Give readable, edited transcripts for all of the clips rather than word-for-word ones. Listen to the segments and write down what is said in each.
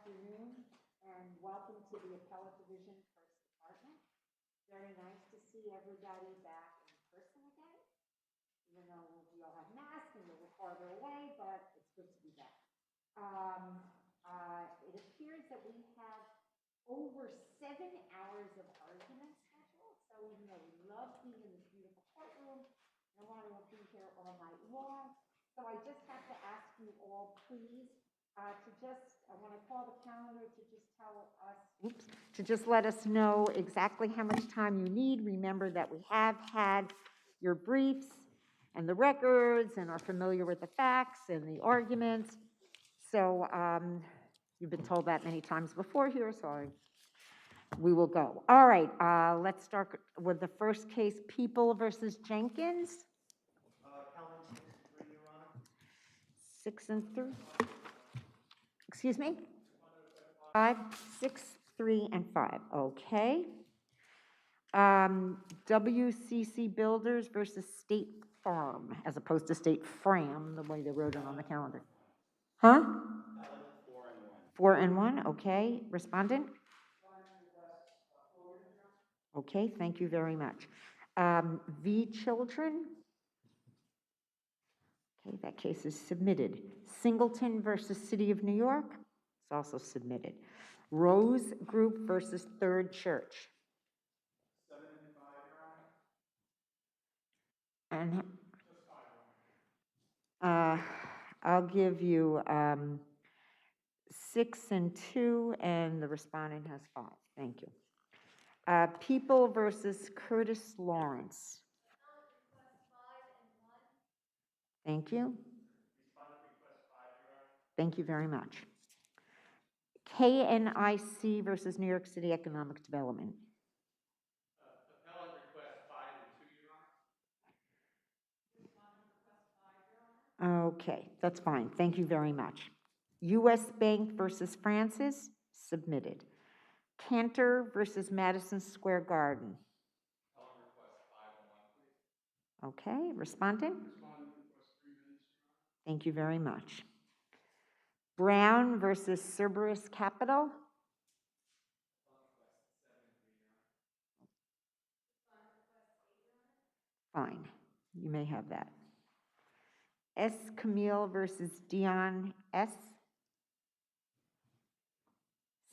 afternoon, and welcome to the Appellate Division First Department. Very nice to see everybody back in person again, even though we all have masks and we're farther away, but it's good to be back. It appears that we have over 7 hours of argument scheduled, so even though we love being in this beautiful courtroom, I don't want to be here all night long. So I just have to ask you all, please, I want to call the calendar to just tell us, to just let us know exactly how much time you need. Remember that we have had your briefs and the records and are familiar with the facts and the arguments. So you've been told that many times before here, so we will go. All right, let's start with the first case, People versus Jenkins. Calvin, 6 and 3, Your Honor. 6 and 3. Excuse me? 5, 6, 3, and 5. Okay. WCC Builders versus State Farm, as opposed to State Fram, the way they wrote it on the calendar. Huh? 4 and 1. 4 and 1. Okay. Respondent? Okay. Thank you very much. V Children. Okay, that case is submitted. Singleton versus City of New York, it's also submitted. Rose Group versus Third Church. 7 and 5, Your Honor. And I'll give you 6 and 2, and the respondent has 5. Thank you. People versus Curtis Lawrence. Thank you. Respondent request 5, Your Honor. Thank you very much. KNIC versus New York City Economic Development. Appellant request 5 and 2, Your Honor. Okay, that's fine. Thank you very much. U.S. Bank versus Francis, submitted. Cantor versus Madison Square Garden. Appellant request 5 and 1, please. Okay, respondent? Respondent request 3 minutes, Your Honor. Thank you very much. Brown versus Cerberus Capital. Appellant request 7 and 3, Your Honor. Respondent request 8, Your Honor. Fine, you may have that. S. Camille versus Dion S.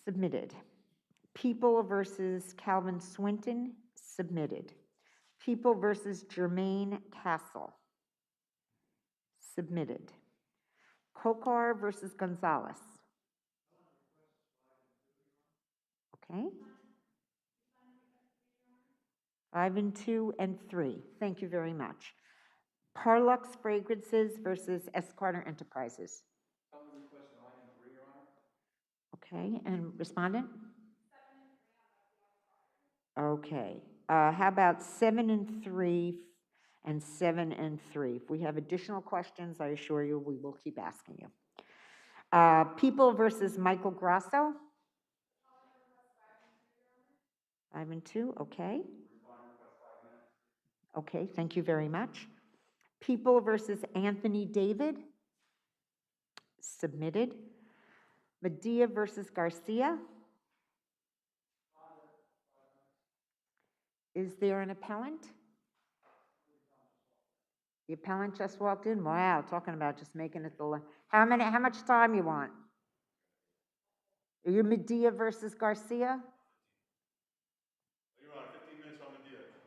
Submitted. People versus Calvin Swinton. Submitted. People versus Jermaine Castle. Submitted. Kokar versus Gonzalez. Okay. 5 and 2 and 3. Thank you very much. Parlux Fragrances versus S. Carter Enterprises. Appellant request 9 and 3, Your Honor. Okay, and respondent? 7 and 3 on the Okay. How about 7 and 3 and 7 and 3? If we have additional questions, I assure you we will keep asking you. People versus Michael Grasso. 5 and 2, okay. Respondent request 5 minutes. Okay, thank you very much. People versus Anthony David. Submitted. Medea versus Garcia. Is there an appellant? The appellant just walked in? Wow, talking about just making it the... How much time you want? Are you Medea versus Garcia? Your Honor, 15 minutes on Medea for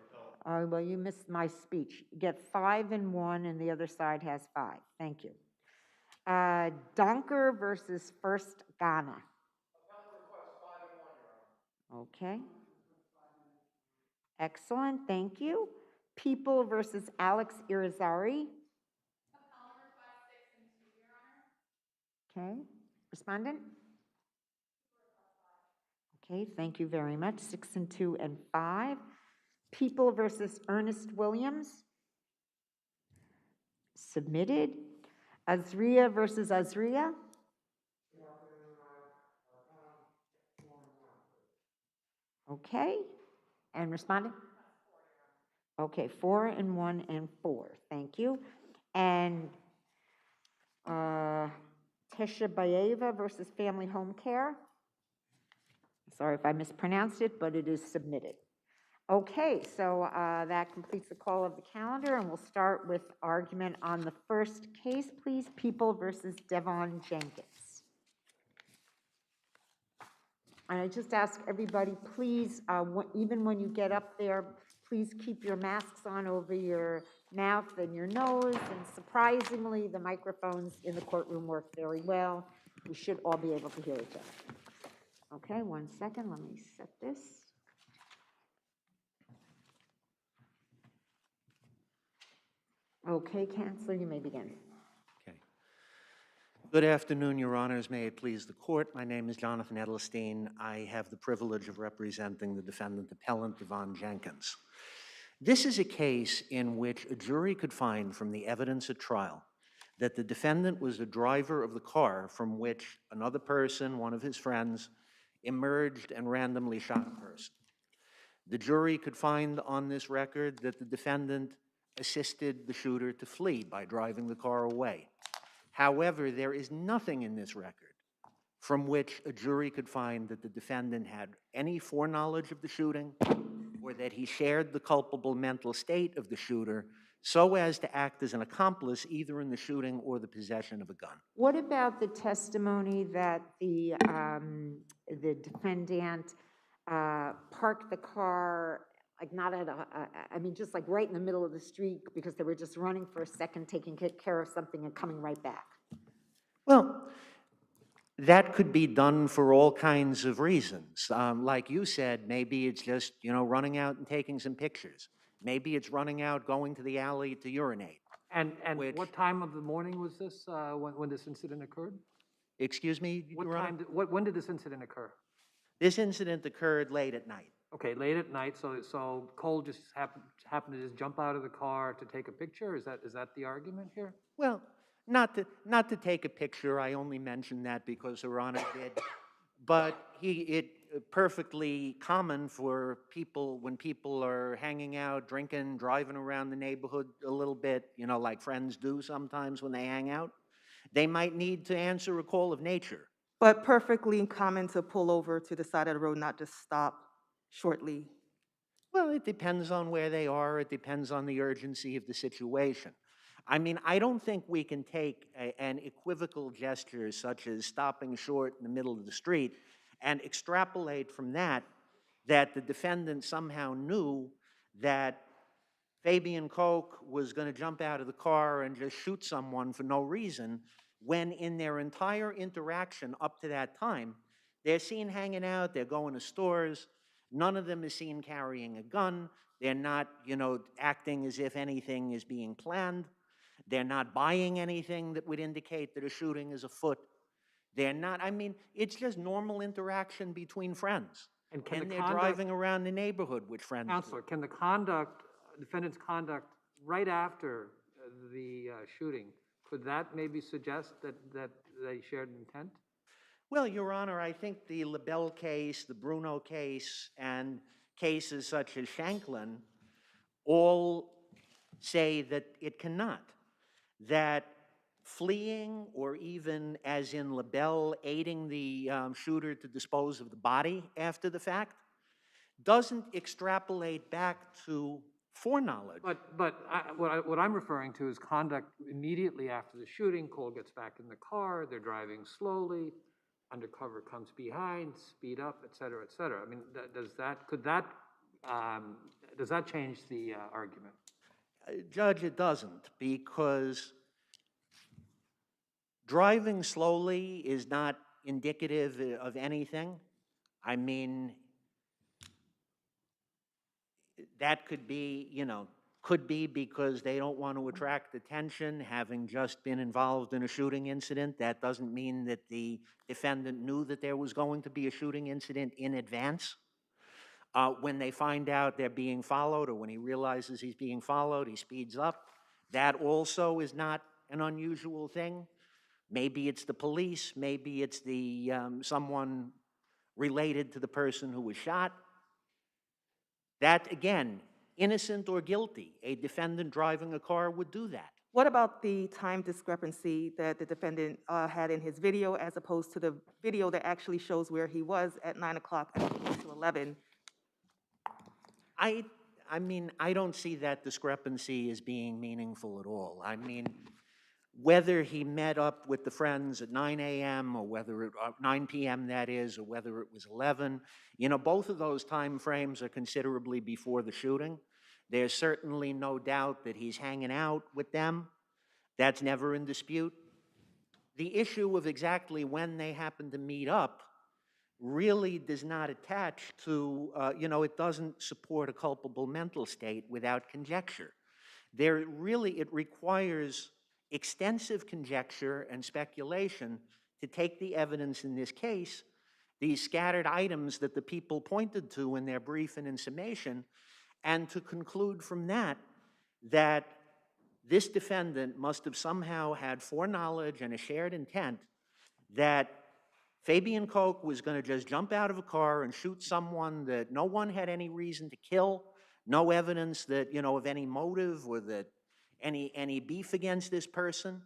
appellant. Oh, well, you missed my speech. You get 5 and 1, and the other side has 5. Thank you. Donker versus First Ghana. Appellant request 5 and 1, Your Honor. Okay. Excellent, thank you. People versus Alex Irizarry. Appellant request 6 and 2, Your Honor. Okay. Respondent? Okay, thank you very much. 6 and 2 and 5. People versus Ernest Williams. Submitted. Azria versus Azria. Okay. And respondent? Okay, 4 and 1 and 4. Thank you. And Teshabayeva versus Family Home Care. Sorry if I mispronounced it, but it is submitted. Okay, so that completes the call of the calendar, and we'll start with argument on the first case, please. People versus Devon Jenkins. And I just ask everybody, please, even when you get up there, please keep your masks on over your mouth and your nose. And surprisingly, the microphones in the courtroom work very well. We should all be able to hear each other. Okay, 1 second, let me set this. Okay, Counselor, you may begin. Okay. Good afternoon, Your Honors. May it please the Court. My name is Jonathan Edelstein. I have the privilege of representing the defendant appellant, Devon Jenkins. This is a case in which a jury could find from the evidence at trial that the defendant was the driver of the car from which another person, one of his friends, emerged and randomly shot a person. The jury could find on this record that the defendant assisted the shooter to flee by driving the car away. However, there is nothing in this record from which a jury could find that the defendant had any foreknowledge of the shooting or that he shared the culpable mental state of the shooter so as to act as an accomplice either in the shooting or the possession of a gun. What about the testimony that the defendant parked the car, like not at just like right in the middle of the street because they were just running for a second, taking care of something and coming right back? Well, that could be done for all kinds of reasons. Like you said, maybe it's just, running out and taking some pictures. Maybe it's running out, going to the alley to urinate. And what time of the morning was this when this incident occurred? Excuse me, Your Honor? When did this incident occur? This incident occurred late at night. Okay, late at night. So Cole just happened to just jump out of the car to take a picture. Is that the argument here? Well, not to take a picture. I only mentioned that because Her Honor did. But it perfectly common for people when people are hanging out, drinking, driving around the neighborhood a little bit, like friends do sometimes when they hang out. They might need to answer a call of nature. But perfectly common to pull over to the side of the road, not just stop shortly. Well, it depends on where they are. It depends on the urgency of the situation. I don't think we can take an equivocal gesture such as stopping short in the middle of the street and extrapolate from that the defendant somehow knew that Fabian Koch was going to jump out of the car and just shoot someone for no reason, when in their entire interaction up to that time, they're seen hanging out, they're going to stores, none of them is seen carrying a gun, they're not, acting as if anything is being planned, they're not buying anything that would indicate that a shooting is afoot. They're not, it's just normal interaction between friends. And they're driving around the neighborhood with friends. Counselor, can the defendant's conduct right after the shooting, could that maybe suggest that they shared an intent? Well, Your Honor, I think the LaBelle case, the Bruno case, and cases such as Shanklin all say that it cannot. That fleeing, or even as in LaBelle, aiding the shooter to dispose of the body after the fact, doesn't extrapolate back to foreknowledge. But what I'm referring to is conduct immediately after the shooting. Cole gets back in the car, they're driving slowly, undercover comes behind, speed up, et cetera, et cetera. Does that change the argument? Judge, it doesn't, because driving slowly is not indicative of anything. That could be because they don't want to attract attention, having just been involved in a shooting incident. That doesn't mean that the defendant knew that there was going to be a shooting incident in advance. When they find out they're being followed, or when he realizes he's being followed, he speeds up. That also is not an unusual thing. Maybe it's the police, maybe it's someone related to the person who was shot. That, again, innocent or guilty, a defendant driving a car would do that. What about the time discrepancy that the defendant had in his video as opposed to the video that actually shows where he was at 9 o'clock as opposed to 11? I mean, I don't see that discrepancy as being meaningful at all. I mean, whether he met up with the friends at 9 a.m. or whether it, 9 p.m. that is, or whether it was 11, you know, both of those time frames are considerably before the shooting. There's certainly no doubt that he's hanging out with them. That's never in dispute. The issue of exactly when they happen to meet up really does not attach to, you know, it doesn't support a culpable mental state without conjecture. It requires extensive conjecture and speculation to take the evidence in this case, these scattered items that the people pointed to in their brief and in summation, and to conclude from that that this defendant must have somehow had foreknowledge and a shared intent that Fabian Koch was going to just jump out of a car and shoot someone that no one had any reason to kill, no evidence that, you know, of any motive or that any beef against this person,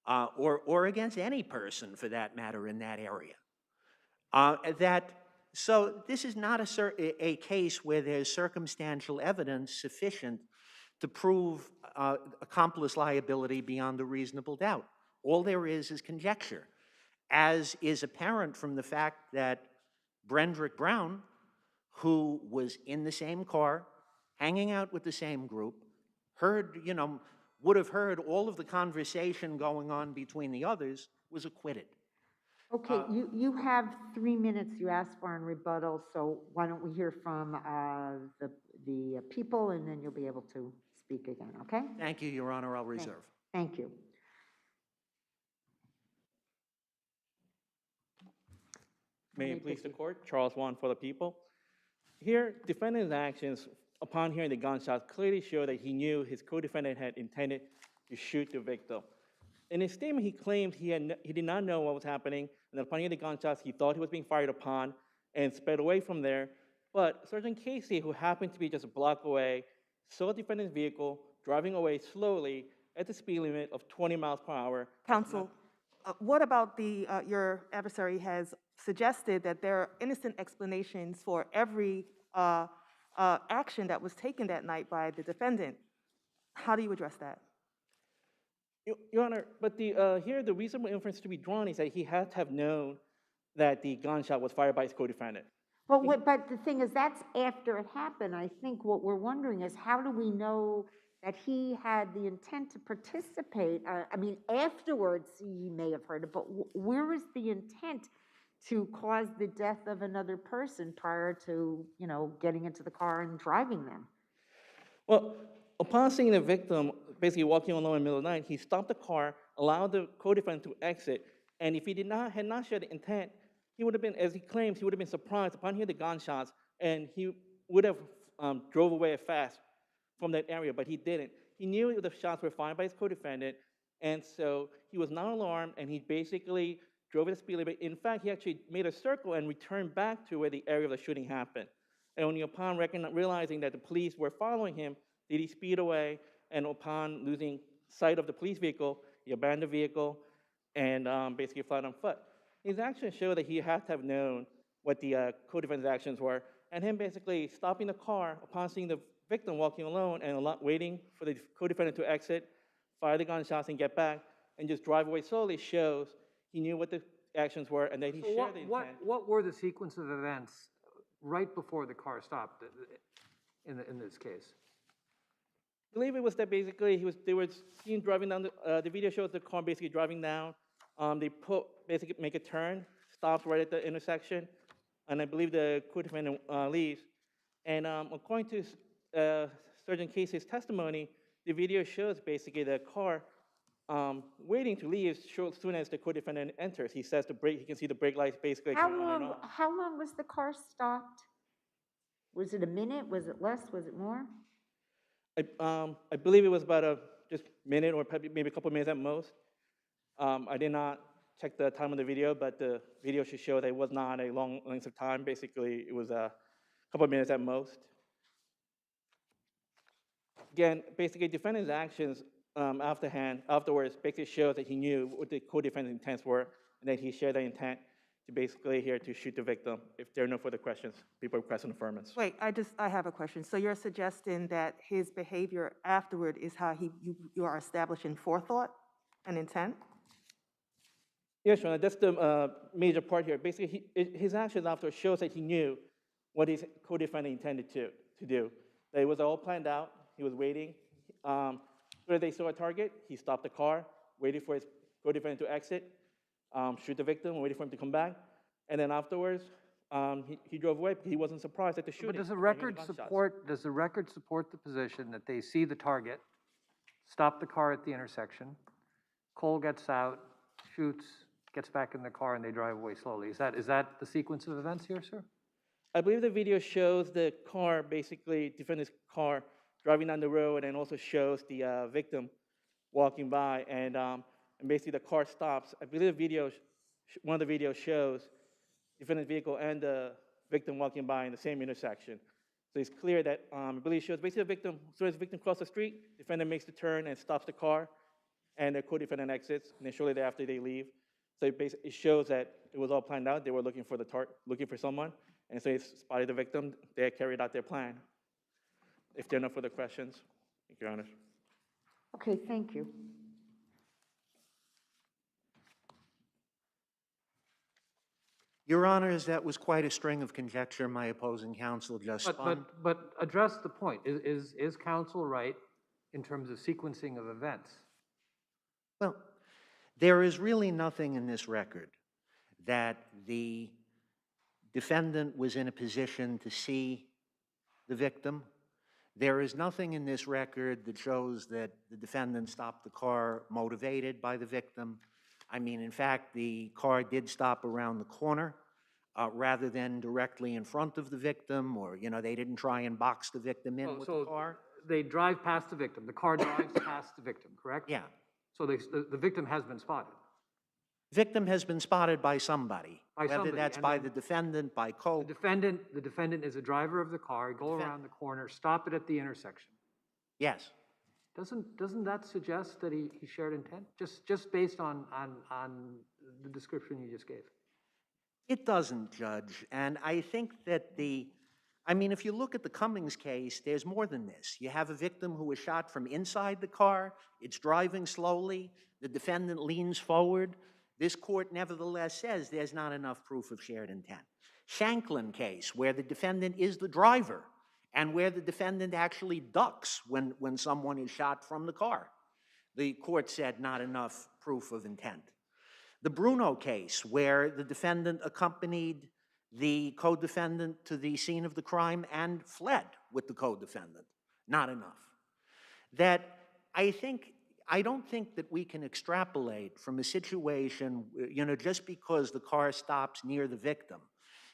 or against any person for that matter in that area. So this is not a case where there's circumstantial evidence sufficient to prove accomplice liability beyond a reasonable doubt. All there is conjecture, as is apparent from the fact that Brendrick Brown, who was in the same car, hanging out with the same group, heard, you know, would have heard all of the conversation going on between the others, was acquitted. Okay, you have 3 minutes you asked for in rebuttal, so why don't we hear from the people, and then you'll be able to speak again, okay? Thank you, Your Honor, I'll reserve. Thank you. May it please the court, Charles Wan for the people. Here, defendant's actions upon hearing the gunshots clearly show that he knew his co-defendant had intended to shoot the victim. In his statement, he claimed he did not know what was happening, and that upon hearing the gunshots, he thought he was being fired upon and sped away from there. But Sergeant Casey, who happened to be just a block away, saw the defendant's vehicle driving away slowly at the speed limit of 20 miles per hour. Counsel, what about your adversary has suggested that there are innocent explanations for every action that was taken that night by the defendant. How do you address that? Your Honor, but here the reasonable inference to be drawn is that he had to have known that the gunshot was fired by his co-defendant. But the thing is, that's after it happened. I think what we're wondering is, how do we know that he had the intent to participate? I mean, afterwards he may have heard it, but where is the intent to cause the death of another person prior to, you know, getting into the car and driving them? Well, upon seeing the victim basically walking alone in the middle of the night, he stopped the car, allowed the co-defendant to exit, and if he had not shared the intent, he would have been, as he claims, he would have been surprised upon hearing the gunshots, and he would have drove away fast from that area, but he didn't. He knew the shots were fired by his co-defendant, and so he was not alarmed, and he basically drove at the speed limit. In fact, he actually made a circle and returned back to where the area of the shooting happened. And only upon realizing that the police were following him, did he speed away, and upon losing sight of the police vehicle, he abandoned the vehicle and basically fled on foot. His actions show that he had to have known what the co-defendant's actions were, and him basically stopping the car upon seeing the victim walking alone and waiting for the co-defendant to exit, fire the gunshots and get back, and just drive away slowly shows he knew what the actions were and that he shared the intent. What were the sequence of events right before the car stopped in this case? I believe it was that basically they were seen driving down, the video shows the car basically driving down. They basically make a turn, stops right at the intersection, and I believe the co-defendant leaves. And according to Sergeant Casey's testimony, the video shows basically the car waiting to leave as soon as the co-defendant enters. He says he can see the brake lights basically going on and off. How long was the car stopped? Was it a minute? Was it less? Was it more? I believe it was about just a minute or maybe a couple of minutes at most. I did not check the time of the video, but the video should show that it was not a long length of time. Basically, it was a couple of minutes at most. Again, basically, defendant's actions afterwards basically shows that he knew what the co-defendant's intents were, and that he shared the intent to basically here to shoot the victim. If there are no further questions, people request an affirmance. Wait, I have a question. So you're suggesting that his behavior afterward is how you are establishing forethought and intent? Yes, Your Honor, that's the major part here. Basically, his actions after shows that he knew what his co-defendant intended to do. That it was all planned out. He was waiting. Where they saw a target, he stopped the car, waited for his co-defendant to exit, shoot the victim, waited for him to come back, and then afterwards, he drove away. He wasn't surprised at the shooting. But does the or hearing record gunshots. support the position that they see the target, stop the car at the intersection, Cole gets out, shoots, gets back in the car, and they drive away slowly? Is that the sequence of events here, sir? I believe the video shows the car, basically, defendant's car, driving down the road, and also shows the victim walking by, and basically the car stops. I believe the video, one of the videos shows defendant's vehicle and the victim walking by in the same intersection. So it's clear that, I believe it shows basically the victim, as soon as the victim crosses the street, defendant makes the turn and stops the car, and the co-defendant exits, and then shortly thereafter they leave. So it shows that it was all planned out. They were looking for someone, and so they spotted the victim. They carried out their plan. If there are no further questions, thank you, Your Honor. Okay, thank you. Your Honors, that was quite a string of conjecture my opposing counsel just spun. But address the point. Is counsel right in terms of sequencing of events? Well, there is really nothing in this record that the defendant was in a position to see the victim. There is nothing in this record that shows that the defendant stopped the car motivated by the victim. I mean, in fact, the car did stop around the corner rather than directly in front of the victim, or, you know, they didn't try and box the victim in with the car. They drive past the victim. The car drives past the victim, correct? Yeah. So the victim has been spotted. Victim has been spotted by somebody, By whether somebody, that's and by then the defendant, by The Coke. defendant is a driver of the car, go around the corner, stop it at the intersection. Yes. Doesn't that suggest that he shared intent? Just based on the description you just gave. It doesn't, Judge. And I think that I mean, if you look at the Cummings case, there's more than this. You have a victim who was shot from inside the car. It's driving slowly. The defendant leans forward. This court nevertheless says there's not enough proof of shared intent. Shanklin case, where the defendant is the driver and where the defendant actually ducks when someone is shot from the car. The court said not enough proof of intent. The Bruno case, where the defendant accompanied the co-defendant to the scene of the crime and fled with the co-defendant. Not enough. That I don't think that we can extrapolate from a situation, you know, just because the car stops near the victim.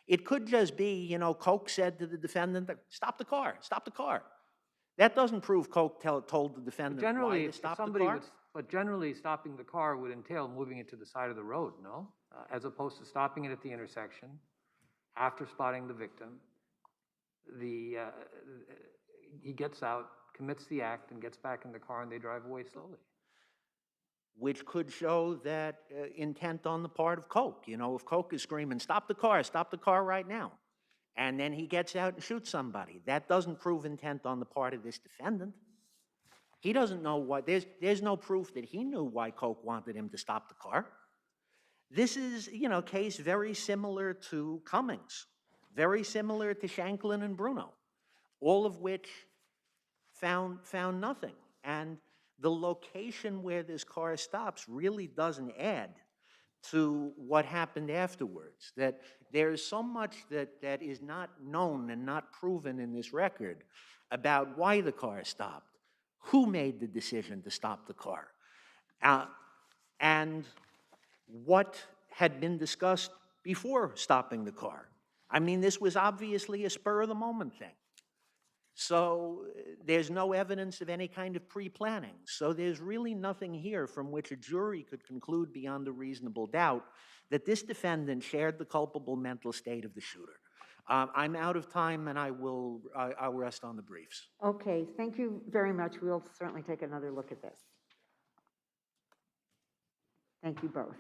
It could just be, you know, Coke said to the defendant, stop the car, stop the car. That doesn't prove Coke told the defendant why to stop the car. But generally, stopping the car would entail moving it to the side of the road, no? As opposed to stopping it at the intersection, after spotting the victim, he gets out, commits the act, and gets back in the car, and they drive away slowly. Which could show that intent on the part of Coke. You know, if Coke is screaming, stop the car right now, and then he gets out and shoots somebody, that doesn't prove intent on the part of this defendant. He doesn't know why. There's no proof that he knew why Coke wanted him to stop the car. This is, you know, a case very similar to Cummings, very similar to Shanklin and Bruno, all of which found nothing. And the location where this car stops really doesn't add to what happened afterwards. That there's so much that is not known and not proven in this record about why the car stopped, who made the decision to stop the car, and what had been discussed before stopping the car. I mean, this was obviously a spur-of-the-moment thing. So there's no evidence of any kind of pre-planning. So there's really nothing here from which a jury could conclude beyond a reasonable doubt that this defendant shared the culpable mental state of the shooter. I'm out of time, and I'll rest on the briefs. Okay, thank you very much. We'll certainly take another look at this. Thank you both.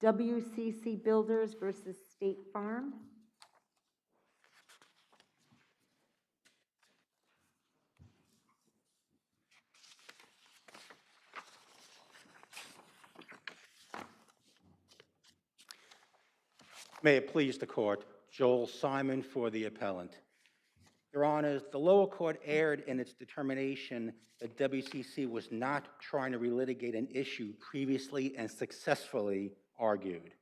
WCC Builders versus State Farm. May it please the court, Joel Simon for the appellant. Your Honors, the lower court erred in its determination that WCC was not trying to relitigate an issue previously and successfully argued.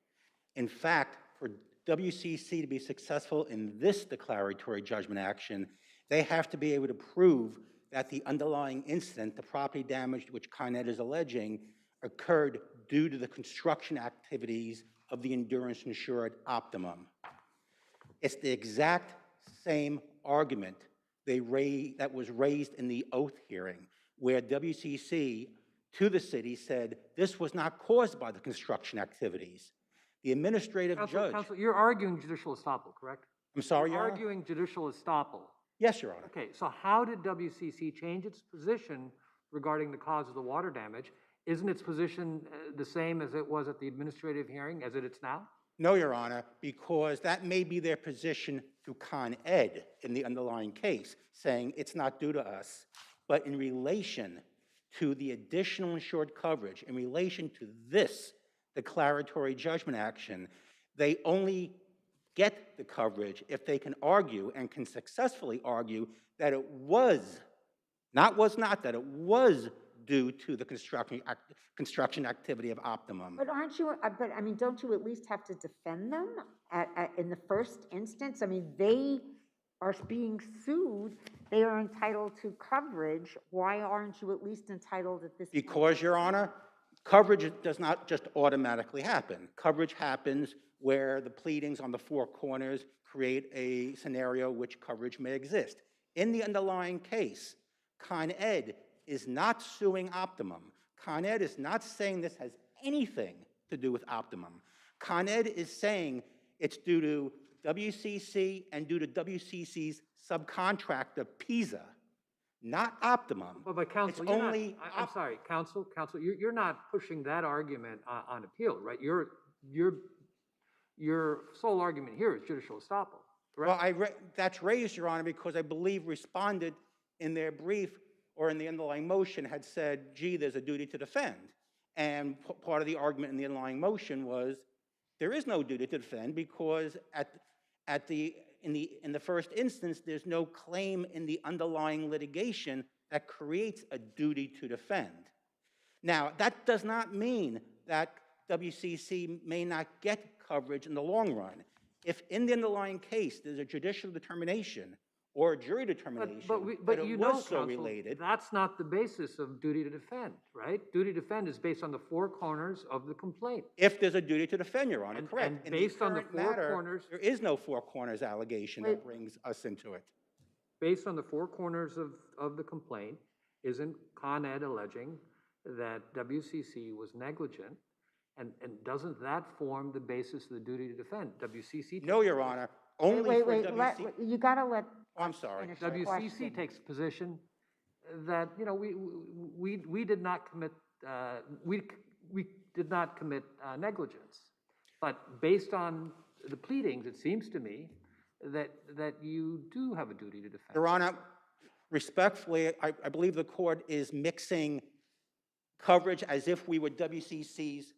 In fact, for WCC to be successful in this declaratory judgment action, they have to be able to prove that the underlying incident, the property damage which Con Ed is alleging, occurred due to the construction activities of the endurance insured Optimum. It's the exact same argument that was raised in the oath hearing, where WCC to the city said this was not caused by the construction activities. The administrative judge... Counsel, you're arguing judicial estoppel, correct? I'm sorry, Your Honor? Arguing judicial estoppel. Yes, Your Honor. Okay, so how did WCC change its position regarding the cause of the water damage? Isn't its position the same as it was at the administrative hearing as it is now? No, Your Honor, because that may be their position through Con Ed in the underlying case, saying it's not due to us. But in relation to the additional insured coverage, in relation to this declaratory judgment action, they only get the coverage if they can argue and can successfully argue that it was, that it was due to the construction activity of Optimum. But aren't you, but I mean, don't you at least have to defend them in the first instance? I mean, they are being sued. They are entitled to coverage. Why aren't you at least entitled at this point? Because, Your Honor, coverage does not just automatically happen. Coverage happens where the pleadings on the four corners create a scenario which coverage may exist. In the underlying case, Con Ed is not suing Optimum. Con Ed is not saying this has anything to do with Optimum. Con Ed is saying it's due to WCC and due to WCC's subcontractor, PISA, not Optimum. But counsel, it's you're only not, I'm sorry, counsel, you're not pushing that argument on appeal, right? Your sole argument here is judicial estoppel, correct? Well, that's raised, Your Honor, because I believe responded in their brief or in the underlying motion had said, gee, there's a duty to defend. And part of the argument in the underlying motion was there is no duty to defend because in the first instance, there's no claim in the underlying litigation that creates a duty to defend. Now, that does not mean that WCC may not get coverage in the long run. If in the underlying case there's a judicial determination or a jury determination but that you it know, was so counsel, related. that's not the basis of duty to defend, right? Duty to defend is based on the four corners of the complaint. If there's a duty to defend, Your Honor, And- correct. and In based on the current four matter, corners- there is no four corners allegation that brings us into it. Based on the four corners of the complaint, isn't Con Ed alleging that WCC was negligent? And doesn't that form the basis of the duty to defend? WCC. No, Your Honor, only for WCC. You gotta let. I'm sorry. finish your WCC question. takes a position that, you know, we did not commit, we did not commit negligence. But based on the pleadings, it seems to me that you do have a duty to defend. Your Honor, respectfully, I believe the court is mixing coverage as if we were WCC's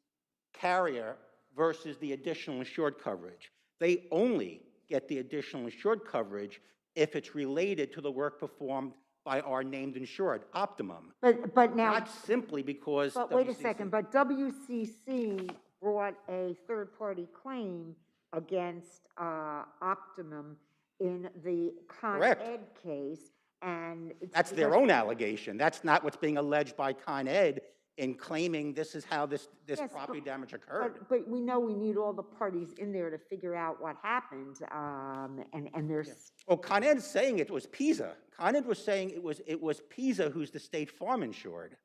carrier versus the additional insured coverage. They only get the additional insured coverage if it's related to the work performed by our named insured, Optimum. But now. Not simply because But WCC. wait a second, but WCC brought a third-party claim against Optimum in the Con Correct. Ed case, and. That's their own allegation. That's not what's being alleged by Con Ed in claiming this is how this Yes, property but- damage occurred. But we know we need all the parties in there to figure out what happened, and there's. Well, Con Ed's saying it was PISA. Con Ed was saying it was PISA who's the State Farm insured,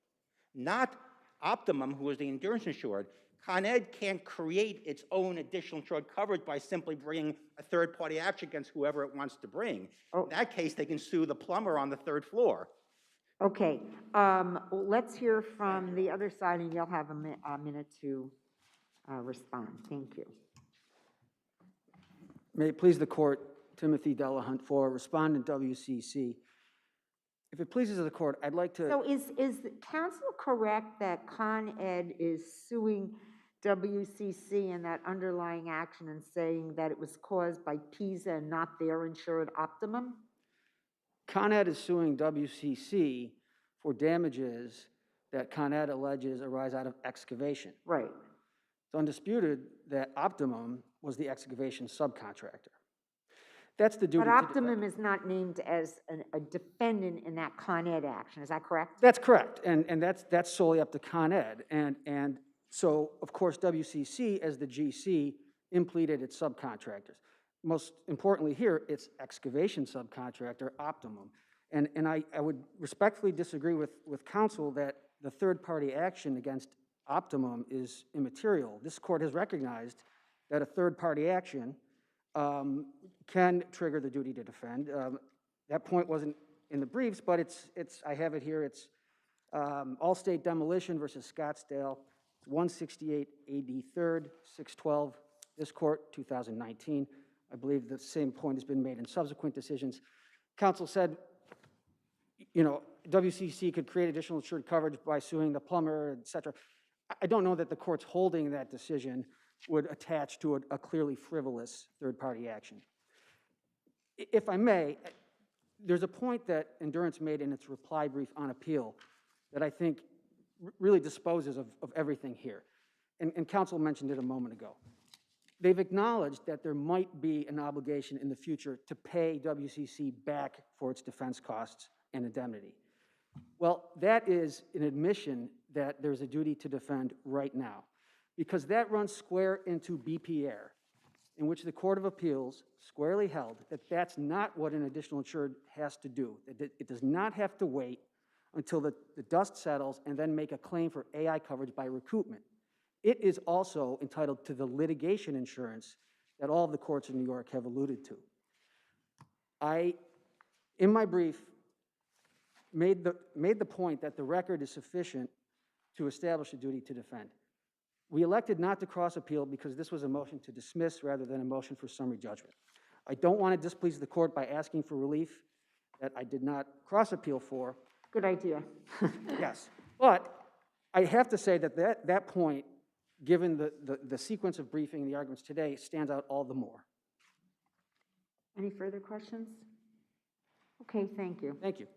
not Optimum, who was the endurance insured. Con Ed can't create its own additional insured coverage by simply bringing a third-party action against whoever it wants to bring. Oh. In that case, they can sue the plumber on the third floor. Okay, let's hear from the other side, and you'll have a minute to respond. Thank you. May it please the court, Timothy Delahunt for respondent WCC. If it pleases the court, I'd like to. So is the counsel correct that Con Ed is suing WCC in that underlying action and saying that it was caused by PISA and not their insured Optimum? Con Ed is suing WCC for damages that Con Ed alleges arise out of excavation. Right. It's undisputed that Optimum was the excavation subcontractor. That's the duty. But Optimum is not named as a defendant in that Con Ed action, is that correct? That's correct, and that's solely up to Con Ed. And so, of course, WCC, as the GC, impleted its subcontractors. Most importantly here, it's excavation subcontractor, Optimum. And I would respectfully disagree with counsel that the third-party action against Optimum is immaterial. This court has recognized that a third-party action can trigger the duty to defend. That point wasn't in the briefs, but I have it here. It's Allstate Demolition versus Scottsdale. It's 168 AD 3rd, 612. This court, 2019. I believe the same point has been made in subsequent decisions. Counsel said, you know, WCC could create additional insured coverage by suing the plumber, et cetera. I don't know that the court's holding that decision would attach to a clearly frivolous third-party action. If I may, there's a point that Endurance made in its reply brief on appeal that I think really disposes of everything here. And counsel mentioned it a moment ago. They've acknowledged that there might be an obligation in the future to pay WCC back for its defense costs and indemnity. Well, that is an admission that there's a duty to defend right now, because that runs square into BP Air, in which the Court of Appeals squarely held that that's not what an additional insured has to do. It does not have to wait until the dust settles and then make a claim for AI coverage by recoupment. It is also entitled to the litigation insurance that all of the courts in New York have alluded to. I, in my brief, made the point that the record is sufficient to establish a duty to defend. We elected not to cross appeal because this was a motion to dismiss rather than a motion for summary judgment. I don't want to displease the court by asking for relief that I did not cross appeal for. Good idea. Yes, but I have to say that that point, given the sequence of briefing and the arguments today, stands out all the more. Any further questions? Okay, thank you. Thank you.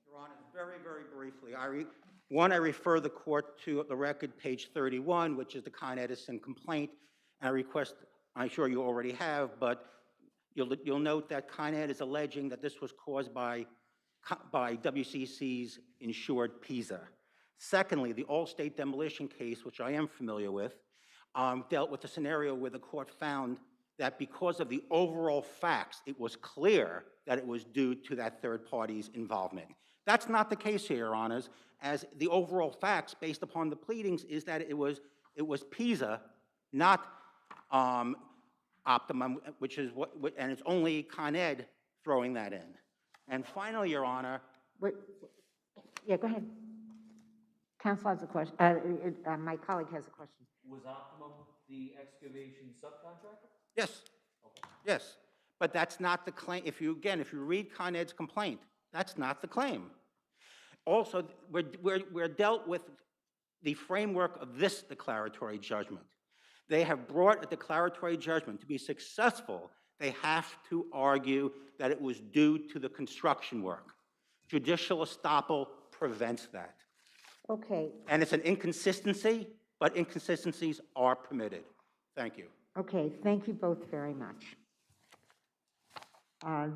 Your Honor, very, very briefly, I refer the court to the record, page 31, which is the Con Edison complaint, and I request, I'm sure you already have, but you'll note that Con Ed is alleging that this was caused by WCC's insured PISA. Secondly, the Allstate demolition case, which I am familiar with, dealt with a scenario where the court found that because of the overall facts, it was clear that it was due to that third party's involvement. That's not the case here, Your Honors, as the overall facts based upon the pleadings is that it was PISA, not Optimum, which is and it's only Con Ed throwing that in. And finally, Your Honor. Wait, yeah, go ahead. Counsel has a question. My colleague has a question. Was Optimum the excavation subcontractor? Yes. Okay. Yes. But that's not the claim. If you read Con Ed's complaint, that's not the claim. Also, we're dealt with the framework of this declaratory judgment. They have brought a declaratory judgment. To be successful, they have to argue that it was due to the construction work. Judicial estoppel prevents that. Okay. And it's an inconsistency, but inconsistencies are permitted. Thank you. Okay, thank you both very much.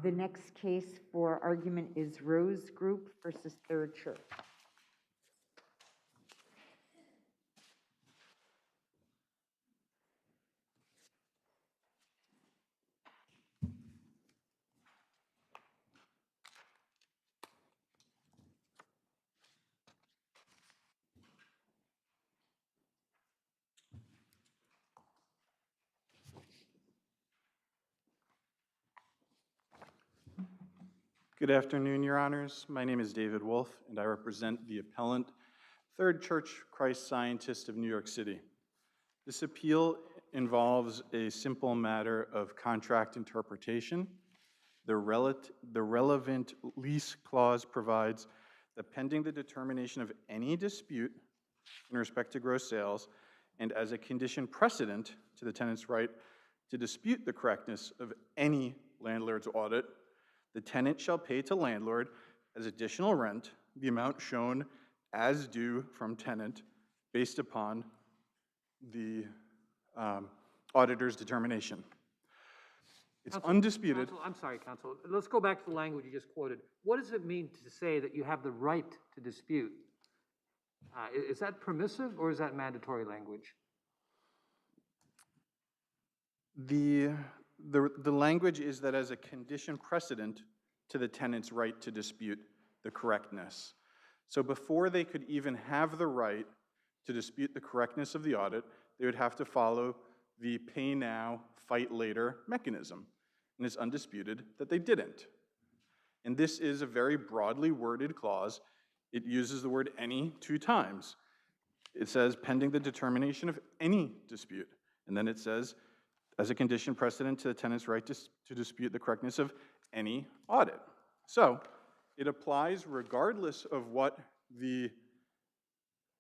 The next case for argument is Rose Group versus Third Church. Good afternoon, Your Honors. My name is David Wolf, and I represent the appellant, Third Church Christ Scientist of New York City. This appeal involves a simple matter of contract interpretation. The relevant lease clause provides that pending the determination of any dispute in respect to gross sales, and as a condition precedent to the tenant's right to dispute the correctness of any landlord's audit, the tenant shall pay to landlord as additional rent the amount shown as due from tenant based upon the auditor's determination. It's Counsel, undisputed. Counsel, I'm sorry, counsel. Let's go back to the language you just quoted. What does it mean to say that you have the right to dispute? Is that permissive or is that mandatory language? The language is that as a condition precedent to the tenant's right to dispute the correctness. So before they could even have the right to dispute the correctness of the audit, they would have to follow the pay now, fight later mechanism. And it's undisputed that they didn't. And this is a very broadly worded clause. It uses the word any 2 times. It says pending the determination of any dispute. And then it says as a condition precedent to the tenant's right to dispute the correctness of any audit. So it applies regardless of what the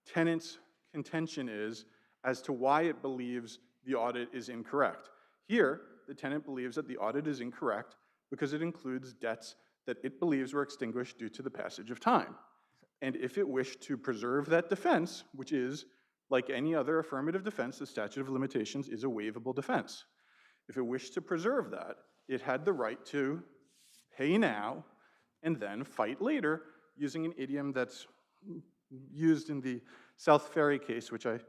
tenant's contention is as to why it believes the audit is incorrect. Here, the tenant believes that the audit is incorrect because it includes debts that it believes were extinguished due to the passage of time. And if it wished to preserve that defense, which is, like any other affirmative defense, the statute of limitations is a waivable defense. If it wished to preserve that, it had the right to pay now and then fight later using an idiom that's used in the South Ferry case, which I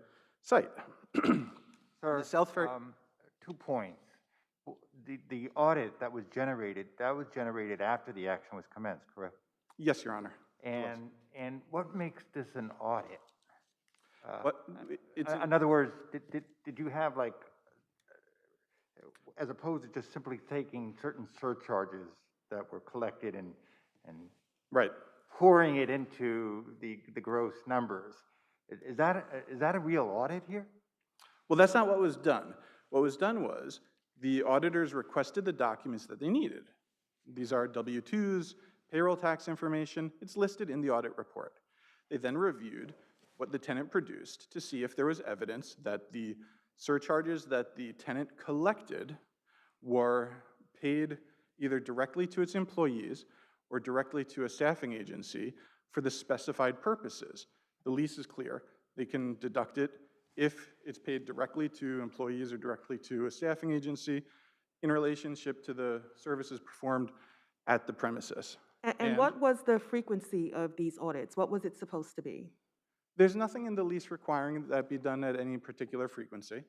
cite. Sir, The South Ferry... 2 points. The audit that was generated after the action was commenced, correct? Yes, Your Honor. And what makes this an audit? It's in other words, did you have like, as opposed to just simply taking certain surcharges that were collected and right, pouring it into the gross numbers, is that a real audit here? Well, that's not what was done. What was done was the auditors requested the documents that they needed. These are W-2s, payroll tax information. It's listed in the audit report. They then reviewed what the tenant produced to see if there was evidence that the surcharges that the tenant collected were paid either directly to its employees or directly to a staffing agency for the specified purposes. The lease is clear. They can deduct it if it's paid directly to employees or directly to a staffing agency in relationship to the services performed at the premises. And what was the frequency of these audits? What was it supposed to be? There's nothing in the lease requiring that be done at any particular frequency.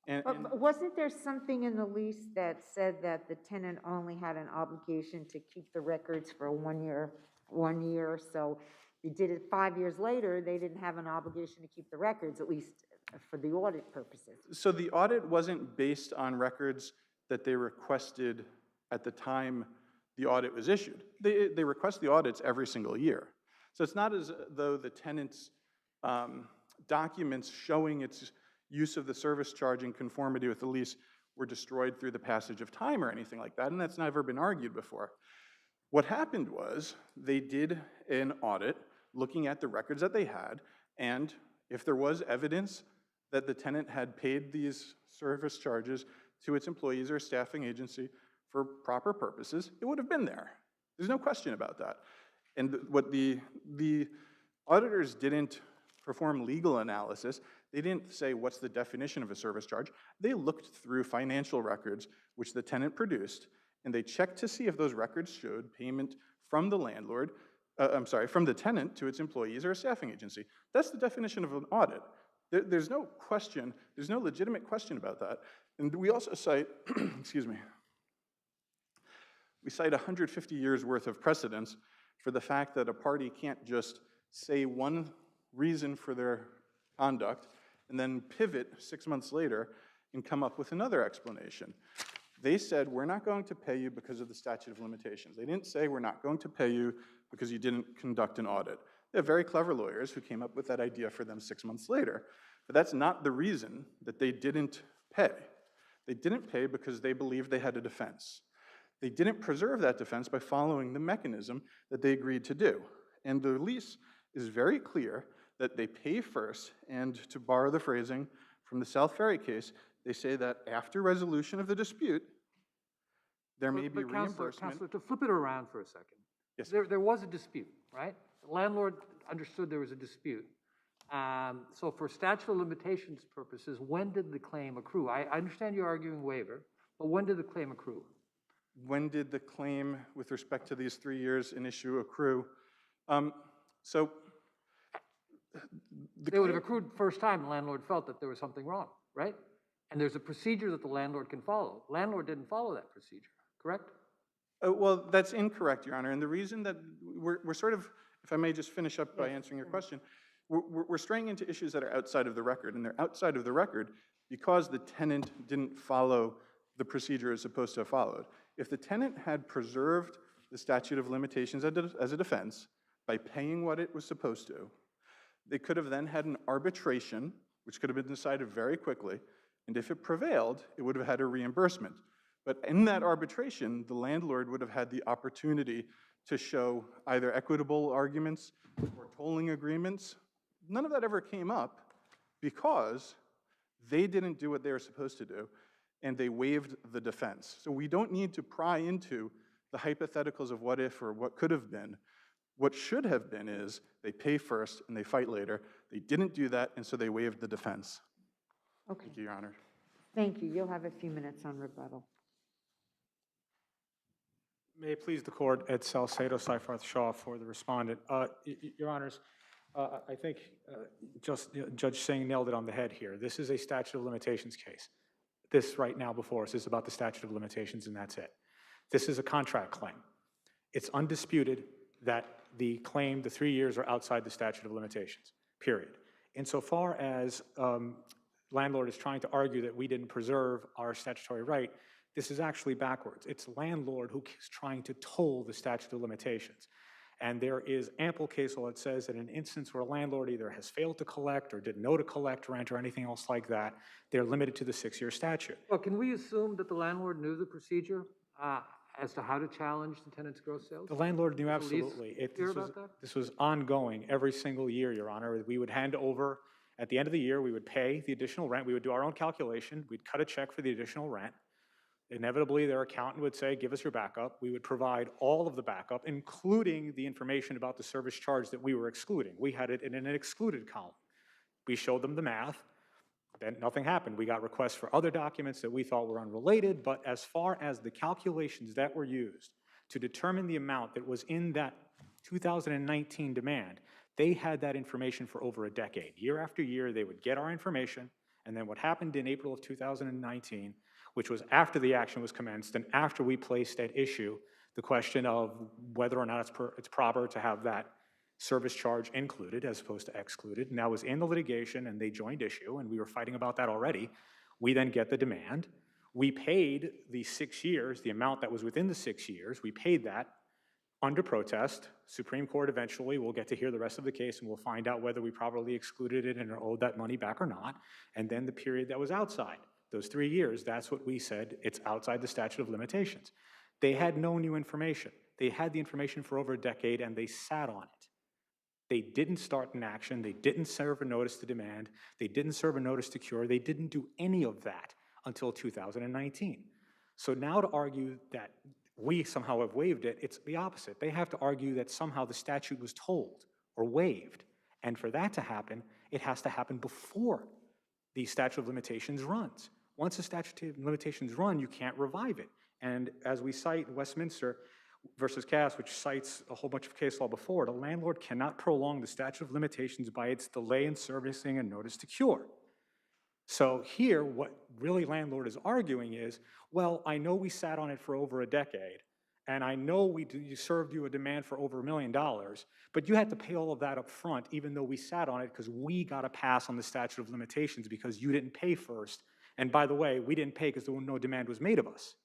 But wasn't there something in the lease that said that the tenant only had an obligation to keep the records for 1 year? So you did it 5 years later, they didn't have an obligation to keep the records, at least for the audit purposes. So the audit wasn't based on records that they requested at the time the audit was issued. They request the audits every single year. So it's not as though the tenant's documents showing its use of the service charge in conformity with the lease were destroyed through the passage of time or anything like that, and that's never been argued before. What happened was they did an audit looking at the records that they had, and if there was evidence that the tenant had paid these service charges to its employees or staffing agency for proper purposes, it would have been there. There's no question about that. And what the auditors didn't perform legal analysis. They didn't say what's the definition of a service charge. They looked through financial records which the tenant produced, and they checked to see if those records showed payment from the landlord, from the tenant to its employees or a staffing agency. That's the definition of an audit. There's no question, there's no legitimate question about that. And we also cite, excuse me, we cite 150 years worth of precedents for the fact that a party can't just say one reason for their conduct and then pivot 6 months later and come up with another explanation. They said, we're not going to pay you because of the statute of limitations. They didn't say, we're not going to pay you because you didn't conduct an audit. They have very clever lawyers who came up with that idea for them 6 months later. But that's not the reason that they didn't pay. They didn't pay because they believed they had a defense. They didn't preserve that defense by following the mechanism that they agreed to do. And the lease is very clear that they pay first, and to borrow the phrasing from the South Ferry case, they say that after resolution of the dispute, there may be reimbursement. Counselor, to flip it around for a second. Yes. There was a dispute, right? The landlord understood there was a dispute. So for statute of limitations purposes, when did the claim accrue? I understand you're arguing waiver, but when did the claim accrue? When did the claim with respect to these 3 years in issue accrue? It would have accrued first time the landlord felt that there was something wrong, right? And there's a procedure that the landlord can follow. Landlord didn't follow that procedure, correct? Well, that's incorrect, Your Honor. And the reason that we're sort of, if I may just finish up by answering your question, we're straying into issues that are outside of the record, and they're outside of the record because the tenant didn't follow the procedure it's supposed to have followed. If the tenant had preserved the statute of limitations as a defense by paying what it was supposed to, they could have then had an arbitration, which could have been decided very quickly, and if it prevailed, it would have had a reimbursement. But in that arbitration, the landlord would have had the opportunity to show either equitable arguments or tolling agreements. None of that ever came up because they didn't do what they were supposed to do, and they waived the defense. So we don't need to pry into the hypotheticals of what if or what could have been. What should have been is they pay first and they fight later. They didn't do that, and so they waived the defense. Okay, Thank you, Your Honor. thank you. You'll have a few minutes on rebuttal. May it please the court, Ed Salcedo, Seyfarth Shaw for the respondent. Your Honors, I think Judge Singh nailed it on the head here. This is a statute of limitations case. This right now before us is about the statute of limitations, and that's it. This is a contract claim. It's undisputed that the claim, the 3 years, are outside the statute of limitations, period. Insofar as landlord is trying to argue that we didn't preserve our statutory right, this is actually backwards. It's landlord who is trying to toll the statute of limitations. And there is ample case law that says that in an instance where a landlord either has failed to collect or didn't know to collect rent or anything else like that, they're limited to the 6-year statute. Well, can we assume that the landlord knew the procedure as to how to challenge the tenant's gross sales? The landlord knew Was the lease absolutely. clear about that? This was ongoing every single year, Your Honor. We would hand over, at the end of the year, we would pay the additional rent. We would do our own calculation. We'd cut a check for the additional rent. Inevitably, their accountant would say, give us your backup. We would provide all of the backup, including the information about the service charge that we were excluding. We had it in an excluded column. We showed them the math. Then nothing happened. We got requests for other documents that we thought were unrelated, but as far as the calculations that were used to determine the amount that was in that 2019 demand, they had that information for over a decade. Year after year, they would get our information, and then what happened in April of 2019, which was after the action was commenced and after we placed at issue the question of whether or not it's proper to have that service charge included as opposed to excluded, and that was in the litigation, and they joined issue, and we were fighting about that already. We then get the demand. We paid the 6 years, the amount that was within the 6 years, we paid that under protest. Supreme Court eventually will get to hear the rest of the case, and we'll find out whether we properly excluded it and owed that money back or not, and then the period that was outside. Those 3 years, that's what we said, it's outside the statute of limitations. They had no new information. They had the information for over a decade, and they sat on it. They didn't start an action. They didn't serve a notice to demand. They didn't serve a notice to cure. They didn't do any of that until 2019. So now to argue that we somehow have waived it, it's the opposite. They have to argue that somehow the statute was told or waived. And for that to happen, it has to happen before the statute of limitations runs. Once the statute of limitations run, you can't revive it. And as we cite Westminster versus Cass, which cites a whole bunch of case law before, the landlord cannot prolong the statute of limitations by its delay in servicing a notice to cure. So here, what really landlord is arguing is, well, I know we sat on it for over a decade, and I know you served you a demand for over $1 million, but you had to pay all of that up front, even though we sat on it because we got a pass on the statute of limitations because you didn't pay first. And by the way, we didn't pay because no demand was made of us.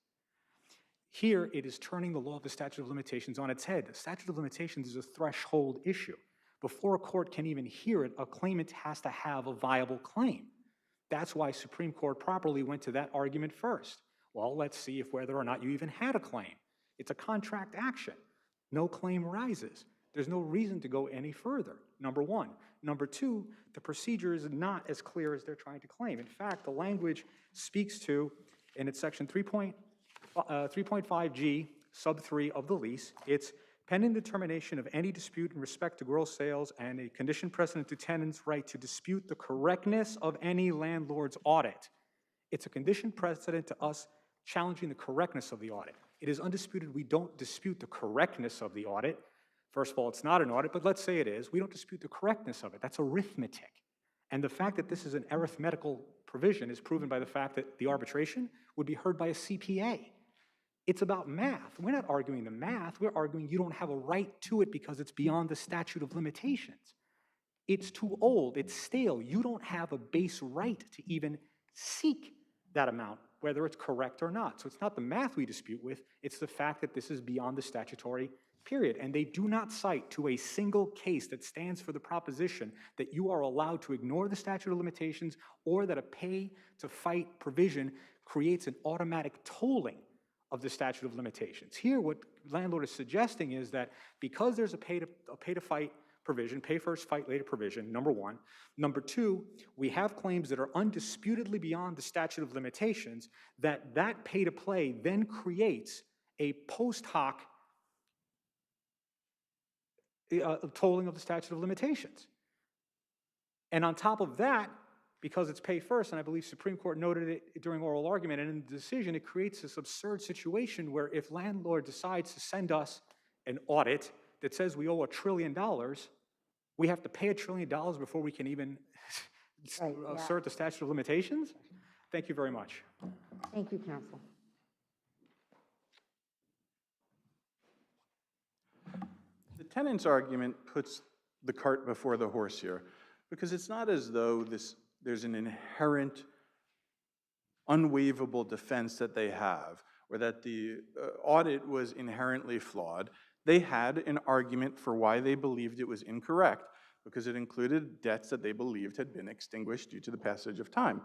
Here, it is turning the law of the statute of limitations on its head. The statute of limitations is a threshold issue. Before a court can even hear it, a claimant has to have a viable claim. That's why Supreme Court properly went to that argument first. Well, let's see if whether or not you even had a claim. It's a contract action. No claim rises. There's no reason to go any further, number one. Number two, the procedure is not as clear as they're trying to claim. In fact, the language speaks to, and it's section 3.5G, sub 3 of the lease, it's pending determination of any dispute in respect to gross sales and a condition precedent to tenants' right to dispute the correctness of any landlord's audit. It's a condition precedent to us challenging the correctness of the audit. It is undisputed we don't dispute the correctness of the audit. First of all, it's not an audit, but let's say it is. We don't dispute the correctness of it. That's arithmetic. And the fact that this is an arithmetical provision is proven by the fact that the arbitration would be heard by a CPA. It's about math. We're not arguing the math. We're arguing you don't have a right to it because it's beyond the statute of limitations. It's too old. It's stale. You don't have a base right to even seek that amount, whether it's correct or not. So it's not the math we dispute with. It's the fact that this is beyond the statutory period. And they do not cite to a single case that stands for the proposition that you are allowed to ignore the statute of limitations or that a pay-to-fight provision creates an automatic tolling of the statute of limitations. Here, what landlord is suggesting is that because there's a pay-to-fight provision, pay first, fight later provision, number one. Number two, we have claims that are undisputedly beyond the statute of limitations, that pay-to-play then creates a post hoc tolling of the statute of limitations. And on top of that, because it's pay first, and I believe Supreme Court noted it during oral argument, and in the decision, it creates this absurd situation where if landlord decides to send us an audit that says we owe $1 trillion, we have to pay $1 trillion before we can even assert the statute of limitations? Thank you very much. Thank you, counsel. The tenant's argument puts the cart before the horse here, because it's not as though there's an inherent, unwaivable defense that they have, or that the audit was inherently flawed. They had an argument for why they believed it was incorrect, because it included debts that they believed had been extinguished due to the passage of time.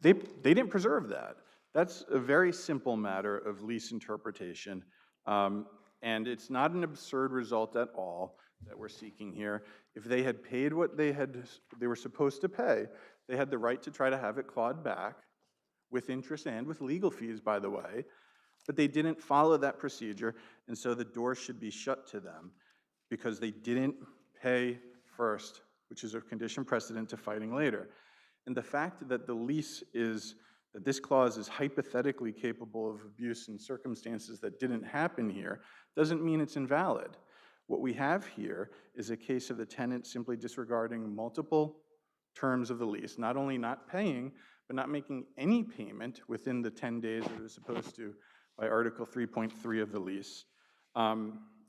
They didn't preserve that. That's a very simple matter of lease interpretation, and it's not an absurd result at all that we're seeking here. If they had paid what they were supposed to pay, they had the right to try to have it clawed back with interest and with legal fees, by the way, but they didn't follow that procedure, and so the door should be shut to them because they didn't pay first, which is a condition precedent to fighting later. And the fact that that this clause is hypothetically capable of abuse in circumstances that didn't happen here doesn't mean it's invalid. What we have here is a case of the tenant simply disregarding multiple terms of the lease, not only not paying, but not making any payment within the 10 days that it was supposed to by Article 3.3 of the lease.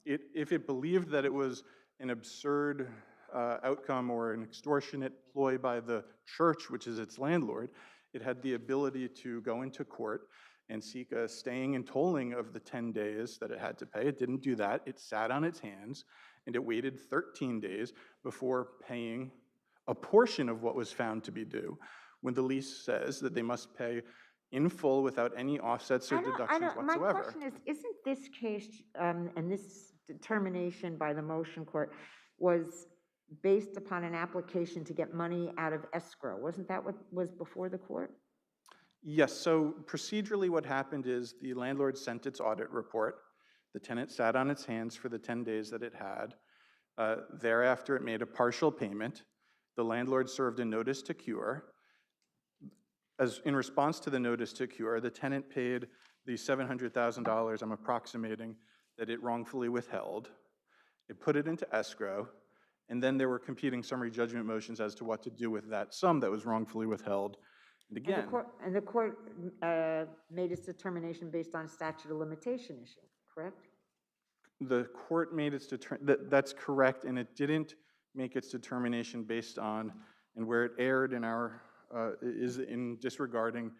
If it believed that it was an absurd outcome or an extortionate ploy by the church, which is its landlord, it had the ability to go into court and seek a staying and tolling of the 10 days that it had to pay. It didn't do that. It sat on its hands, and it waited 13 days before paying a portion of what was found to be due, when the lease says that they must pay in full without any offsets or deductions whatsoever. My question is, isn't this case and this determination by the motion court was based upon an application to get money out of escrow? Wasn't that what was before the court? Yes, so procedurally what happened is the landlord sent its audit report. The tenant sat on its hands for the 10 days that it had. Thereafter, it made a partial payment. The landlord served a notice to cure. As in response to the notice to cure, the tenant paid the $700,000, I'm approximating, that it wrongfully withheld. It put it into escrow, and then there were competing summary judgment motions as to what to do with that sum that was wrongfully withheld. And again, And the court made its determination based on statute of limitation issue, correct? the court made its that's correct, and it didn't make its determination based on, and where it erred in our, is in disregarding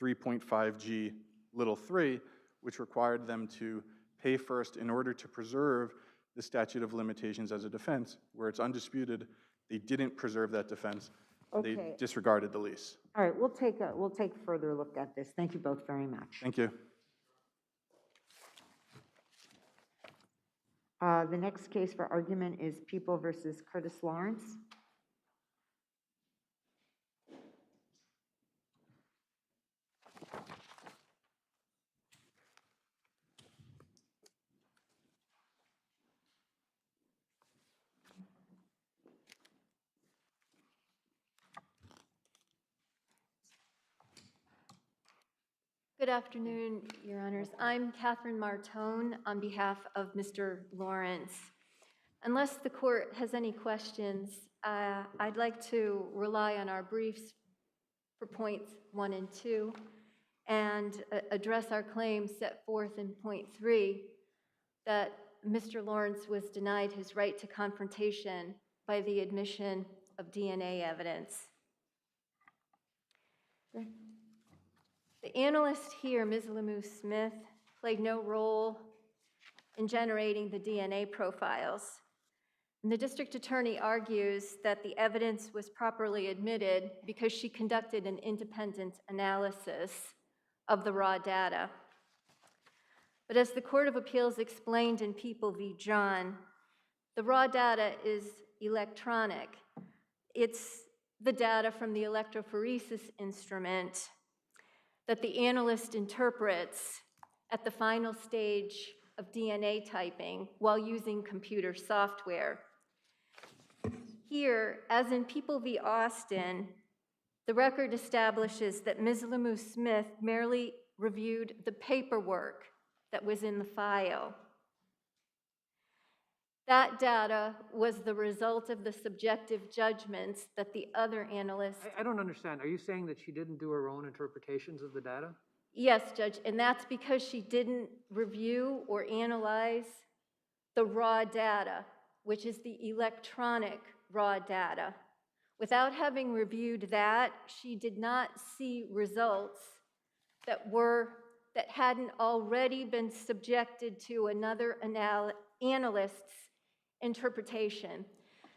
3.5G little 3, which required them to pay first in order to preserve the statute of limitations as a defense, where it's undisputed they didn't preserve that defense. They Okay. disregarded the lease. All right, we'll take a further look at this. Thank you both very much. Thank you. The next case for argument is People versus Curtis Lawrence. Good afternoon, Your Honors. I'm Catherine Martone on behalf of Mr. Lawrence. Unless the court has any questions, I'd like to rely on our briefs for points 1 and 2 and address our claims set forth in point 3 that Mr. Lawrence was denied his right to confrontation by the admission of DNA evidence. The analyst here, Ms. Lemus-Smith, played no role in generating the DNA profiles. And the district attorney argues that the evidence was properly admitted because she conducted an independent analysis of the raw data. But as the Court of Appeals explained in People v. John, the raw data is electronic. It's the data from the electrophoresis instrument that the analyst interprets at the final stage of DNA typing while using computer software. Here, as in People v. Austin, the record establishes that Ms. Lemus-Smith merely reviewed the paperwork that was in the file. That data was the result of the subjective judgments that the other analysts. I don't understand. Are you saying that she didn't do her own interpretations of the data? Yes, Judge, and that's because she didn't review or analyze the raw data, which is the electronic raw data. Without having reviewed that, she did not see results that hadn't already been subjected to another analyst's interpretation.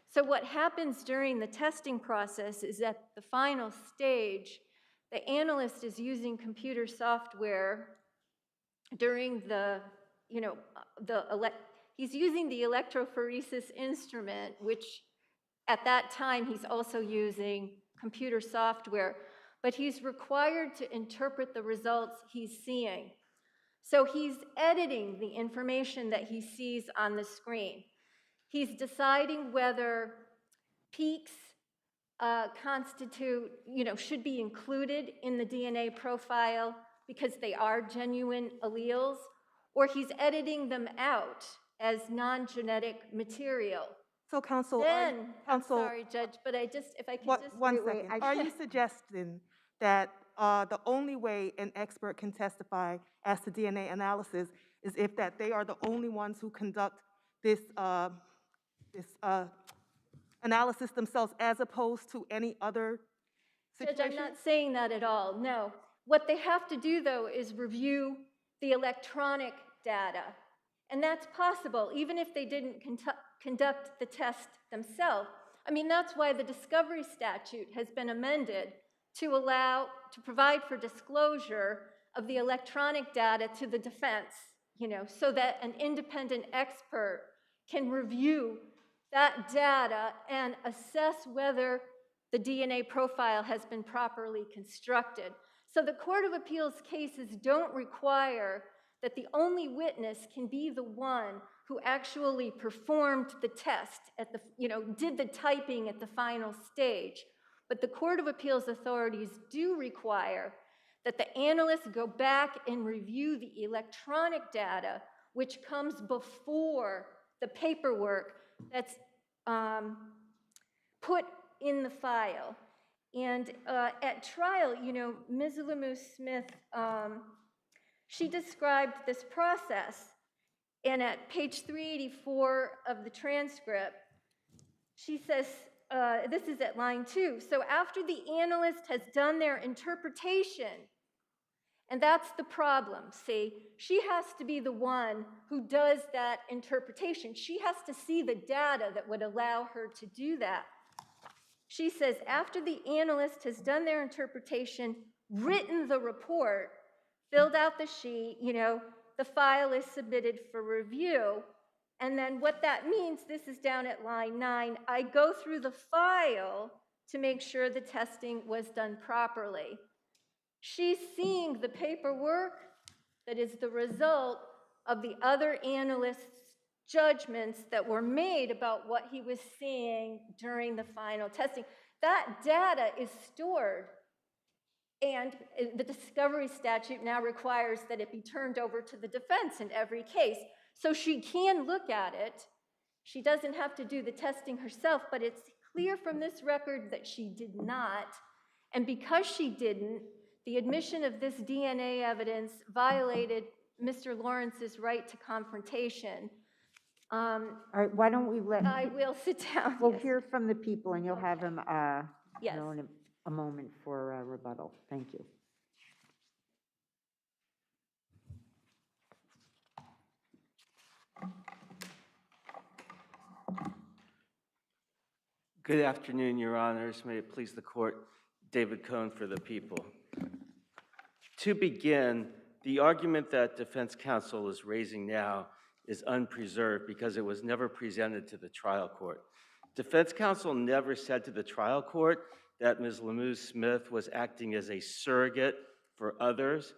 So what happens during the testing process is at the final stage, the analyst is using computer software during he's using the electrophoresis instrument, which at that time he's also using computer software, but he's required to interpret the results he's seeing. So he's editing the information that he sees on the screen. He's deciding whether peaks should be included in the DNA profile because they are genuine alleles, or he's editing them out as non-genetic material. So, counsel, I'm sorry, Judge, but if I can just... One second. Are you suggesting that the only way an expert can testify as to DNA analysis is if that they are the only ones who conduct this analysis themselves as opposed to any other situation? Judge, I'm not saying that at all, no. What they have to do, though, is review the electronic data. And that's possible, even if they didn't conduct the test themselves. I mean, that's why the discovery statute has been amended to provide for disclosure of the electronic data to the defense, so that an independent expert can review that data and assess whether the DNA profile has been properly constructed. So the Court of Appeals cases don't require that the only witness can be the one who actually performed the test did the typing at the final stage. But the Court of Appeals authorities do require that the analysts go back and review the electronic data, which comes before the paperwork that's put in the file. And at trial, Ms. Lemus-Smith, she described this process. And at page 384 of the transcript, she says, this is at line 2, so after the analyst has done their interpretation And that's the problem, see? She has to be the one who does that interpretation. She has to see the data that would allow her to do that. She says, after the analyst has done their interpretation, written the report, filled out the sheet, the file is submitted for review. And then what that means, this is down at line 9, I go through the file to make sure the testing was done properly. She's seeing the paperwork that is the result of the other analyst's judgments that were made about what he was seeing during the final testing. That data is stored, and the discovery statute now requires that it be turned over to the defense in every case. So she can look at it. She doesn't have to do the testing herself, but it's clear from this record that she did not. And because she didn't, the admission of this DNA evidence violated Mr. Lawrence's right to confrontation. All right, why don't we let... I will sit down. We'll yes. hear from the people, and you'll have him, Yes. in a moment for rebuttal. Thank you. Good afternoon, Your Honors. May it please the court, David Cohn for the people. To begin, the argument that defense counsel is raising now is unpreserved because it was never presented to the trial court. Defense counsel never said to the trial court that Ms. Lamuse-Smith was acting as a surrogate for others.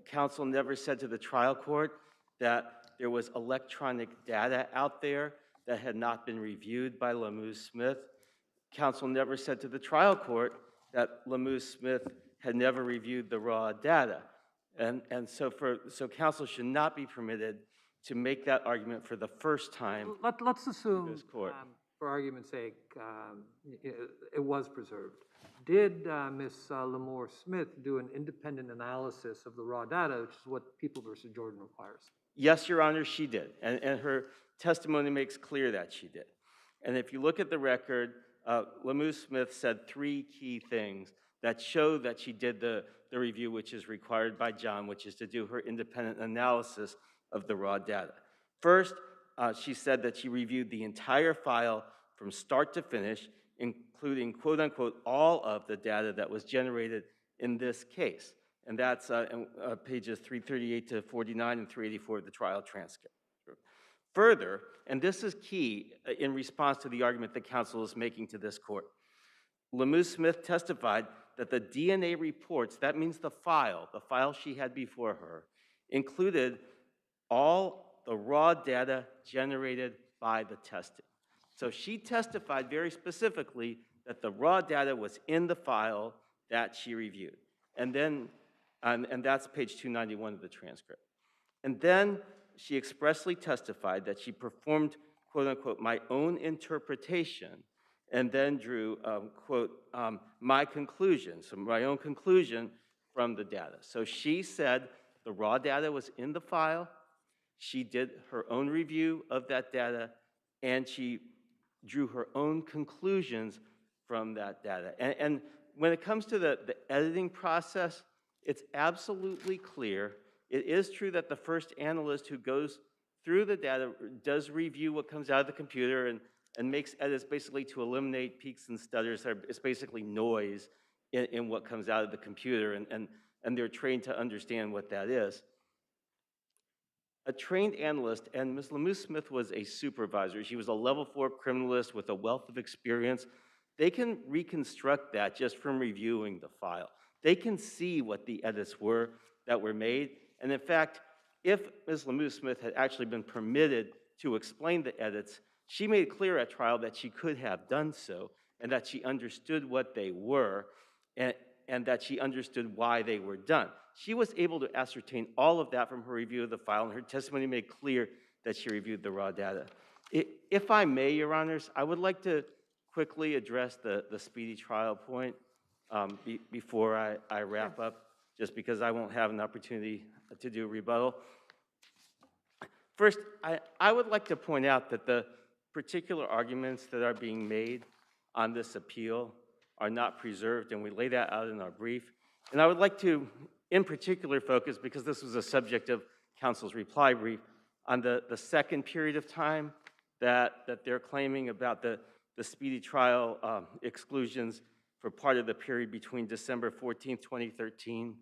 Counsel never said to the trial court that there was electronic data out there that had not been reviewed by Lamuse-Smith. Counsel never said to the trial court that Lamuse-Smith had never reviewed the raw data. And so counsel should not be permitted to make that argument for the first time. Let's assume, this court. For argument's sake, it was preserved. Did Ms. Lamore-Smith do an independent analysis of the raw data, which is what People v. Jordan requires? Yes, Your Honor, she did. And her testimony makes clear that she did. And if you look at the record, Lamuse-Smith said 3 key things that show that she did the review which is required by John, which is to do her independent analysis of the raw data. First, she said that she reviewed the entire file from start to finish, including, quote unquote, all of the data that was generated in this case. And that's pages 338 to 49 and 384 of the trial transcript. Further, and this is key in response to the argument that counsel is making to this court, Lamuse-Smith testified that the DNA reports, that means the file she had before her, included all the raw data generated by the testing. So she testified very specifically that the raw data was in the file that she reviewed. And then, and that's page 291 of the transcript. And then she expressly testified that she performed, quote unquote, my own interpretation, and then drew, quote, my conclusion, so my own conclusion from the data. So she said the raw data was in the file, she did her own review of that data, and she drew her own conclusions from that data. And when it comes to the editing process, it's absolutely clear. It is true that the first analyst who goes through the data does review what comes out of the computer and makes edits basically to eliminate peaks and stutters. It's basically noise in what comes out of the computer, and they're trained to understand what that is. A trained analyst, and Ms. Lamuse-Smith was a supervisor. She was a level 4 criminalist with a wealth of experience. They can reconstruct that just from reviewing the file. They can see what the edits were that were made. And in fact, if Ms. Lamuse-Smith had actually been permitted to explain the edits, she made clear at trial that she could have done so, and that she understood what they were, and that she understood why they were done. She was able to ascertain all of that from her review of the file, and her testimony made clear that she reviewed the raw data. If I may, Your Honors, I would like to quickly address the speedy trial point before I wrap up, just because I won't have an opportunity to do a rebuttal. First, I would like to point out that the particular arguments that are being made on this appeal are not preserved, and we lay that out in our brief. And I would like to in particular focus, because this was a subject of counsel's reply brief, on the second period of time that they're claiming about the speedy trial exclusions for part of the period between December 14th, 2013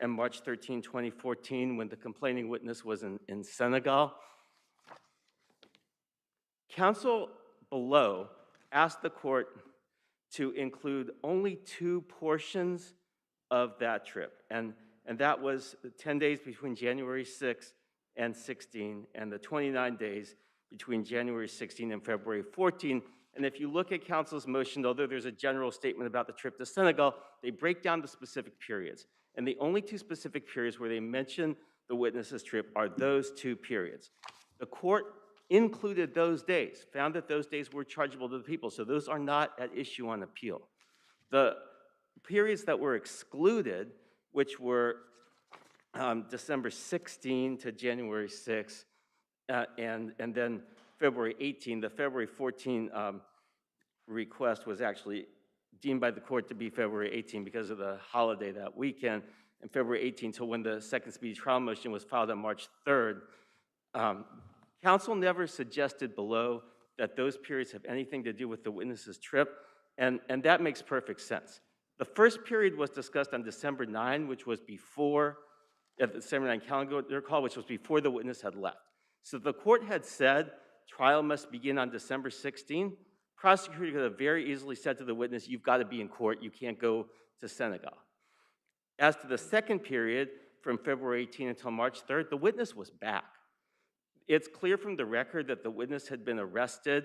and March 13, 2014, when the complaining witness was in Senegal. Counsel below asked the court to include only 2 portions of that trip, and that was the 10 days between January 6 and 16, and the 29 days between January 16 and February 14. And if you look at counsel's motion, although there's a general statement about the trip to Senegal, they break down the specific periods. And the only 2 specific periods where they mention the witness's trip are those 2 periods. The court included those days, found that those days were chargeable to the people, so those are not at issue on appeal. The periods that were excluded, which were December 16 to January 6, and then February 18, the February 14 request was actually deemed by the court to be February 18 because of the holiday that weekend, and February 18 till when the second speedy trial motion was filed on March 3rd. Counsel never suggested below that those periods have anything to do with the witness's trip, and that makes perfect sense. The first period was discussed on December 9, which was before, at the December 9 calendar call, which was before the witness had left. So the court had said trial must begin on December 16. Prosecutor could have very easily said to the witness, you've got to be in court, you can't go to Senegal. As to the second period, from February 18 until March 3rd, the witness was back. It's clear from the record that the witness had been arrested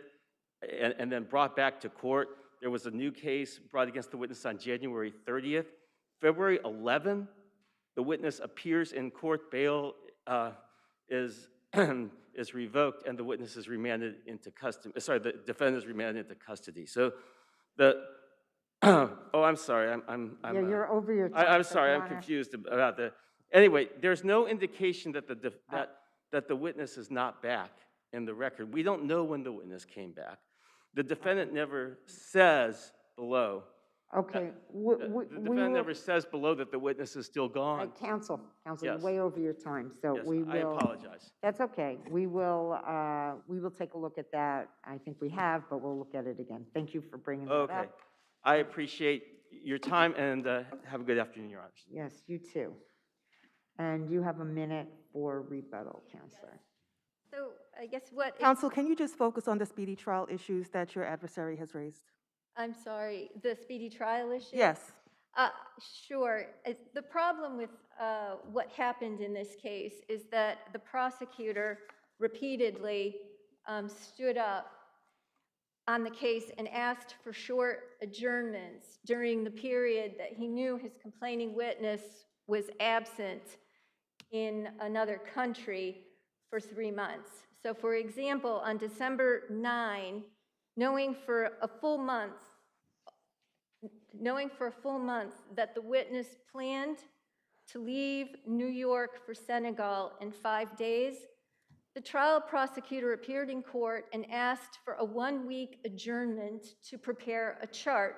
and then brought back to court. There was a new case brought against the witness on January 30th. February 11, the witness appears in court, bail is revoked, and the witness is remanded into custody. Sorry, the defendant is remanded into custody. So the, oh, I'm sorry, Yeah, you're over your time. I'm so sorry, if you I'm wanna- confused about the, anyway, there's no indication that that the witness is not back in the record. We don't know when the witness came back. The defendant never says below. Okay, The defendant never says below that the witness is still gone. Counsel, you're Yes. way over your time, so Yes, we will. I apologize. That's okay. We will take a look at that. I think we have, but we'll look at it again. Thank you for bringing that Okay. up. I appreciate your time, and have a good afternoon, Your Honors. Yes, you too. And you have a minute for rebuttal, Counselor. So I guess what, Counsel, can you just focus on the speedy trial issues that your adversary has raised? I'm sorry, the speedy trial issue? Yes. Sure. The problem with what happened in this case is that the prosecutor repeatedly stood up on the case and asked for short adjournments during the period that he knew his complaining witness was absent in another country for 3 months. So for example, on December 9, knowing for a full month that the witness planned to leave New York for Senegal in 5 days, the trial prosecutor appeared in court and asked for a 1-week adjournment to prepare a chart.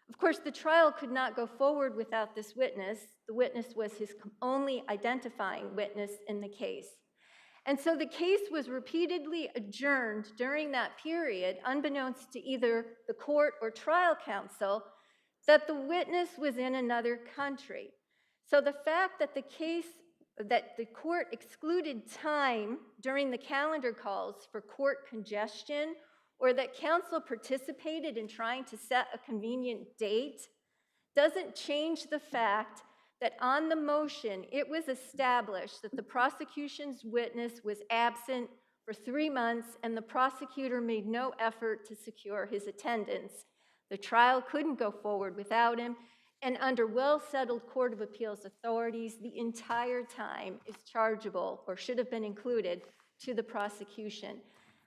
Of course, the trial could not go forward without this witness. The witness was his only identifying witness in the case. And so the case was repeatedly adjourned during that period, unbeknownst to either the court or trial counsel, that the witness was in another country. So the fact that the court excluded time during the calendar calls for court congestion, or that counsel participated in trying to set a convenient date, doesn't change the fact that on the motion, it was established that the prosecution's witness was absent for 3 months, and the prosecutor made no effort to secure his attendance. The trial couldn't go forward without him, and under well-settled Court of Appeals authorities, the entire time is chargeable, or should have been included, to the prosecution.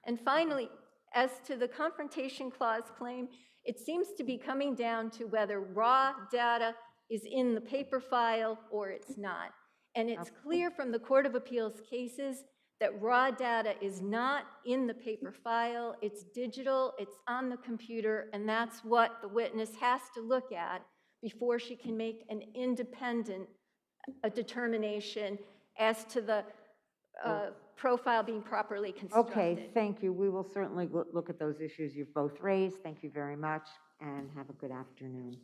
And finally, as to the Confrontation Clause claim, it seems to be coming down to whether raw data is in the paper file or it's not. And it's clear from the Court of Appeals cases that raw data is not in the paper file, it's digital, it's on the computer, and that's what the witness has to look at before she can make an independent a determination as to the profile being properly constructed. Okay, thank you. We will certainly look at those issues you've both raised. Thank you very much, and have a good afternoon.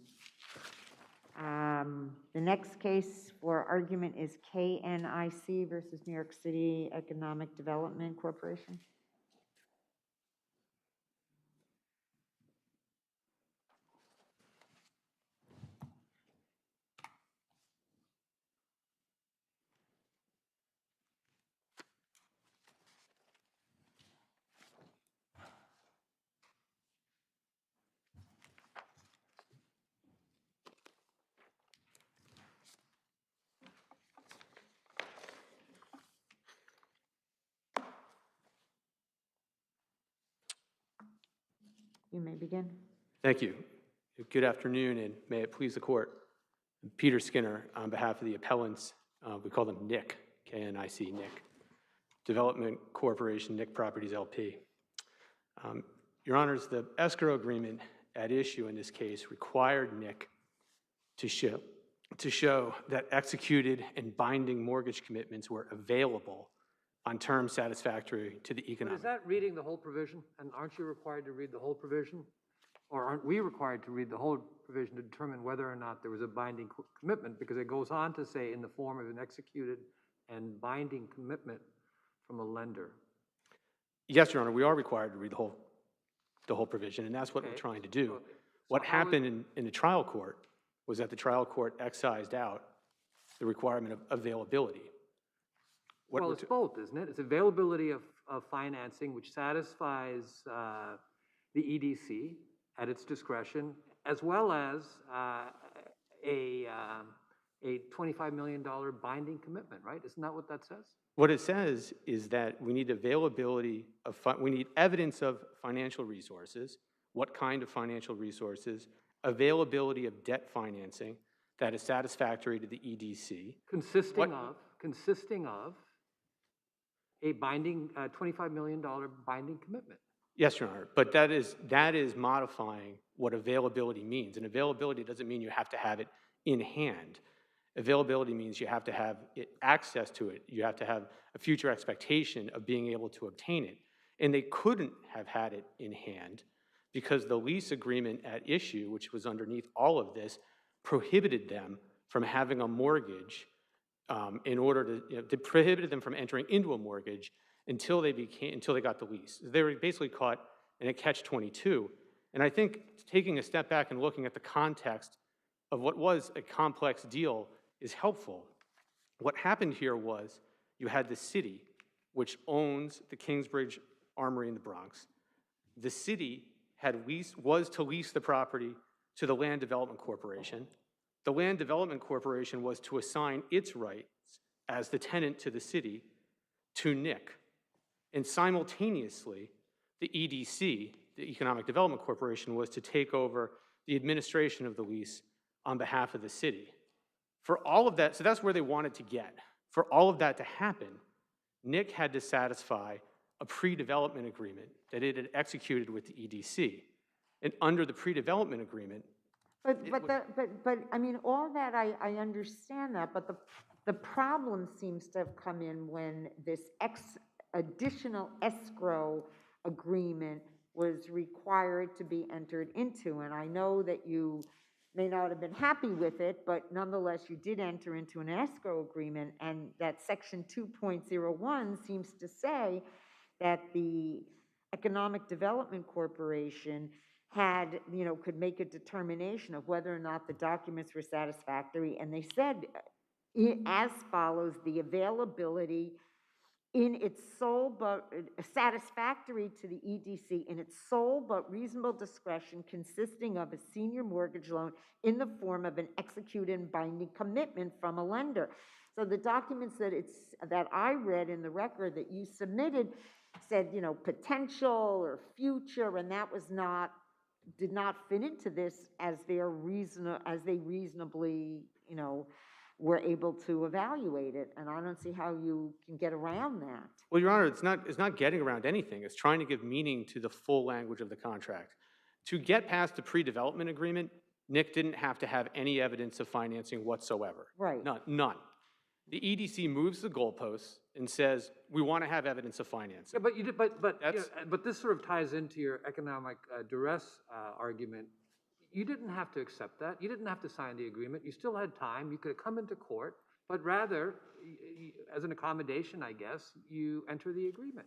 The next case for argument is KNIC versus New York City Economic Development Corporation. You may begin. Thank you. Good afternoon, and may it please the court. I'm Peter Skinner, on behalf of the appellants, we call them NIC, K-N-I-C, NIC, Development Corporation, NIC Properties LP. Your Honors, the escrow agreement at issue in this case required NIC to show that executed and binding mortgage commitments were available on terms satisfactory to the But economic. is that reading the whole provision? And aren't you required to read the whole provision? Or aren't we required to read the whole provision to determine whether or not there was a binding commitment? Because it goes on to say in the form of an executed and binding commitment from a lender. Yes, Your Honor, we are required to read the whole provision, and that's what we're trying to do. What happened in the trial court was that the trial court excised out the requirement of availability. Well, it's both, isn't it? It's availability of financing, which satisfies the EDC at its discretion, as well as a $25 million binding commitment, right? Isn't that what that says? What it says is that we need availability of, we need evidence of financial resources, what kind of financial resources, availability of debt financing that is satisfactory to the EDC. Consisting of a binding, $25 million binding commitment. Yes, Your Honor, but that is modifying what availability means. And availability doesn't mean you have to have it in hand. Availability means you have to have access to it. You have to have a future expectation of being able to obtain it. And they couldn't have had it in hand because the lease agreement at issue, which was underneath all of this, prohibited them from having a mortgage in order to, they prohibited them from entering into a mortgage until they got the lease. They were basically caught in a catch-22. And I think taking a step back and looking at the context of what was a complex deal is helpful. What happened here was you had the city, which owns the Kingsbridge Armory in the Bronx. The city was to lease the property to the Land Development Corporation. The Land Development Corporation was to assign its rights as the tenant to the city to NIC. And simultaneously, the EDC, the Economic Development Corporation, was to take over the administration of the lease on behalf of the city. For all of that, so that's where they wanted to get. For all of that to happen, NIC had to satisfy a pre-development agreement that it had executed with the EDC. And under the pre-development agreement, But I mean, all that, I understand that, but the problem seems to have come in when this additional escrow agreement was required to be entered into. And I know that you may not have been happy with it, but nonetheless, you did enter into an escrow agreement, and that section 2.01 seems to say that the Economic Development Corporation had, could make a determination of whether or not the documents were satisfactory. And they said as follows: the availability in its sole but satisfactory to the EDC in its sole but reasonable discretion, consisting of a senior mortgage loan in the form of an executed and binding commitment from a lender. So the documents that I read in the record that you submitted said, potential or future, and that did not fit into this as they reasonably, were able to evaluate it. And I don't see how you can get around that. well, Your Honor, it's not getting around anything. It's trying to give meaning to the full language of the contract. To get past the pre-development agreement, NIC didn't have to have any evidence of financing whatsoever. Right. None. The EDC moves the goalposts and says, we want to have evidence of financing. Yeah, but you did, but you know, That's- but this sort of ties into your economic duress argument. You didn't have to accept that. You didn't have to sign the agreement. You still had time. You could have come into court, but rather, as an accommodation, I guess, you enter the agreement.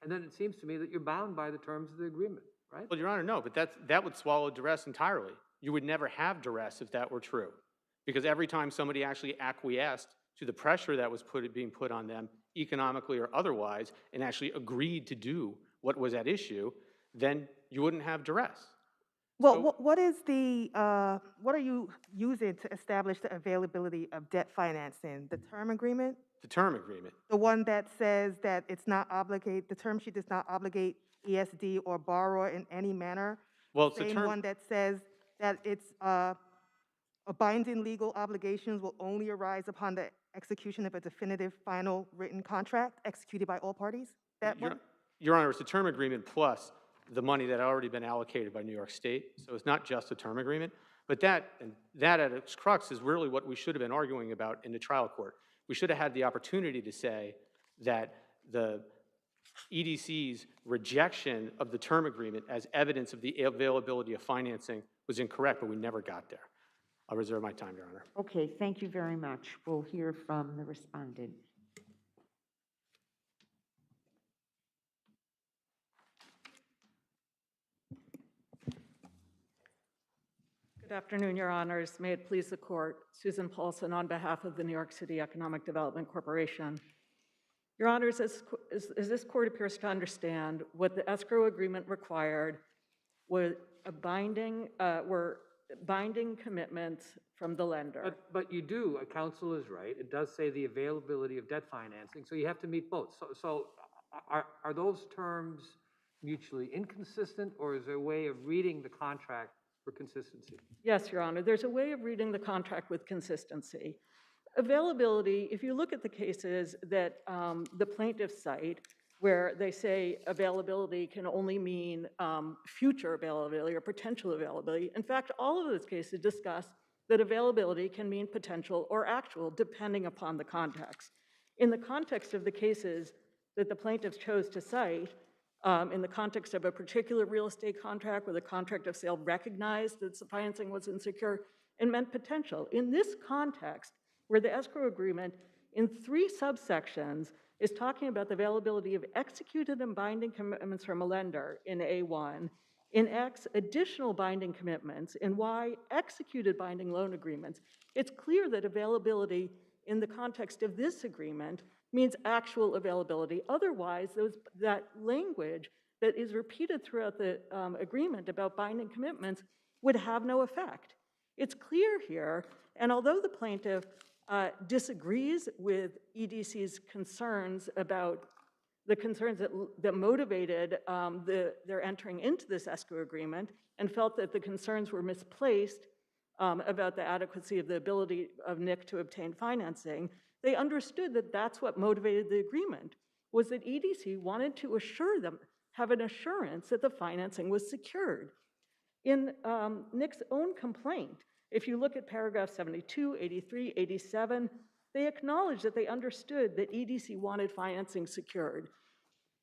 And then it seems to me that you're bound by the terms of the agreement, right? Well, Your Honor, no, but that would swallow duress entirely. You would never have duress if that were true. Because every time somebody actually acquiesced to the pressure that was being put on them, economically or otherwise, and actually agreed to do what was at issue, then you wouldn't have duress. Well, So- what are you using to establish the availability of debt financing? The term agreement? The term agreement. The one that says that it's not obligate, the term sheet does not obligate ESD or borrower in any manner? Well, it's the Same term. one that says that it's a binding legal obligations will only arise upon the execution of a definitive final written contract executed by all parties? That one? Your Honor, it's a term agreement plus the money that had already been allocated by New York State. So it's not just a term agreement. But that at its crux is really what we should have been arguing about in the trial court. We should have had the opportunity to say that the EDC's rejection of the term agreement as evidence of the availability of financing was incorrect, but we never got there. I'll reserve my time, Your Honor. Okay, thank you very much. We'll hear from the respondent. Good afternoon, Your Honors. May it please the Court. Susan Paulson on behalf of the New York City Economic Development Corporation. Your Honors, as this Court appears to understand, what the escrow agreement required were binding commitments from the lender. But you do, counsel is right, it does say the availability of debt financing, so you have to meet both. So are those terms mutually inconsistent, or is there a way of reading the contract for consistency? Yes, Your Honor, there's a way of reading the contract with consistency. Availability, if you look at the cases that the plaintiffs cite, where they say availability can only mean future availability or potential availability. In fact, all of those cases discuss that availability can mean potential or actual, depending upon the context. In the context of the cases that the plaintiffs chose to cite, in the context of a particular real estate contract where the contract of sale recognized that the financing was insecure, it meant potential. In this context, where the escrow agreement in 3 subsections is talking about the availability of executed and binding commitments from a lender in A1, in X, additional binding commitments, in Y, executed binding loan agreements, it's clear that availability in the context of this agreement means actual availability. Otherwise, that language that is repeated throughout the agreement about binding commitments would have no effect. It's clear here, and although the plaintiff disagrees with EDC's concerns about the concerns that motivated their entering into this escrow agreement and felt that the concerns were misplaced about the adequacy of the ability of NIC to obtain financing, they understood that that's what motivated the agreement, was that EDC wanted to assure them, have an assurance that the financing was secured. In NIC's own complaint, if you look at paragraph 72, 83, 87, they acknowledge that they understood that EDC wanted financing secured.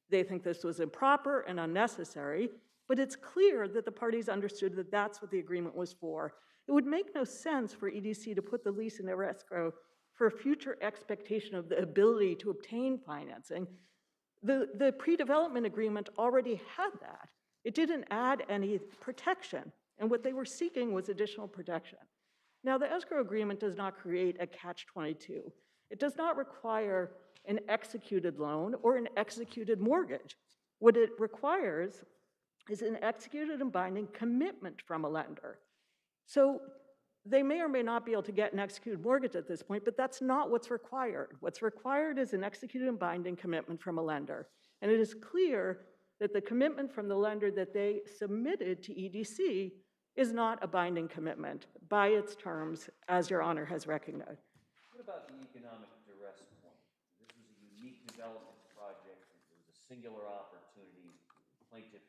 They think this was improper and unnecessary, but it's clear that the parties understood that that's what the agreement was for. It would make no sense for EDC to put the lease in their escrow for a future expectation of the ability to obtain financing. The pre-development agreement already had that. It didn't add any protection, and what they were seeking was additional protection. Now, the escrow agreement does not create a catch-22. It does not require an executed loan or an executed mortgage. What it requires is an executed and binding commitment from a lender. So they may or may not be able to get an executed mortgage at this point, but that's not what's required. What's required is an executed and binding commitment from a lender. And it is clear that the commitment from the lender that they submitted to EDC is not a binding commitment by its terms, as Your Honor has recognized. What about the economic duress point? This was a unique development project. It was a singular opportunity. The plaintiff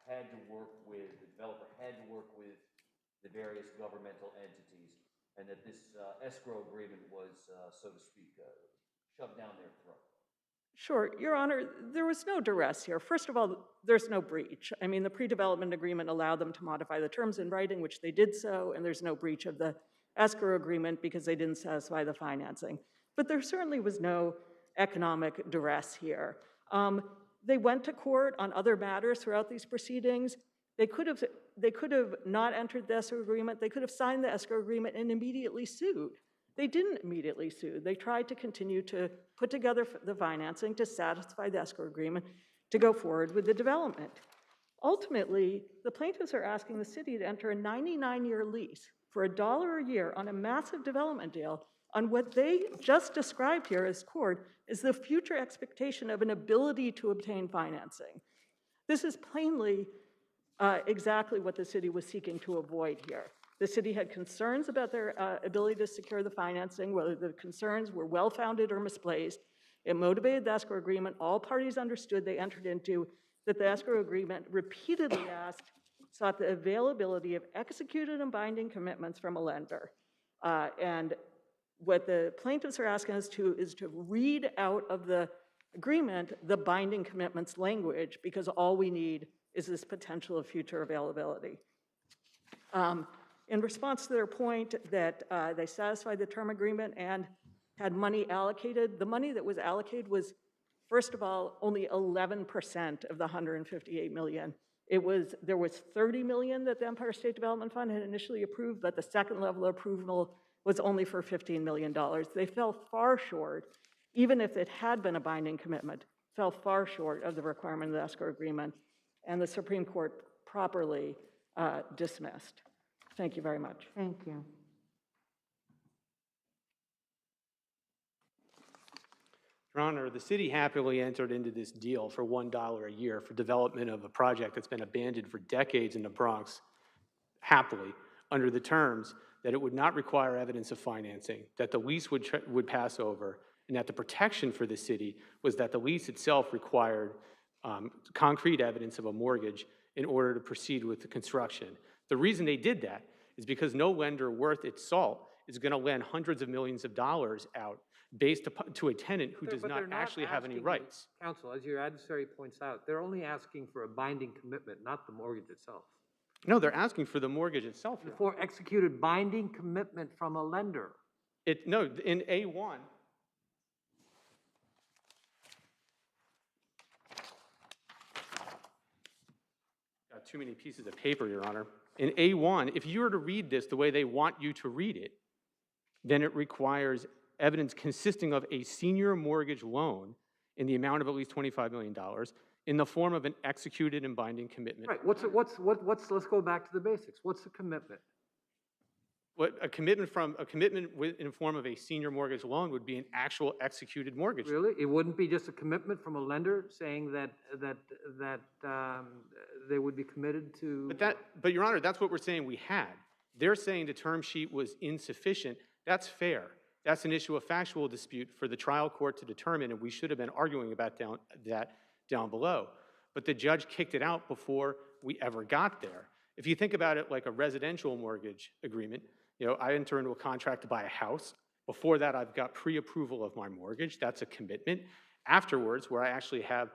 had to work with, the developer had to work with the various governmental entities. and that this escrow agreement was, so to speak, shoved down their throat? Sure, Your Honor, there was no duress here. First of all, there's no breach. I mean, the pre-development agreement allowed them to modify the terms in writing, which they did so, and there's no breach of the escrow agreement because they didn't satisfy the financing. But there certainly was no economic duress here. They went to court on other matters throughout these proceedings. They could have not entered the escrow agreement. They could have signed the escrow agreement and immediately sued. They didn't immediately sue. They tried to continue to put together the financing to satisfy the escrow agreement to go forward with the development. Ultimately, the plaintiffs are asking the city to enter a 99-year lease for $1 a year on a massive development deal on what they just described here as court is the future expectation of an ability to obtain financing. This is plainly exactly what the city was seeking to avoid here. The city had concerns about their ability to secure the financing, whether the concerns were well-founded or misplaced. It motivated the escrow agreement. All parties understood they entered into that the escrow agreement repeatedly sought the availability of executed and binding commitments from a lender. And what the plaintiffs are asking us to is to read out of the agreement the binding commitments language, because all we need is this potential of future availability. In response to their point that they satisfied the term agreement and had money allocated, the money that was allocated was, first of all, only 11% of the $158 million. There was $30 million that the Empire State Development Fund had initially approved, but the second level of approval was only for $15 million. They fell far short, even if it had been a binding commitment, fell far short of the requirement of the escrow agreement, and the Supreme Court properly dismissed. Thank you very much. Thank you. Your Honor, the city happily entered into this deal for $1 a year for development of a project that's been abandoned for decades in the Bronx, happily, under the terms that it would not require evidence of financing, that the lease would pass over, and that the protection for the city was that the lease itself required concrete evidence of a mortgage in order to proceed with the construction. The reason they did that is because no lender worth its salt is going to lend hundreds of millions of dollars out based to a tenant who does not actually have any rights. Counsel, as your adversary points out, they're only asking for a binding commitment, not the mortgage itself. No, they're asking for the mortgage itself. For executed binding commitment from a lender. No, in A1, got too many pieces of paper, Your Honor. In A1, if you were to read this the way they want you to read it, then it requires evidence consisting of a senior mortgage loan in the amount of at least $25 million in the form of an executed and binding commitment. Right. Let's go back to the basics. What's the commitment? A commitment in the form of a senior mortgage loan would be an actual executed mortgage. Really? It wouldn't be just a commitment from a lender saying that they would be committed to. But Your Honor, that's what we're saying we had. They're saying the term sheet was insufficient. That's fair. That's an issue of factual dispute for the trial court to determine, and we should have been arguing about that down below. But the judge kicked it out before we ever got there. If you think about it like a residential mortgage agreement, I enter into a contract to buy a house. Before that, I've got pre-approval of my mortgage. That's a commitment. Afterwards, where I actually have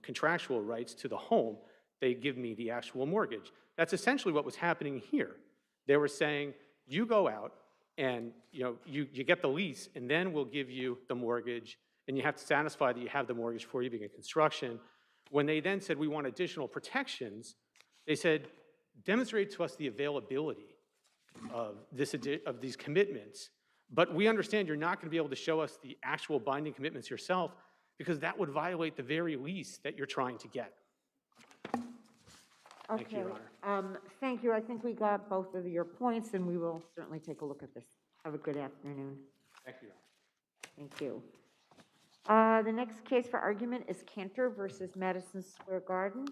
contractual rights to the home, they give me the actual mortgage. That's essentially what was happening here. They were saying, you go out and you get the lease, and then we'll give you the mortgage, and you have to satisfy that you have the mortgage before you begin construction. When they then said we want additional protections, they said, demonstrate to us the availability of these commitments, but we understand you're not going to be able to show us the actual binding commitments yourself because that would violate the very lease that you're trying to get. Thank you, Your Honor. Thank you. I think we got both of your points, and we will certainly take a look at this. Have a good afternoon. Thank you, Your Honor. Thank you. The next case for argument is Cantor versus Madison Square Garden.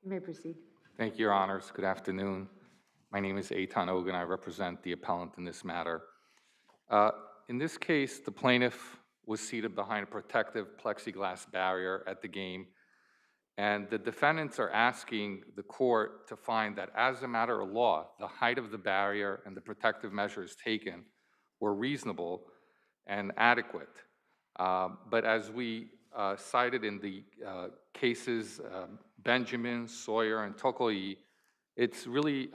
You may proceed. Thank you, Your Honors. Good afternoon. My name is Eitan Ogun. I represent the appellant in this matter. In this case, the plaintiff was seated behind a protective plexiglass barrier at the game, and the defendants are asking the court to find that as a matter of law, the height of the barrier and the protective measures taken were reasonable and adequate. But as we cited in the cases Benjamin, Sawyer, and Tokoi, it's really,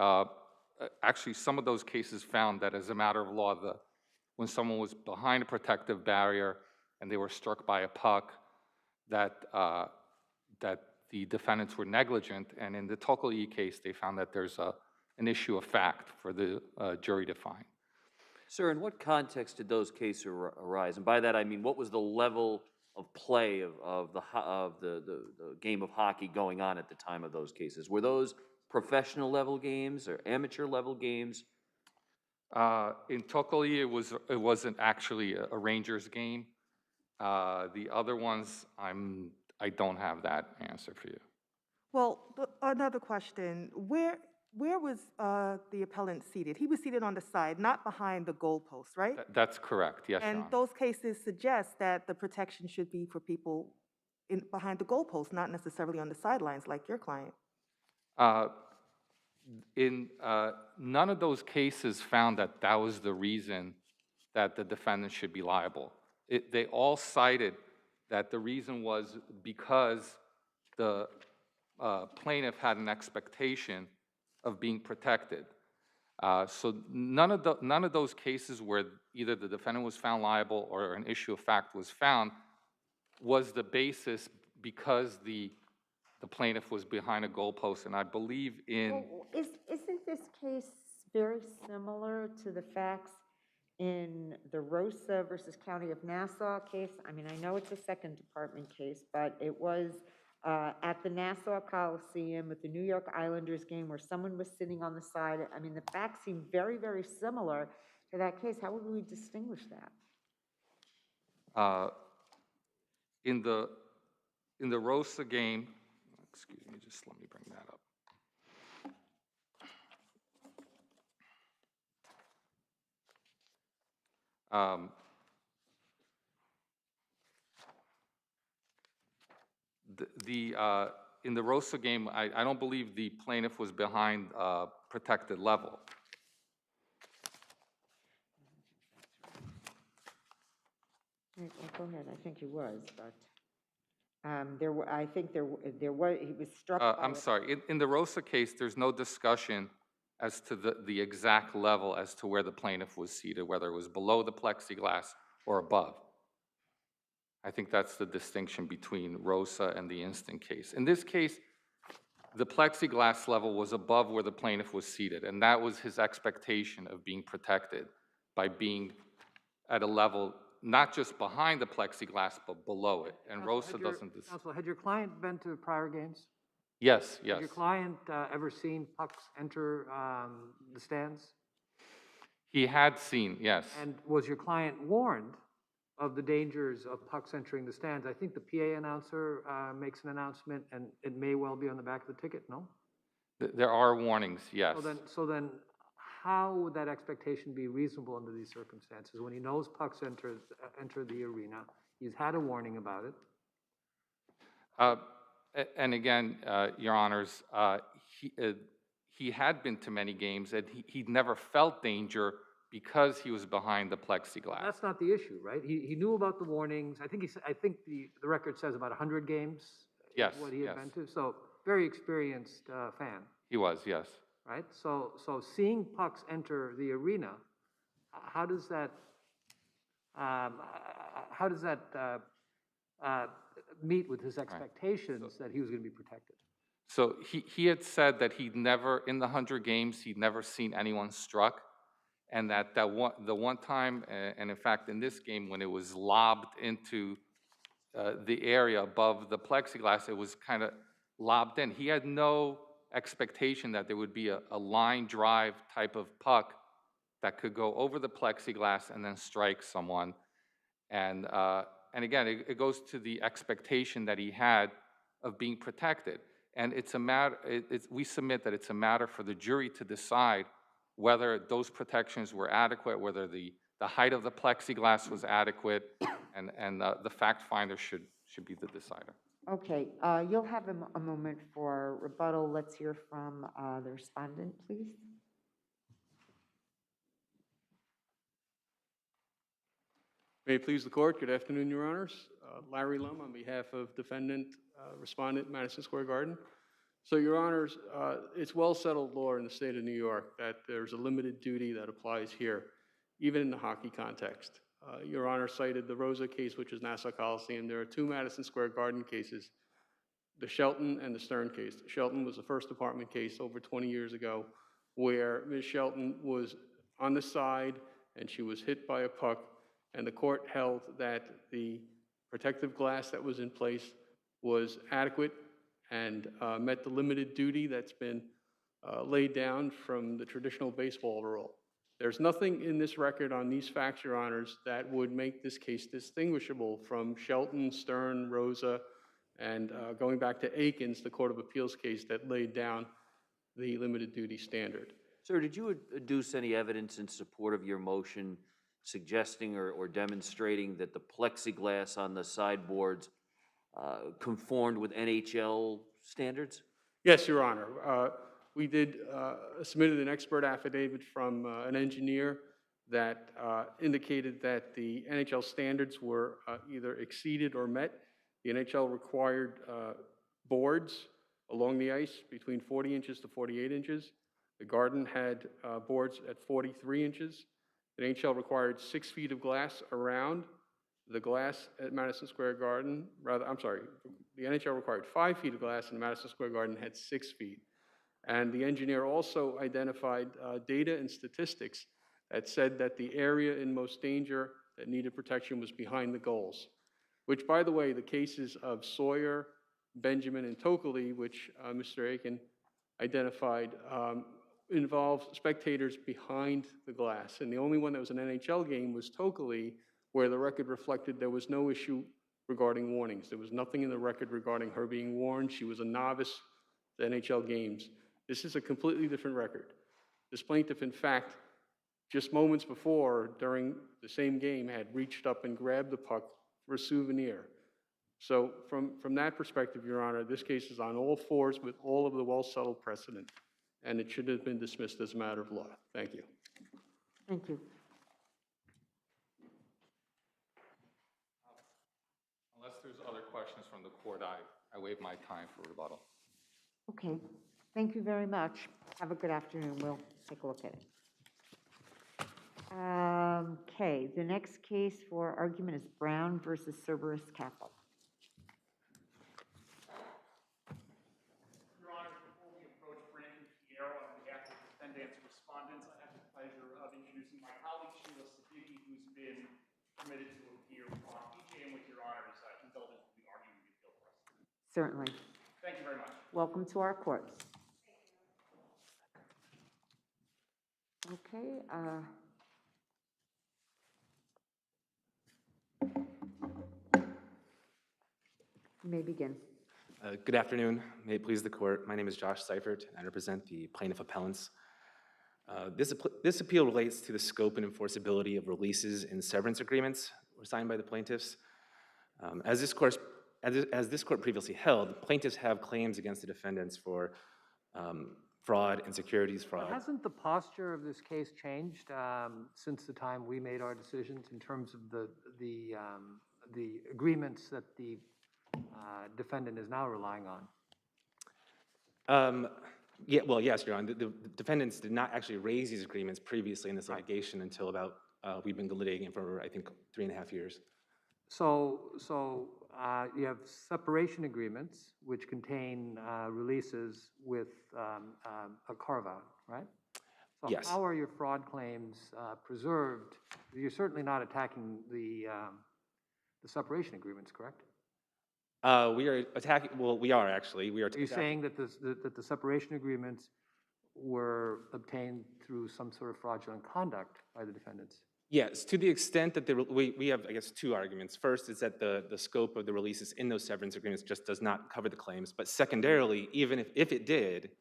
actually some of those cases found that as a matter of law, when someone was behind a protective barrier and they were struck by a puck, that the defendants were negligent, and in the Tokoi case, they found that there's an issue of fact for the jury to find. Sir, in what context did those cases arise? And by that I mean, what was the level of play of the game of hockey going on at the time of those cases? Were those professional level games or amateur level games? In Tokoi, it wasn't actually a Rangers game. The other ones, I don't have that answer for you. Well, another question. Where was the appellant seated? He was seated on the side, not behind the goalpost, right? That's correct, yes, Your And Honor. those cases suggest that the protection should be for people behind the goalpost, not necessarily on the sidelines like your client. None of those cases found that that was the reason that the defendant should be liable. They all cited that the reason was because the plaintiff had an expectation of being protected. So none of those cases where either the defendant was found liable or an issue of fact was found was the basis because the plaintiff was behind a goalpost. And I believe in... Well, isn't this case very similar to the facts in the Rosa versus County of Nassau case? I mean, I know it's a second department case, but it was at the Nassau Coliseum at the New York Islanders game where someone was sitting on the side. I mean, the facts seem very, very similar to that case. How would we distinguish that? In the Rosa game, excuse me, just let me bring that up. In the Rosa game, I don't believe the plaintiff was behind a protected level. Well, go ahead. I think he was, but I think there was, he was struck by I'm sorry. In the Rosa case, there's no discussion as to the exact level as to where the plaintiff was seated, whether it was below the plexiglass or above. I think that's the distinction between Rosa and the instant case. In this case, the plexiglass level was above where the plaintiff was seated, and that was his expectation of being protected by being at a level not just behind the plexiglass, but below it. And Rosa doesn't... Counsel, had your client been to prior games? Yes, yes. Had your client ever seen pucks enter the stands? He had seen, yes. And was your client warned of the dangers of pucks entering the stands? I think the PA announcer makes an announcement, and it may well be on the back of the ticket, no? There are warnings, yes. So then how would that expectation be reasonable under these circumstances? When he knows pucks enter the arena, he's had a warning about it. And again, Your Honors, he had been to many games, and he'd never felt danger because he was behind the plexiglass. That's not the issue, right? He knew about the warnings. I think the record says about 100 games. Yes, what he had yes. been to. So very experienced fan. He was, yes. Right. So seeing pucks enter the arena, how does that meet with his expectations that he was going to be protected? So he had said that he'd never, in the 100 games, he'd never seen anyone struck. And the one time, and in fact in this game, when it was lobbed into the area above the plexiglass, it was kind of lobbed in. He had no expectation that there would be a line drive type of puck that could go over the plexiglass and then strike someone. And again, it goes to the expectation that he had of being protected. And it's a matter, we submit that it's a matter for the jury to decide whether those protections were adequate, whether the height of the plexiglass was adequate, and the fact finder should be the decider. Okay, you'll have a moment for rebuttal. Let's hear from the respondent, please. May it please the court, good afternoon, Your Honors. Larry Lum on behalf of defendant, respondent, Madison Square Garden. So, Your Honors, it's well-settled law in the state of New York that there's a limited duty that applies here, even in the hockey context. Your Honor cited the Rosa case, which is Nassau Coliseum. There are two Madison Square Garden cases, the Shelton and the Stern case. Shelton was the first department case over 20 years ago, where Ms. Shelton was on the side and she was hit by a puck, and the court held that the protective glass that was in place was adequate and met the limited duty that's been laid down from the traditional baseball rule. There's nothing in this record on these facts, Your Honors, that would make this case distinguishable from Shelton, Stern, Rosa, and going back to Akins, the Court of Appeals case that laid down the limited duty standard. Sir, did you adduce any evidence in support of your motion suggesting or demonstrating that the plexiglass on the sideboards conformed with NHL standards? Yes, Your Honor. We did submitted an expert affidavit from an engineer that indicated that the NHL standards were either exceeded or met. The NHL required boards along the ice between 40 inches to 48 inches. The Garden had boards at 43 inches. The NHL required 6 feet of glass around the glass at Madison Square Garden. The NHL required 5 feet of glass, and Madison Square Garden had 6 feet. And the engineer also identified data and statistics that said that the area in most danger that needed protection was behind the goals, which, by the way, the cases of Sawyer, Benjamin, and Tokley, which Mr. Aiken identified, involve spectators behind the glass. And the only one that was an NHL game was Tokley, where the record reflected there was no issue regarding warnings. There was nothing in the record regarding her being warned. She was a novice to NHL games. This is a completely different record. This plaintiff, in fact, just moments before, during the same game, had reached up and grabbed the puck for a souvenir. So from that perspective, Your Honor, this case is on all fours with all of the well-settled precedent, and it should have been dismissed as a matter of law. Thank you. Thank you. Unless there's other questions from the court, I waive my time for rebuttal. Okay, thank you very much. Have a good afternoon. We'll take a look at it. Okay, the next case for argument is Brown versus Cerberus Capital. Your Honor, before we approach Brandon Fierro on behalf of defendants and respondents, I have the pleasure of introducing my colleague Sheila Siddiqui, who's been permitted to appear on each, and with Your Honor's indulgence, will be arguing the appeal for us. Certainly. Thank you very much. Welcome to our court. Okay. You may begin. Good afternoon. May it please the court. My name is Josh Seifert, and I represent the plaintiff appellants. This appeal relates to the scope and enforceability of releases and severance agreements were signed by the plaintiffs. As this court previously held, plaintiffs have claims against the defendants for fraud and securities fraud. But hasn't the posture of this case changed since the time we made our decisions in terms of the agreements that the defendant is now relying on? Yeah, well, yes, Your Honor. The defendants did not actually raise these agreements previously in this litigation until about, we've been litigating for, I think, 3.5 years. So you have separation agreements which contain releases with a carve-out, right? So yes. How are your fraud claims preserved? You're certainly not attacking the separation agreements, correct? We are attacking, well, we are actually. Are you saying that the separation agreements were obtained through some sort of fraudulent conduct by the defendants? Yes, to the extent that we have, I guess, two arguments. First is that the scope of the releases in those severance agreements just does not cover the claims. But secondarily, even if it did,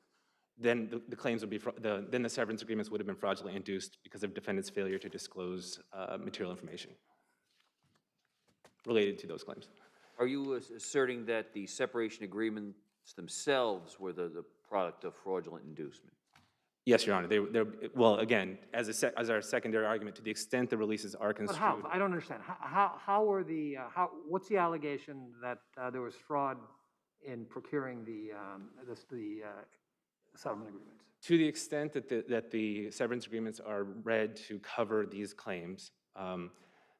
then the claims would be, then the severance agreements would have been fraudulently induced because of defendant's failure to disclose material information related to those claims. Are you asserting that the separation agreements themselves were the product of fraudulent inducement? Yes, Your Honor. Well, again, as our secondary argument, to the extent the releases are But construed. how? I don't understand. How were the, what's the allegation that there was fraud in procuring the settlement agreements? To the extent that the severance agreements are read to cover these claims,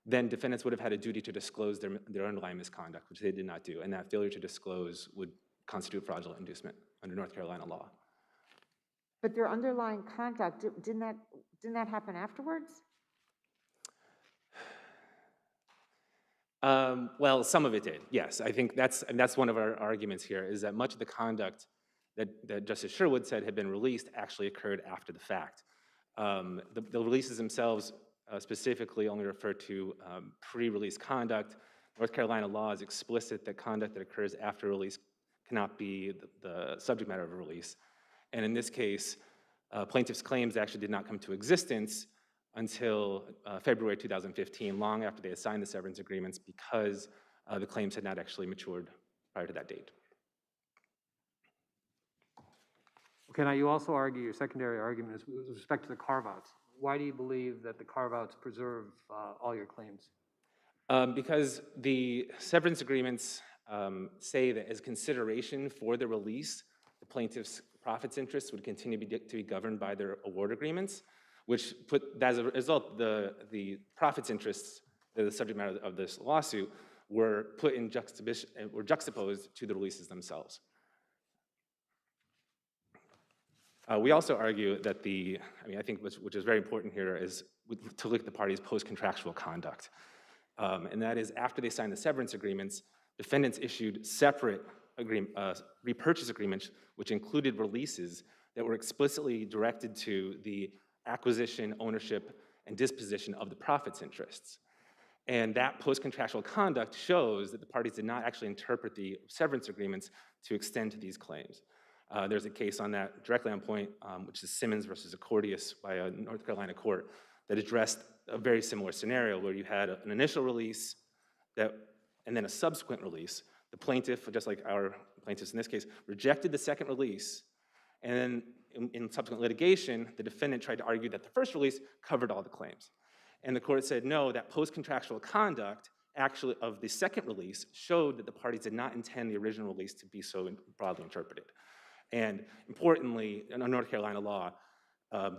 then defendants would have had a duty to disclose their underlying misconduct, which they did not do, and that failure to disclose would constitute fraudulent inducement under North Carolina law. But their underlying conduct, didn't that happen afterwards? Well, some of it did, yes. I think that's one of our arguments here, is that much of the conduct that Justice Sherwood said had been released actually occurred after the fact. The releases themselves specifically only refer to pre-release conduct. North Carolina law is explicit that conduct that occurs after release cannot be the subject matter of a release. And in this case, plaintiff's claims actually did not come to existence until February 2015, long after they had signed the severance agreements, because the claims had not actually matured prior to that date. Okay, now you also argue, your secondary argument is with respect to the carve-outs. Why do you believe that the carve-outs preserve all your claims? Because the severance agreements say that as consideration for the release, the plaintiff's profits interests would continue to be governed by their award agreements, which put, as a result, the profits interests, the subject matter of this lawsuit, were put in juxtaposed to the releases themselves. We also argue that I think which is very important here is to look at the parties' post-contractual conduct. And that is, after they signed the severance agreements, defendants issued separate repurchase agreements, which included releases that were explicitly directed to the acquisition, ownership, and disposition of the profits interests. And that post-contractual conduct shows that the parties did not actually interpret the severance agreements to extend to these claims. There's a case on that directly on point, which is Simmons versus Accordius by a North Carolina court that addressed a very similar scenario where you had an initial release and then a subsequent release. The plaintiff, just like our plaintiffs in this case, rejected the second release, and then in subsequent litigation, the defendant tried to argue that the first release covered all the claims. And the court said, no, that post-contractual conduct actually of the second release showed that the parties did not intend the original release to be so broadly interpreted. And importantly, in North Carolina law,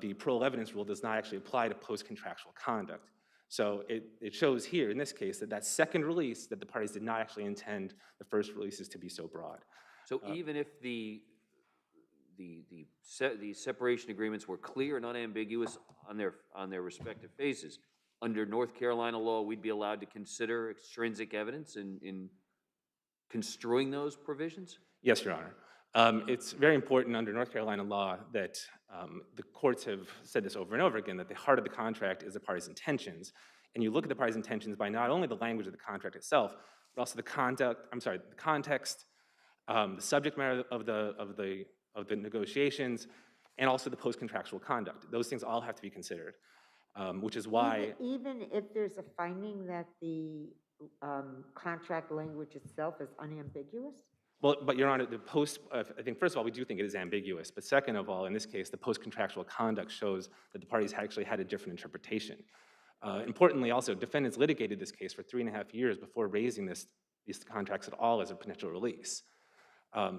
the parole evidence rule does not actually apply to post-contractual conduct. So it shows here, in this case, that second release, that the parties did not actually intend the first releases to be so broad. So even if the separation agreements were clear and unambiguous on their respective faces, under North Carolina law, we'd be allowed to consider extrinsic evidence in construing those provisions? Yes, Your Honor. It's very important under North Carolina law that the courts have said this over and over again, that the heart of the contract is the parties' intentions. And you look at the parties' intentions by not only the language of the contract itself, but also the context, the subject matter of the negotiations, and also the post-contractual conduct. Those things all have to be considered, which is why— Even if there's a finding that the contract language itself is unambiguous? Well, but Your Honor, I think first of all, we do think it is ambiguous, but second of all, in this case, the post-contractual conduct shows that the parties actually had a different interpretation. Importantly also, defendants litigated this case for 3.5 years before raising these contracts at all as a potential release.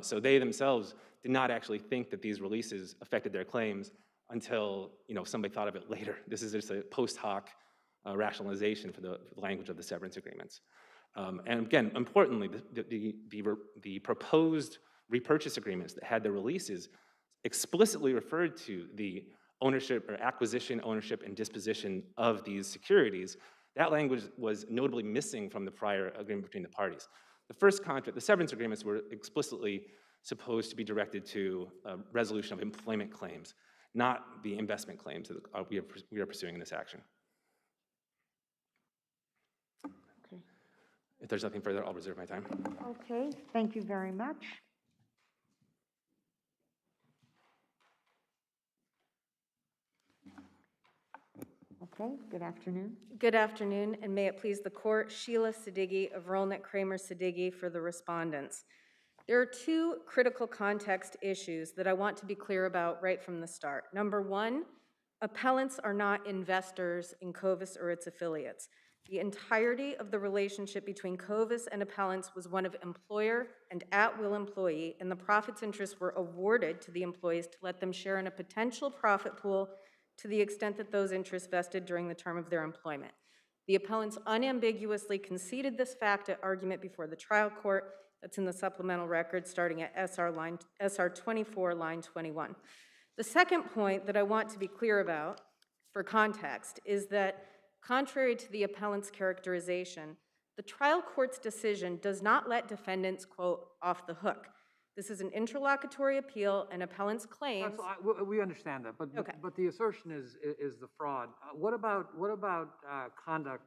So they themselves did not actually think that these releases affected their claims until somebody thought of it later. This is just a post hoc rationalization for the language of the severance agreements. And again, importantly, the proposed repurchase agreements that had the releases explicitly referred to the ownership or acquisition, ownership, and disposition of these securities. That language was notably missing from the prior agreement between the parties. The first contract, the severance agreements, were explicitly supposed to be directed to resolution of employment claims, not the investment claims that we are pursuing in this action. If there's nothing further, I'll reserve my time. Okay, thank you very much. Okay, good afternoon. Good afternoon, and may it please the court, Sheila Siddiqui of Rolnick Kramer Siddiqui for the respondents. There are two critical context issues that I want to be clear about right from the start. Number one, appellants are not investors in Covis or its affiliates. The entirety of the relationship between Covis and appellants was one of employer and at-will employee, and the profits interests were awarded to the employees to let them share in a potential profit pool to the extent that those interests vested during the term of their employment. The appellants unambiguously conceded this fact at argument before the trial court. That's in the supplemental record starting at SR 24, line 21. The second point that I want to be clear about for context is that contrary to the appellant's characterization, the trial court's decision does not let defendants, quote, off the hook. This is an interlocutory appeal, and appellant's claims. We understand that, but the assertion is the fraud. What about conduct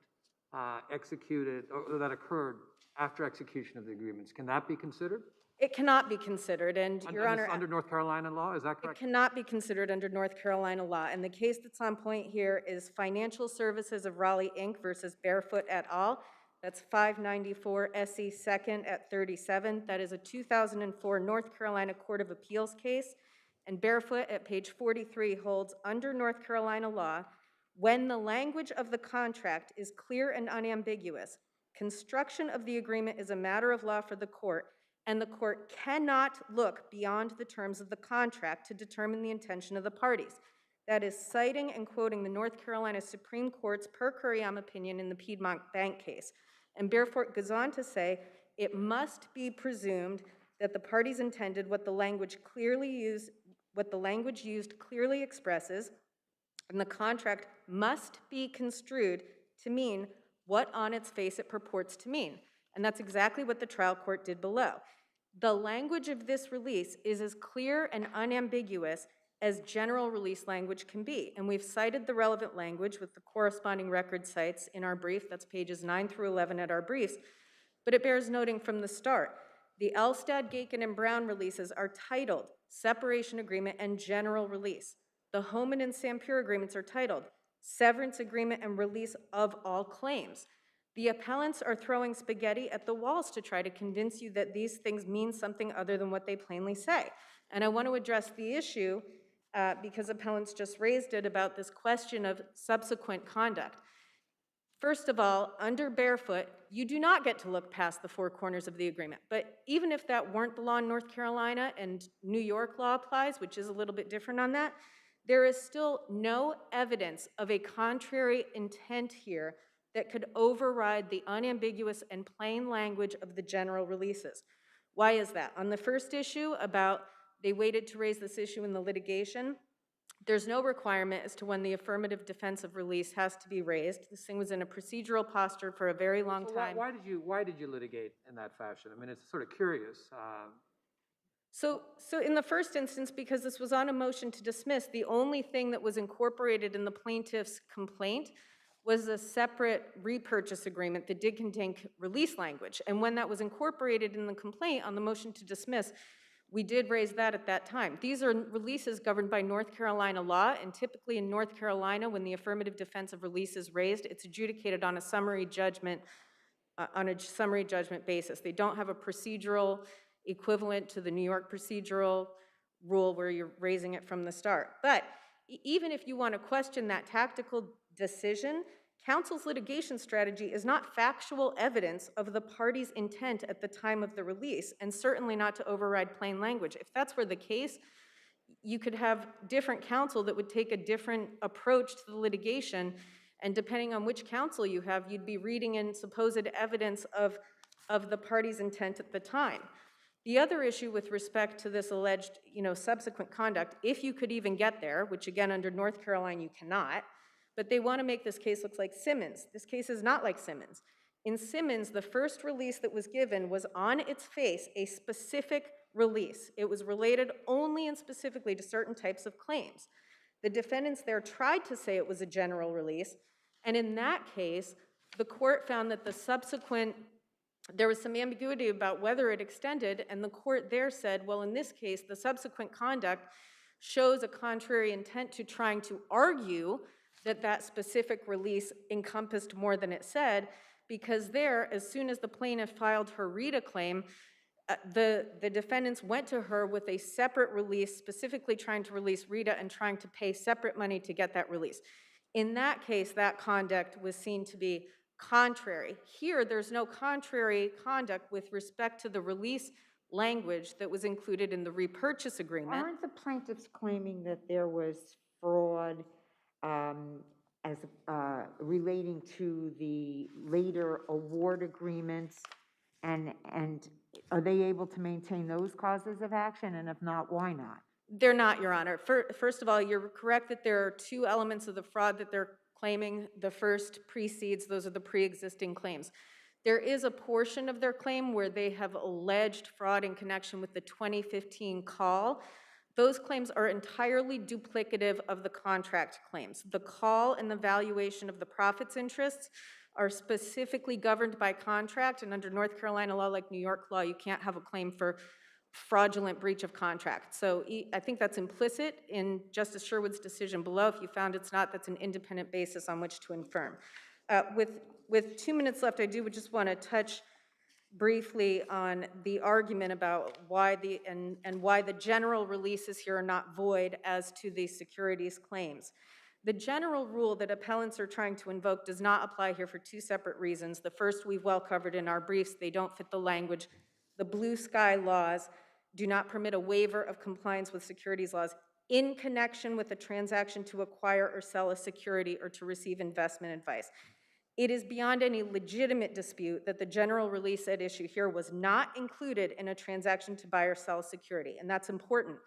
executed or that occurred after execution of the agreements? Can that be considered? It cannot be considered, and Your Honor, under North Carolina law, is that correct? It cannot be considered under North Carolina law, and the case that's on point here is Financial Services of Raleigh, Inc. versus Barefoot et al. That's 594 SE 2nd at 37. That is a 2004 North Carolina Court of Appeals case, and Barefoot at page 43 holds under North Carolina law, when the language of the contract is clear and unambiguous, construction of the agreement is a matter of law for the court, and the court cannot look beyond the terms of the contract to determine the intention of the parties. That is citing and quoting the North Carolina Supreme Court's per curiam opinion in the Piedmont Bank case. And Barefoot goes on to say, it must be presumed that the parties intended what the language used clearly expresses, and the contract must be construed to mean what on its face it purports to mean. And that's exactly what the trial court did below. The language of this release is as clear and unambiguous as general release language can be. And we've cited the relevant language with the corresponding record sites in our brief. That's pages 9 through 11 at our briefs. But it bears noting from the start, the Elstad, Gaken, and Brown releases are titled Separation Agreement and General Release. The Homan and Sampier agreements are titled Severance Agreement and Release of All Claims. The appellants are throwing spaghetti at the walls to try to convince you that these things mean something other than what they plainly say. And I want to address the issue because appellants just raised it about this question of subsequent conduct. First of all, under Barefoot, you do not get to look past the four corners of the agreement. But even if that weren't the law in North Carolina and New York law applies, which is a little bit different on that, there is still no evidence of a contrary intent here that could override the unambiguous and plain language of the general releases. Why is that? On the first issue about they waited to raise this issue in the litigation, there's no requirement as to when the affirmative defense of release has to be raised. This thing was in a procedural posture for a very long time. Why did you litigate in that fashion? I mean, it's sort of curious. So in the first instance, because this was on a motion to dismiss, the only thing that was incorporated in the plaintiff's complaint was a separate repurchase agreement that did contain release language. And when that was incorporated in the complaint on the motion to dismiss, we did raise that at that time. These are releases governed by North Carolina law, and typically in North Carolina, when the affirmative defense of release is raised, it's adjudicated on a summary judgment basis. They don't have a procedural equivalent to the New York procedural rule where you're raising it from the start. But even if you want to question that tactical decision, counsel's litigation strategy is not factual evidence of the party's intent at the time of the release, and certainly not to override plain language. If that's were the case, you could have different counsel that would take a different approach to the litigation, and depending on which counsel you have, you'd be reading in supposed evidence of the party's intent at the time. The other issue with respect to this alleged, subsequent conduct, if you could even get there, which again under North Carolina you cannot, but they want to make this case look like Simmons. This case is not like Simmons. In Simmons, the first release that was given was on its face a specific release. It was related only and specifically to certain types of claims. The defendants there tried to say it was a general release, and in that case, the court found that the subsequent there was some ambiguity about whether it extended, and the court there said, well, in this case, the subsequent conduct shows a contrary intent to trying to argue that that specific release encompassed more than it said, because there, as soon as the plaintiff filed her RITA claim, the defendants went to her with a separate release, specifically trying to release RITA and trying to pay separate money to get that release. In that case, that conduct was seen to be contrary. Here, there's no contrary conduct with respect to the release language that was included in the repurchase agreement. Aren't the plaintiffs claiming that there was fraud as relating to the later award agreements, and are they able to maintain those causes of action, and if not, why not? They're not, Your Honor. First of all, you're correct that there are two elements of the fraud that they're claiming. The first precedes, those are the pre-existing claims. There is a portion of their claim where they have alleged fraud in connection with the 2015 call. Those claims are entirely duplicative of the contract claims. The call and the valuation of the profits interests are specifically governed by contract, and under North Carolina law, like New York law, you can't have a claim for fraudulent breach of contract. So I think that's implicit in Justice Sherwood's decision below. If you found it's not, that's an independent basis on which to infirm. With 2 minutes left, I do just want to touch briefly on the argument about why why the general releases here are not void as to the securities claims. The general rule that appellants are trying to invoke does not apply here for two separate reasons. The first we've well covered in our briefs. They don't fit the language. The blue sky laws do not permit a waiver of compliance with securities laws in connection with a transaction to acquire or sell a security or to receive investment advice. It is beyond any legitimate dispute that the general release at issue here was not included in a transaction to buy or sell a security, and that's important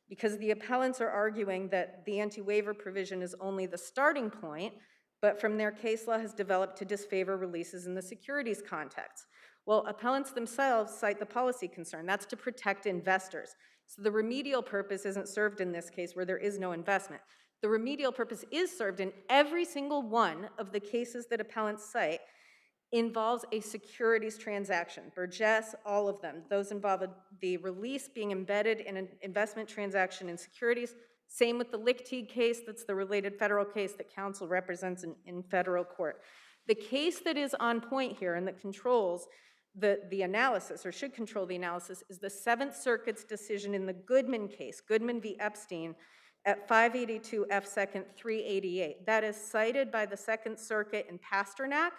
because the appellants are arguing that the anti-waiver provision is only the starting point, but from their case law has developed to disfavor releases in the securities context. Well, appellants themselves cite the policy concern. That's to protect investors. So the remedial purpose isn't served in this case where there is no investment. The remedial purpose is served in every single one of the cases that appellants cite involves a securities transaction. Burgess, all of them. Those involve the release being embedded in an investment transaction in securities. Same with the Lichtig case, that's the related federal case that counsel represents in federal court. The case that is on point here and that controls the analysis, or should control the analysis, is the Seventh Circuit's decision in the Goodman case, Goodman v. Epstein, at 582 F. 2nd 388. That is cited by the Second Circuit in Pasternak.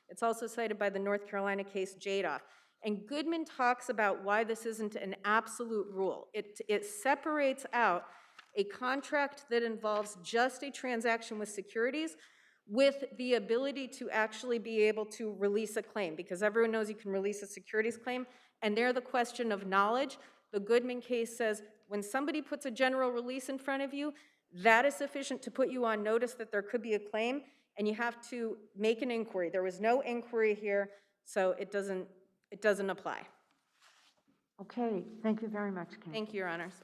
It's also cited by the North Carolina case Jadoff. And Goodman talks about why this isn't an absolute rule. It separates out a contract that involves just a transaction with securities with the ability to actually be able to release a claim, because everyone knows you can release a securities claim, and there the question of knowledge. The Goodman case says when somebody puts a general release in front of you, that is sufficient to put you on notice that there could be a claim, and you have to make an inquiry. There was no inquiry here, so it doesn't apply. Okay, thank you very much, Kim. Thank you, Your Honors.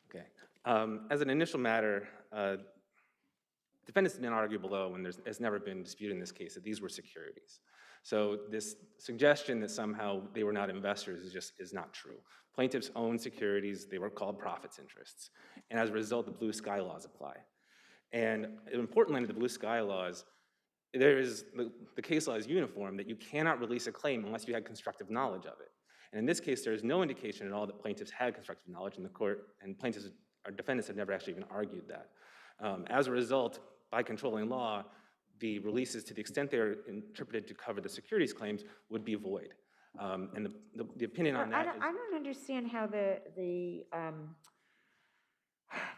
Okay. As an initial matter, defendants didn't argue below, and there's never been dispute in this case, that these were securities. So this suggestion that somehow they were not investors is not true. Plaintiffs owned securities. They were called profits interests. And as a result, the blue sky laws apply. And importantly, under the blue sky laws, there is the case law is uniform that you cannot release a claim unless you had constructive knowledge of it. And in this case, there is no indication at all that plaintiffs had constructive knowledge in the court, and plaintiffs or defendants have never actually even argued that. As a result, by controlling law, the releases, to the extent they're interpreted to cover the securities claims, would be void. And the opinion on that I don't understand how the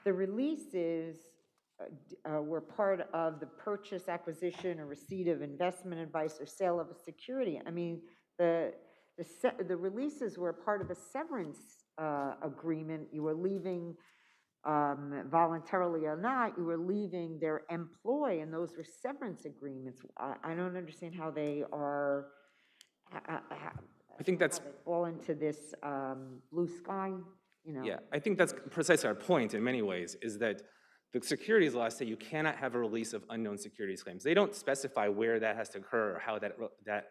releases were part of the purchase, acquisition, or receipt of investment advice or sale of a security. I mean, the releases were part of a severance agreement. You were leaving voluntarily or not, you were leaving their employ, and those were severance agreements. I don't understand how they are, I think that's, how they fall into this blue sky, you know. yeah, I think that's precisely our point in many ways, is that The securities laws say you cannot have a release of unknown securities claims. They don't specify where that has to occur or how that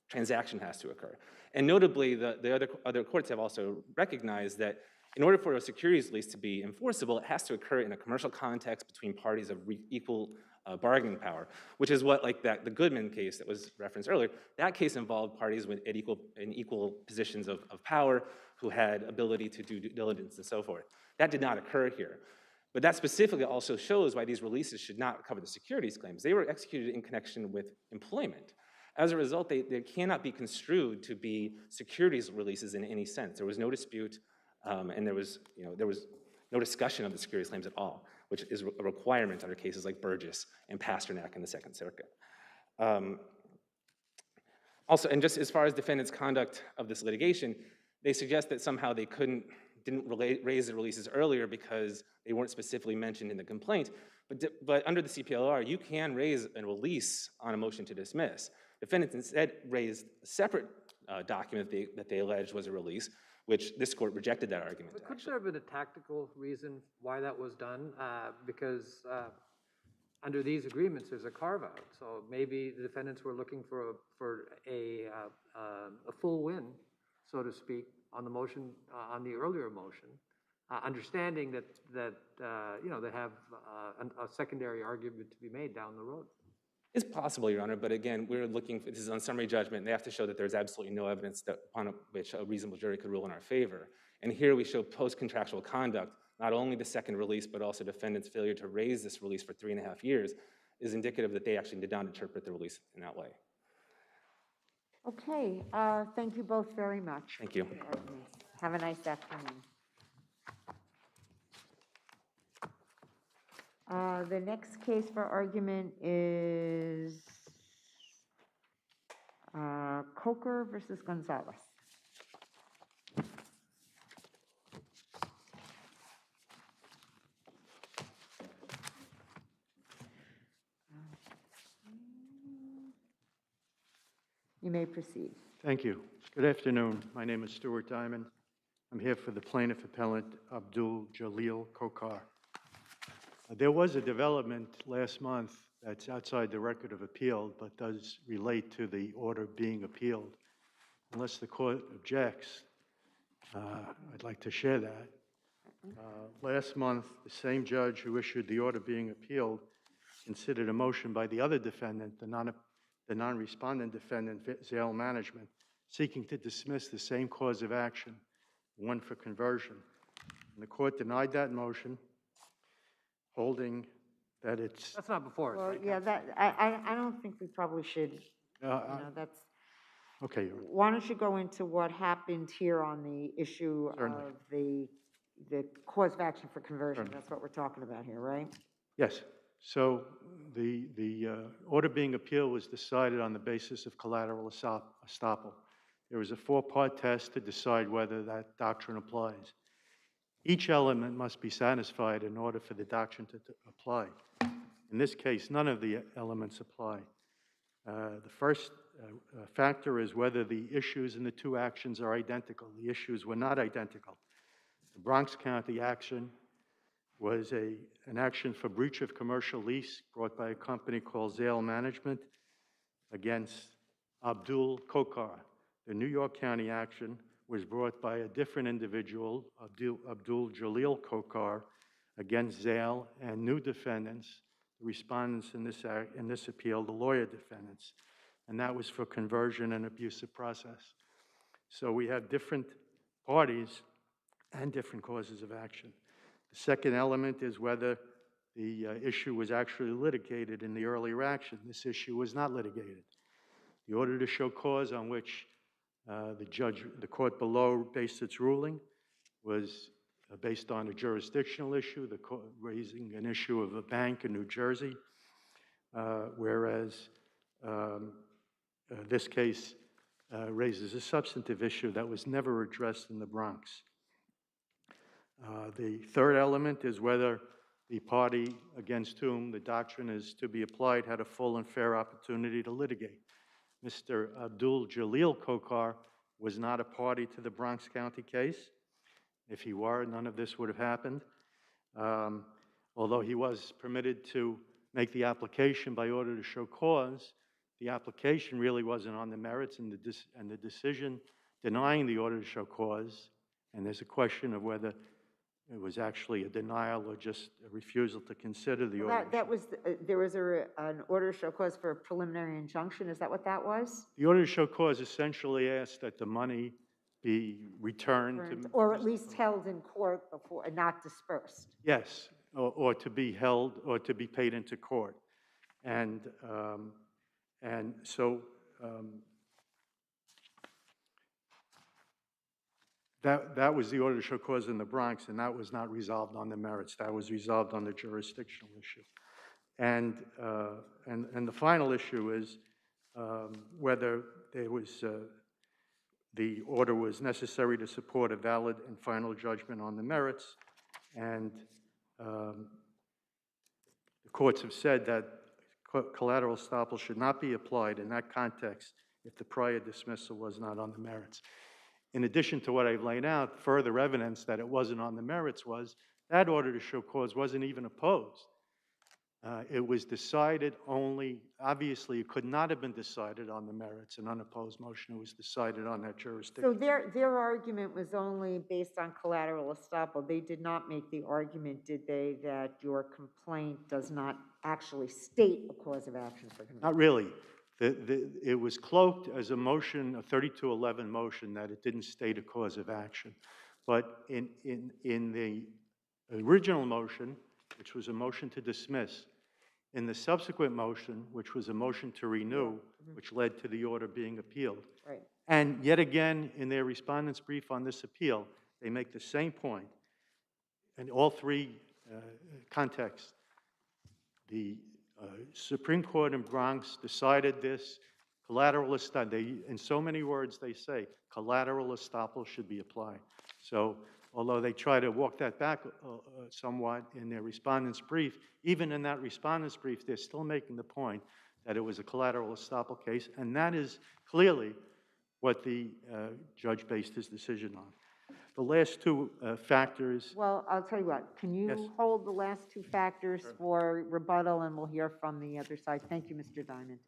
transaction has to occur. And notably, the other courts have also recognized that in order for a securities lease to be enforceable, it has to occur in a commercial context between parties of equal bargaining power, which is what, like the Goodman case that was referenced earlier, that case involved parties in equal positions of power who had ability to do due diligence and so forth. That did not occur here. But that specifically also shows why these releases should not cover the securities claims. They were executed in connection with employment. As a result, they cannot be construed to be securities releases in any sense. There was no dispute, and there was no discussion of the securities claims at all, which is a requirement under cases like Burgess and Pasternak in the Second Circuit. Also, and just as far as defendants' conduct of this litigation, they suggest that somehow they didn't raise the releases earlier because they weren't specifically mentioned in the complaint. But under the CPLR, you can raise a release on a motion to dismiss. Defendants instead raised a separate document that they alleged was a release, which this court rejected that argument. But could there have been a tactical reason why that was done? Because under these agreements, there's a carve-out. So maybe the defendants were looking for a full win, so to speak, on the motion, on the earlier motion, understanding that they have a secondary argument to be made down the road. It's possible, Your Honor, but again, this is on summary judgment, and they have to show that there's absolutely no evidence upon which a reasonable jury could rule in our favor. And here we show post-contractual conduct, not only the second release, but also defendants' failure to raise this release for 3.5 years is indicative that they actually did not interpret the release in that way. Okay, thank you both very much. Thank you. Have a nice afternoon. The next case for argument is Coker versus Gonzalez. You may proceed. Thank you. Good afternoon. My name is Stuart Diamond. I'm here for the plaintiff appellant Abdul Jalil Kokar. There was a development last month that's outside the record of appeal, but does relate to the order being appealed. Unless the court objects, I'd like to share that. Last month, the same judge who issued the order being appealed considered a motion by the other defendant, the non-respondent defendant, Zale Management, seeking to dismiss the same cause of action, one for conversion. And the court denied that motion, holding that it's... That's not before us, Well, right? yeah, I don't think we probably should, that's... Okay. Why don't you go into what happened here on the issue Certainly. of the cause of action for conversion? Certainly. That's what we're talking about here, right? Yes. So the order being appealed was decided on the basis of collateral estoppel. There was a four-part test to decide whether that doctrine applies. Each element must be satisfied in order for the doctrine to apply. In this case, none of the elements apply. The first factor is whether the issues in the two actions are identical. The issues were not identical. The Bronx County action was an action for breach of commercial lease brought by a company called Zale Management against Abdul Kokar. The New York County action was brought by a different individual, Abdul Jalil Kokar, against Zale and new defendants, the respondents in this appeal, the lawyer defendants, and that was for conversion and abusive process. So we have different parties and different causes of action. The second element is whether the issue was actually litigated in the earlier action. This issue was not litigated. The order to show cause on which the court below based its ruling was based on a jurisdictional issue, the court raising an issue of a bank in New Jersey, whereas this case raises a substantive issue that was never addressed in the Bronx. The third element is whether the party against whom the doctrine is to be applied had a full and fair opportunity to litigate. Mr. Abdul Jalil Kokar was not a party to the Bronx County case. If he were, none of this would have happened. although he was permitted to make the application by order to show cause, the application really wasn't on the merits, and the decision denying the order to show cause, and there's a question of whether it was actually a denial or just a refusal to consider the order. That was, there was an order to show cause for a preliminary injunction, is that what that was? The order to show cause essentially asked that the money be returned to... Or at least held in court before, and not dispersed. Yes, or to be held, or to be paid into court. And so that was the order to show cause in the Bronx, and that was not resolved on the merits. That was resolved on the jurisdictional issue. And the final issue is whether there was the order was necessary to support a valid and final judgment on the merits. And the courts have said that collateral estoppel should not be applied in that context if the prior dismissal was not on the merits. In addition to what I've laid out, further evidence that it wasn't on the merits was that order to show cause wasn't even opposed. It was decided only, obviously it could not have been decided on the merits, an unopposed motion. It was decided on that jurisdiction. So their argument was only based on collateral estoppel. They did not make the argument, did they, that your complaint does not actually state a cause of action for conviction? Not really. It was cloaked as a motion, a 3211 motion, that it didn't state a cause of action. But in the original motion, which was a motion to dismiss, in the subsequent motion, which was a motion to renew, which led to the order being appealed. Right. And yet again, in their respondent's brief on this appeal, they make the same point. In all three contexts, the Supreme Court in Bronx decided this. Collateral estoppel, in so many words they say, collateral estoppel should be applied. So although they try to walk that back somewhat in their respondent's brief, even in that respondent's brief, they're still making the point that it was a collateral estoppel case, and that is clearly what the judge based his decision on. The last two factors... Well, I'll tell you what, can you hold the last two factors for rebuttal, and we'll hear from the other side. Thank you, Mr. Diamond.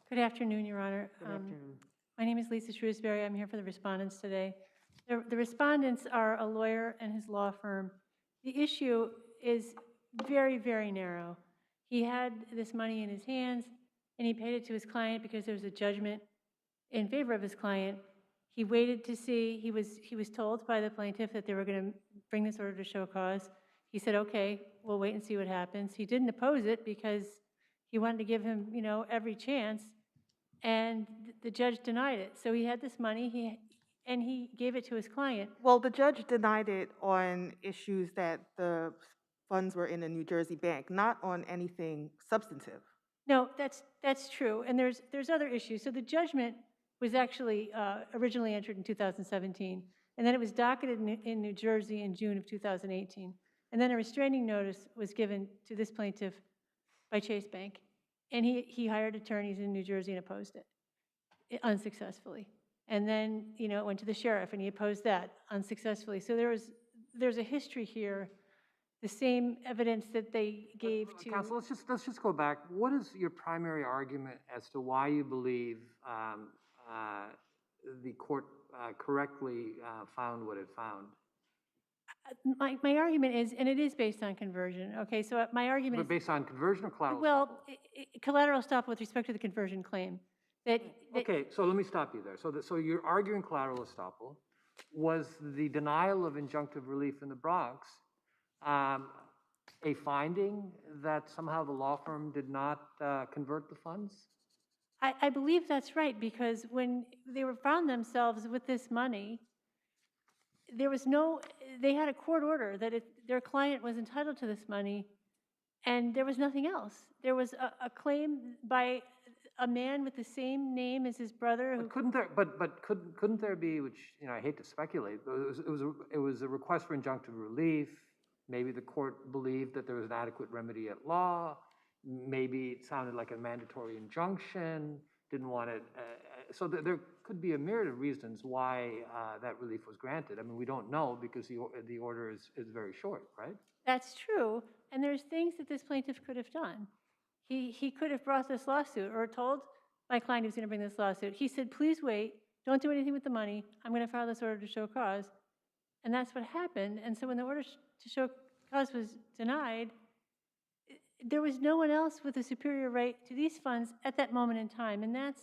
Good afternoon, Your Honor. Good afternoon. My name is Lisa Shrewsbury. I'm here for the respondents today. The respondents are a lawyer and his law firm. The issue is very, very narrow. He had this money in his hands, and he paid it to his client because there was a judgment in favor of his client. He waited to see, he was told by the plaintiff that they were going to bring this order to show cause. He said, okay, we'll wait and see what happens. He didn't oppose it because he wanted to give him, every chance, and the judge denied it. So he had this money, and he gave it to his client. Well, the judge denied it on issues that the funds were in a New Jersey bank, not on anything substantive. No, that's true, and there's other issues. So the judgment was actually originally entered in 2017, and then it was docketed in New Jersey in June of 2018, and then a restraining notice was given to this plaintiff by Chase Bank, and he hired attorneys in New Jersey and opposed it unsuccessfully. And then, it went to the sheriff, and he opposed that unsuccessfully. So there's a history here. The same evidence that they gave to... Counsel, let's just go back. What is your primary argument as to why you believe the court correctly found what it found? My argument is, and it is based on conversion, okay? So my argument is... But based on conversion or collateral estoppel? Well, collateral estoppel with respect to the conversion claim. Okay, so let me stop you there. So you're arguing collateral estoppel. Was the denial of injunctive relief in the Bronx a finding that somehow the law firm did not convert the funds? I believe that's right, because when they found themselves with this money, they had a court order that their client was entitled to this money, and there was nothing else. There was a claim by a man with the same name as his brother. But couldn't there be, which I hate to speculate, it was a request for injunctive relief. Maybe the court believed that there was an adequate remedy at law. Maybe it sounded like a mandatory injunction. didn't want it. So there could be a myriad of reasons why that relief was granted. I mean, we don't know because the order is very short, right? That's true, and there's things that this plaintiff could have done. He could have brought this lawsuit or told my client he was going to bring this lawsuit. He said, please wait, don't do anything with the money. I'm going to file this order to show cause. And that's what happened. And so when the order to show cause was denied, there was no one else with a superior right to these funds at that moment in time. And that's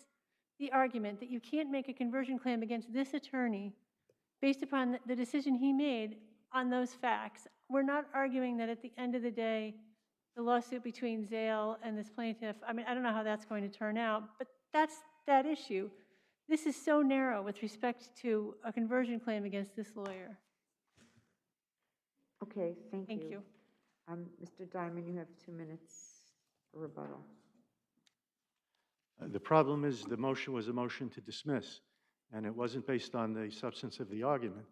the argument, that you can't make a conversion claim against this attorney based upon the decision he made on those facts. We're not arguing that at the end of the day, the lawsuit between Zale and this plaintiff, I mean, I don't know how that's going to turn out, but that's that issue. This is so narrow with respect to a conversion claim against this lawyer. Okay, thank you. Thank you. Mr. Diamond, you have 2 minutes for rebuttal. The problem is the motion was a motion to dismiss, and it wasn't based on the substance of the argument.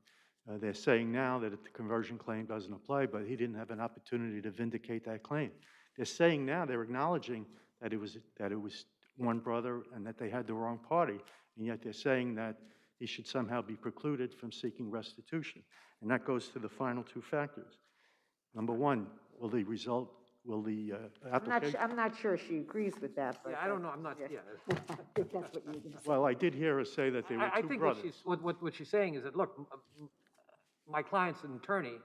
They're saying now that the conversion claim doesn't apply, but he didn't have an opportunity to vindicate that claim. They're saying now, they're acknowledging that it was one brother and that they had the wrong party, and yet they're saying that he should somehow be precluded from seeking restitution. And that goes to the final two factors. Number one, will the application... I'm not sure she agrees with that, but... Yeah, I don't know, I'm not, yeah. I think that's what you're going to say. Well, I did hear her say that they were I two think brothers. what she's saying is that, look, my client's an attorney,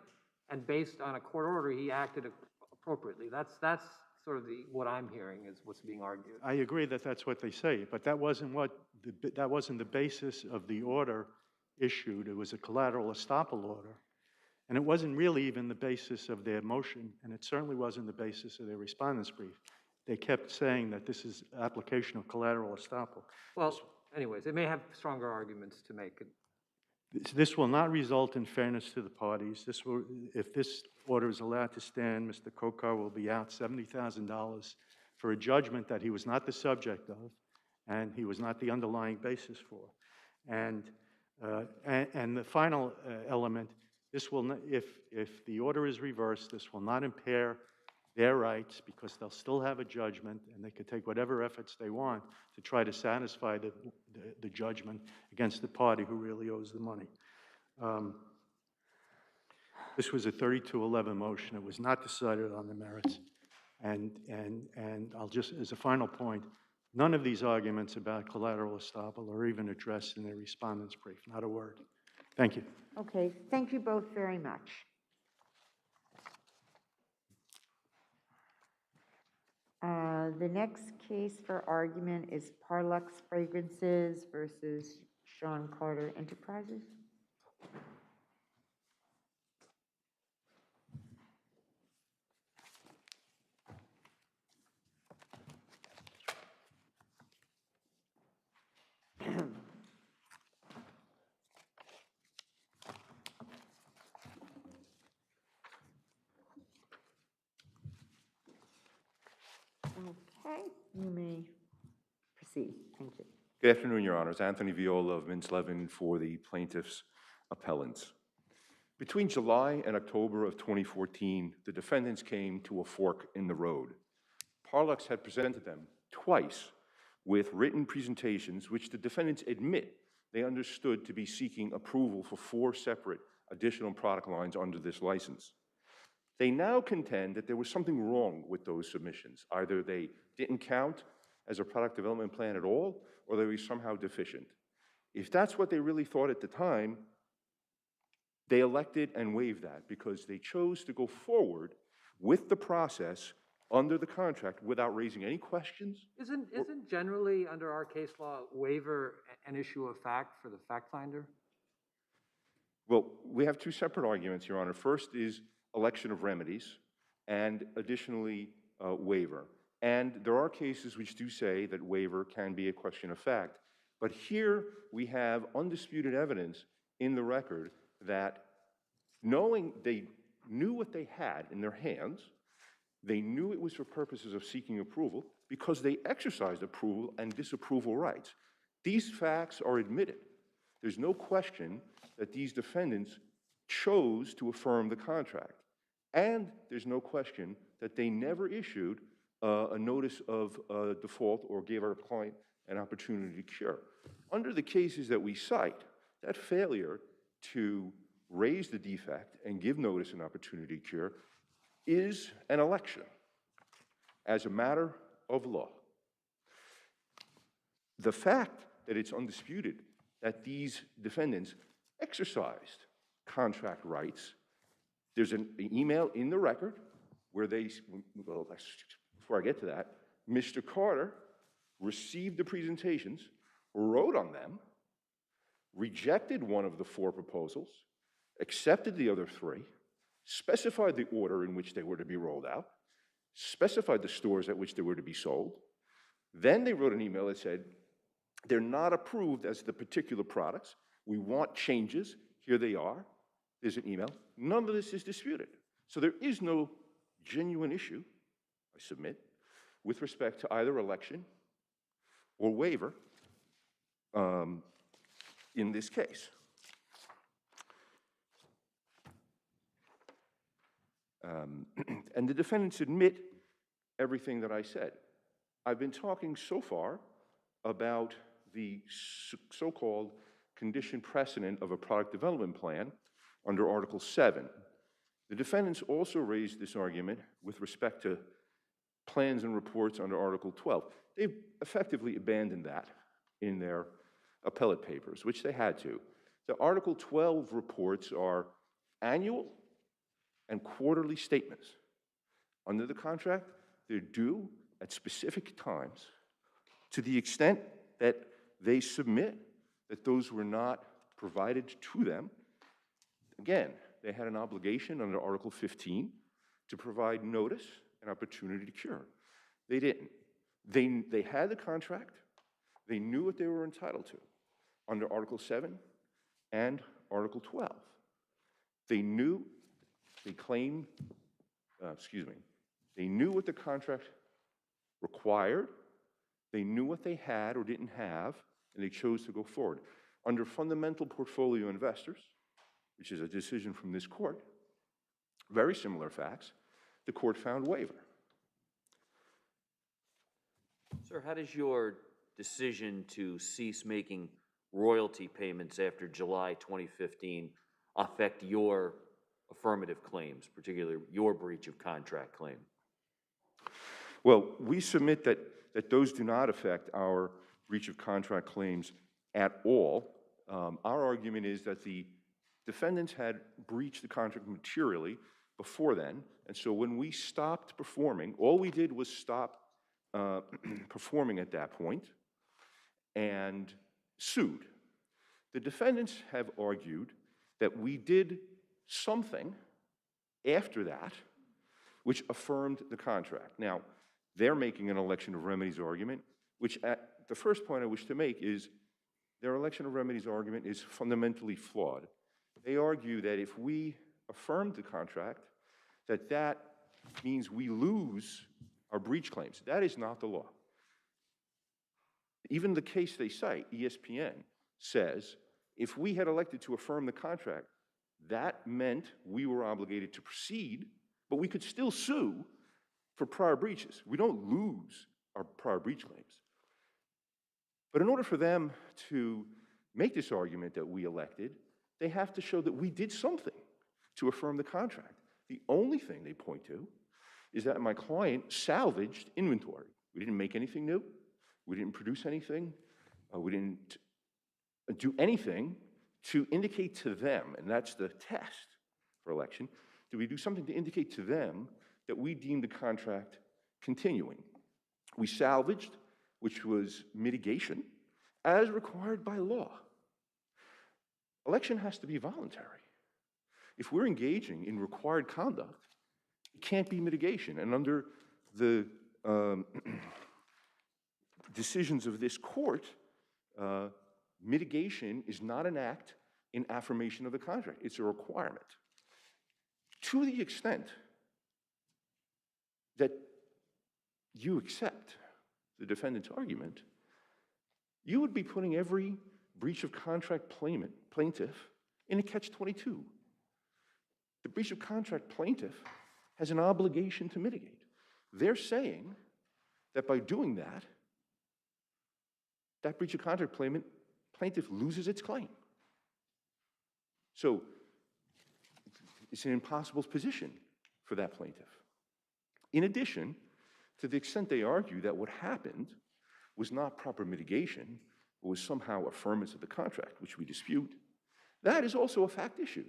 and based on a court order, he acted appropriately. That's sort of what I'm hearing is what's being argued. I agree that that's what they say, but that wasn't the basis of the order issued. It was a collateral estoppel order. And it wasn't really even the basis of their motion, and it certainly wasn't the basis of their respondent's brief. They kept saying that this is application of collateral estoppel. Well, anyways, they may have stronger arguments to make. This will not result in fairness to the parties. If this order is allowed to stand, Mr. Kokar will be out $70,000 for a judgment that he was not the subject of, and he was not the underlying basis for. And the final element, this will not, if the order is reversed, this will not impair their rights because they'll still have a judgment and they could take whatever efforts they want to try to satisfy the judgment against the party who really owes the money. This was a 32-11 motion. It was not decided on the merits. And I'll just, as a final point, none of these arguments about collateral estoppel are even addressed in the respondent's brief, not a word. Thank you. Okay, thank you both very much. The next case for argument is Parlux Fragrances versus Sean Carter Enterprises. Okay, you may proceed. Thank you. Good afternoon, Your Honors. Anthony Viola of Mintz-Levin for the plaintiffs' appellants. Between July and October of 2014, the defendants came to a fork in the road. Parlux had presented them twice with written presentations which the defendants admit they understood to be seeking approval for 4 separate additional product lines under this license. They now contend that there was something wrong with those submissions. Either they didn't count as a product development plan at all, or they were somehow deficient. If that's what they really thought at the time, they elected and waived that because they chose to go forward with the process under the contract without raising any questions. Isn't generally under our case law waiver an issue of fact for the fact finder? Well, we have 2 separate arguments, Your Honor. First is election of remedies, and additionally, waiver. And there are cases which do say that waiver can be a question of fact. But here we have undisputed evidence in the record that knowing they knew what they had in their hands, they knew it was for purposes of seeking approval because they exercised approval and disapproval rights. These facts are admitted. There's no question that these defendants chose to affirm the contract. And there's no question that they never issued a notice of default or gave our client an opportunity to cure. Under the cases that we cite, that failure to raise the defect and give notice and opportunity to cure is an election as a matter of law. The fact that it's undisputed that these defendants exercised contract rights, there's an email in the record where they, well, before I get to that, Mr. Carter received the presentations, wrote on them, rejected one of the 4 proposals, accepted the other 3, specified the order in which they were to be rolled out, specified the stores at which they were to be sold. Then they wrote an email that said, they're not approved as the particular products. We want changes. Here they are. There's an email. None of this is disputed. So there is no genuine issue, I submit, with respect to either election or waiver in this case. And the defendants admit everything that I said. I've been talking so far about the so-called condition precedent of a product development plan under Article 7. The defendants also raised this argument with respect to plans and reports under Article 12. They've effectively abandoned that in their appellate papers, which they had to. The Article 12 reports are annual and quarterly statements. Under the contract, they're due at specific times. To the extent that they submit that those were not provided to them, again, they had an obligation under Article 15 to provide notice and opportunity to cure. They didn't. They had the contract. They knew what they were entitled to under Article 7 and Article 12. They knew, they claimed, they knew what the contract required. They knew what they had or didn't have, and they chose to go forward. Under fundamental portfolio investors, which is a decision from this court, very similar facts, the court found waiver. Sir, how does your decision to cease making royalty payments after July 2015 affect your affirmative claims, particularly your breach of contract claim? Well, we submit that those do not affect our breach of contract claims at all. Our argument is that the defendants had breached the contract materially before then, and so when we stopped performing, all we did was stop performing at that point and sued. The defendants have argued that we did something after that which affirmed the contract. Now, they're making an election of remedies argument, which at the first point I wish to make is their election of remedies argument is fundamentally flawed. They argue that if we affirmed the contract, that means we lose our breach claims. That is not the law. Even the case they cite, ESPN, says if we had elected to affirm the contract, that meant we were obligated to proceed, but we could still sue for prior breaches. We don't lose our prior breach claims. But in order for them to make this argument that we elected, they have to show that we did something to affirm the contract. The only thing they point to is that my client salvaged inventory. We didn't make anything new. We didn't produce anything. We didn't do anything to indicate to them, and that's the test for election, do we do something to indicate to them that we deemed the contract continuing? We salvaged, which was mitigation, as required by law. Election has to be voluntary. If we're engaging in required conduct, it can't be mitigation. And under the decisions of this court, mitigation is not an act in affirmation of the contract. It's a requirement. To the extent that you accept the defendant's argument, you would be putting every breach of contract plaintiff in a catch-22. The breach of contract plaintiff has an obligation to mitigate. They're saying that by doing that, that breach of contract plaintiff loses its claim. So it's an impossible position for that plaintiff. In addition, to the extent they argue that what happened was not proper mitigation, but was somehow affirmance of the contract, which we dispute, that is also a fact issue.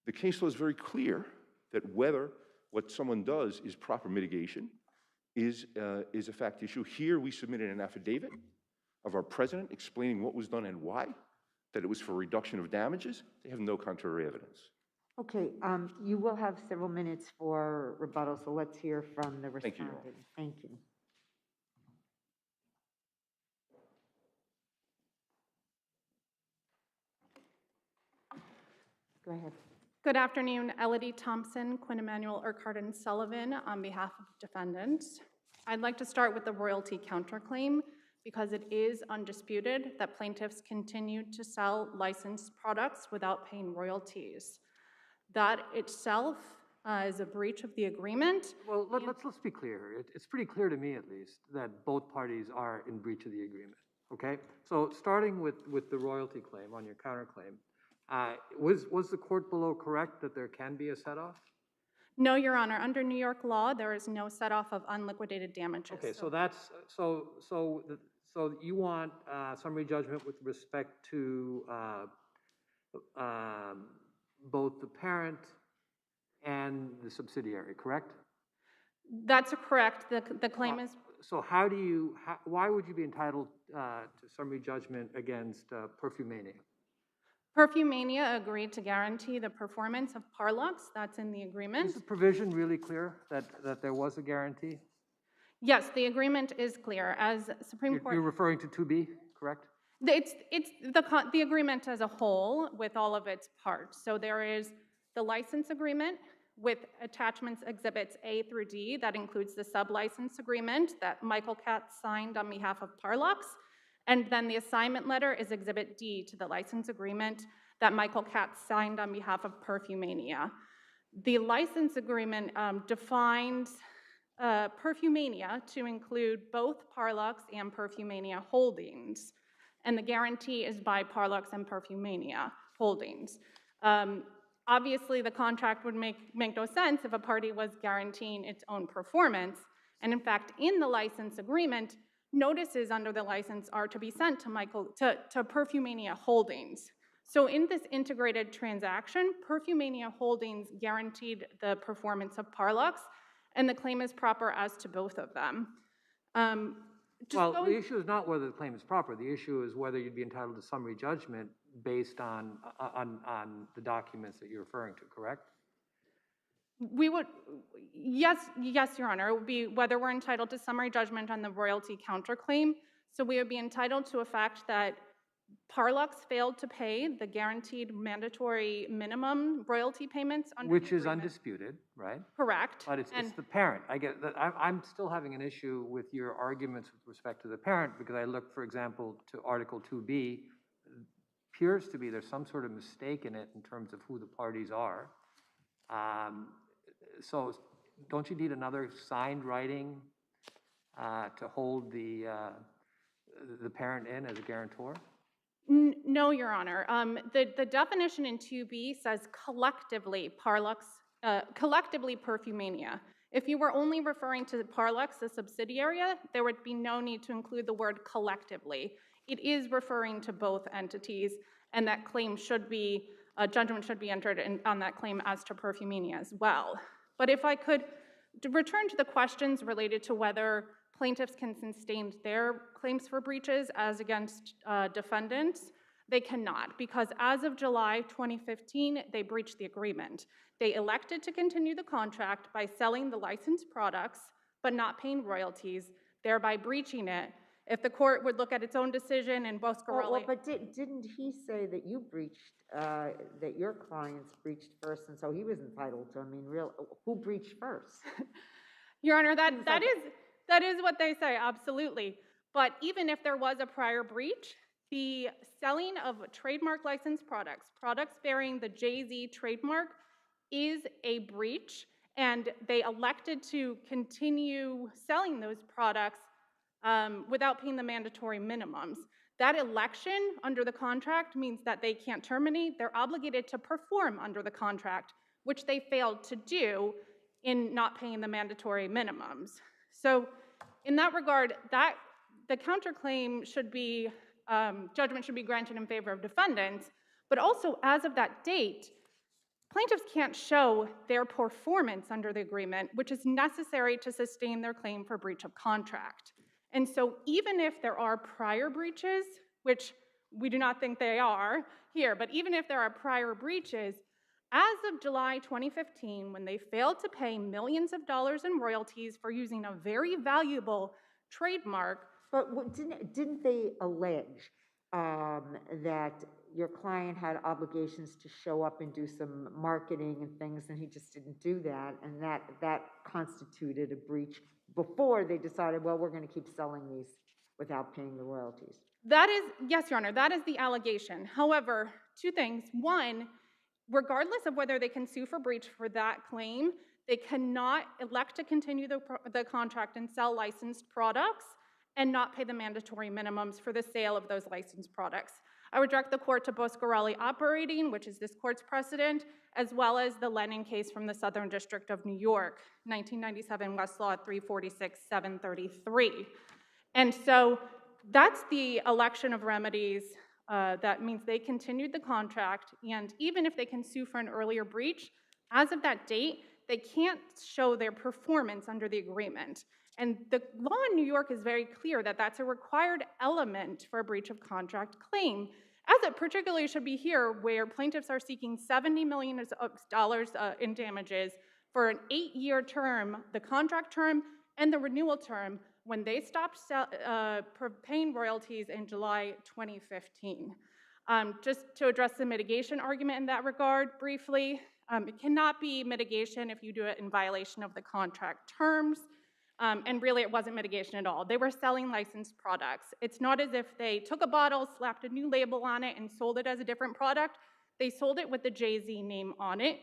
The case law is very clear that whether what someone does is proper mitigation is a fact issue. Here we submitted an affidavit of our president explaining what was done and why, that it was for reduction of damages. They have no contrary evidence. Okay, you will have several minutes for rebuttal, so let's hear from the Thank you, Your respondent. Thank you. Go ahead. Good afternoon, Elodie Thompson, Quinn Emanuel, Urquhart, and Sullivan on behalf of defendants. I'd like to start with the royalty counterclaim because it is undisputed that plaintiffs continued to sell licensed products without paying royalties. That itself is a breach of the agreement. Well, let's be clear. It's pretty clear to me, at least, that both parties are in breach of the agreement, okay? So starting with the royalty claim on your counterclaim, was the court below correct that there can be a set-off? No, Your Honor. Under New York law, there is no set-off of unliquidated damages. Okay, so that's, so you want summary judgment with respect to both the parent and the subsidiary, correct? That's correct. The claim is... So why would you be entitled to summary judgment against Perfumania? Perfumania agreed to guarantee the performance of Parlux. That's in the agreement. Is the provision really clear that there was a guarantee? Yes, the agreement is clear. As Supreme Court... You're referring to 2B, correct? It's the agreement as a whole with all of its parts. So there is the license agreement with attachments exhibits A through D. That includes the sub-license agreement that Michael Katz signed on behalf of Parlux. And then the assignment letter is exhibit D to the license agreement that Michael Katz signed on behalf of Perfumania. The license agreement defines Perfumania to include both Parlux and Perfumania holdings. And the guarantee is by Parlux and Perfumania holdings. Obviously, the contract would make no sense if a party was guaranteeing its own performance. And in fact, in the license agreement, notices under the license are to be sent to Perfumania holdings. So in this integrated transaction, Perfumania holdings guaranteed the performance of Parlux, and the claim is proper as to both of them. The issue is not whether the claim is proper. The issue is whether you'd be entitled to summary judgment based on the documents that you're referring to, correct? We would, yes, Your Honor. It would be whether we're entitled to summary judgment on the royalty counterclaim. So we would be entitled to a fact that Parlux failed to pay the guaranteed mandatory minimum royalty payments under Which is undisputed, right? Correct. But it's the parent. I get that. I'm still having an issue with your arguments with respect to the parent because I look, for example, to Article 2B. Appears to be there's some sort of mistake in it in terms of who the parties are. So don't you need another signed writing to hold the parent in as a guarantor? No, Your Honor. The definition in 2B says collectively collectively Perfumania. If you were only referring to Parlux, the subsidiary, there would be no need to include the word collectively. It is referring to both entities, and that claim should be, judgment should be entered on that claim as to Perfumania as well. But if I could return to the questions related to whether plaintiffs can sustain their claims for breaches as against defendants, they cannot, because as of July 2015, they breached the agreement. They elected to continue the contract by selling the licensed products, but not paying royalties, thereby breaching it. If the court would look at its own decision in Boscarelli... Well, but didn't he say that you breached, that your clients breached first, and so he was entitled to, I mean, who breached first? Your Honor, that is what they say, absolutely. But even if there was a prior breach, the selling of trademark licensed products bearing the JZ trademark is a breach, and they elected to continue selling those products without paying the mandatory minimums. That election under the contract means that they can't terminate. They're obligated to perform under the contract, which they failed to do in not paying the mandatory minimums. So in that regard, the counterclaim should be, judgment should be granted in favor of defendants, but also as of that date, plaintiffs can't show their performance under the agreement, which is necessary to sustain their claim for breach of contract. And so even if there are prior breaches, which we do not think they are here, but even if there are prior breaches, as of July 2015, when they failed to pay millions of dollars in royalties for using a very valuable trademark. But didn't they allege that your client had obligations to show up and do some marketing and things, and he just didn't do that, and that constituted a breach before they decided, well, we're going to keep selling these without paying the royalties? That is, yes, Your Honor, that is the allegation. However, two things. One, regardless of whether they can sue for breach for that claim, they cannot elect to continue the contract and sell licensed products and not pay the mandatory minimums for the sale of those licensed products. I would direct the court to Boscarelli Operating, which is this court's precedent, as well as the Lennon case from the Southern District of New York, 1997 Westlaw 346-733. And so that's the election of remedies. That means they continued the contract, and even if they can sue for an earlier breach, as of that date, they can't show their performance under the agreement. And the law in New York is very clear that that's a required element for a breach of contract claim, as it particularly should be here, where plaintiffs are seeking $70 million in damages for an 8-year term, the contract term and the renewal term, when they stopped paying royalties in July 2015. Just to address the mitigation argument in that regard briefly, it cannot be mitigation if you do it in violation of the contract terms, and really it wasn't mitigation at all. They were selling licensed products. It's not as if they took a bottle, slapped a new label on it, and sold it as a different product. They sold it with the Jay-Z name on it,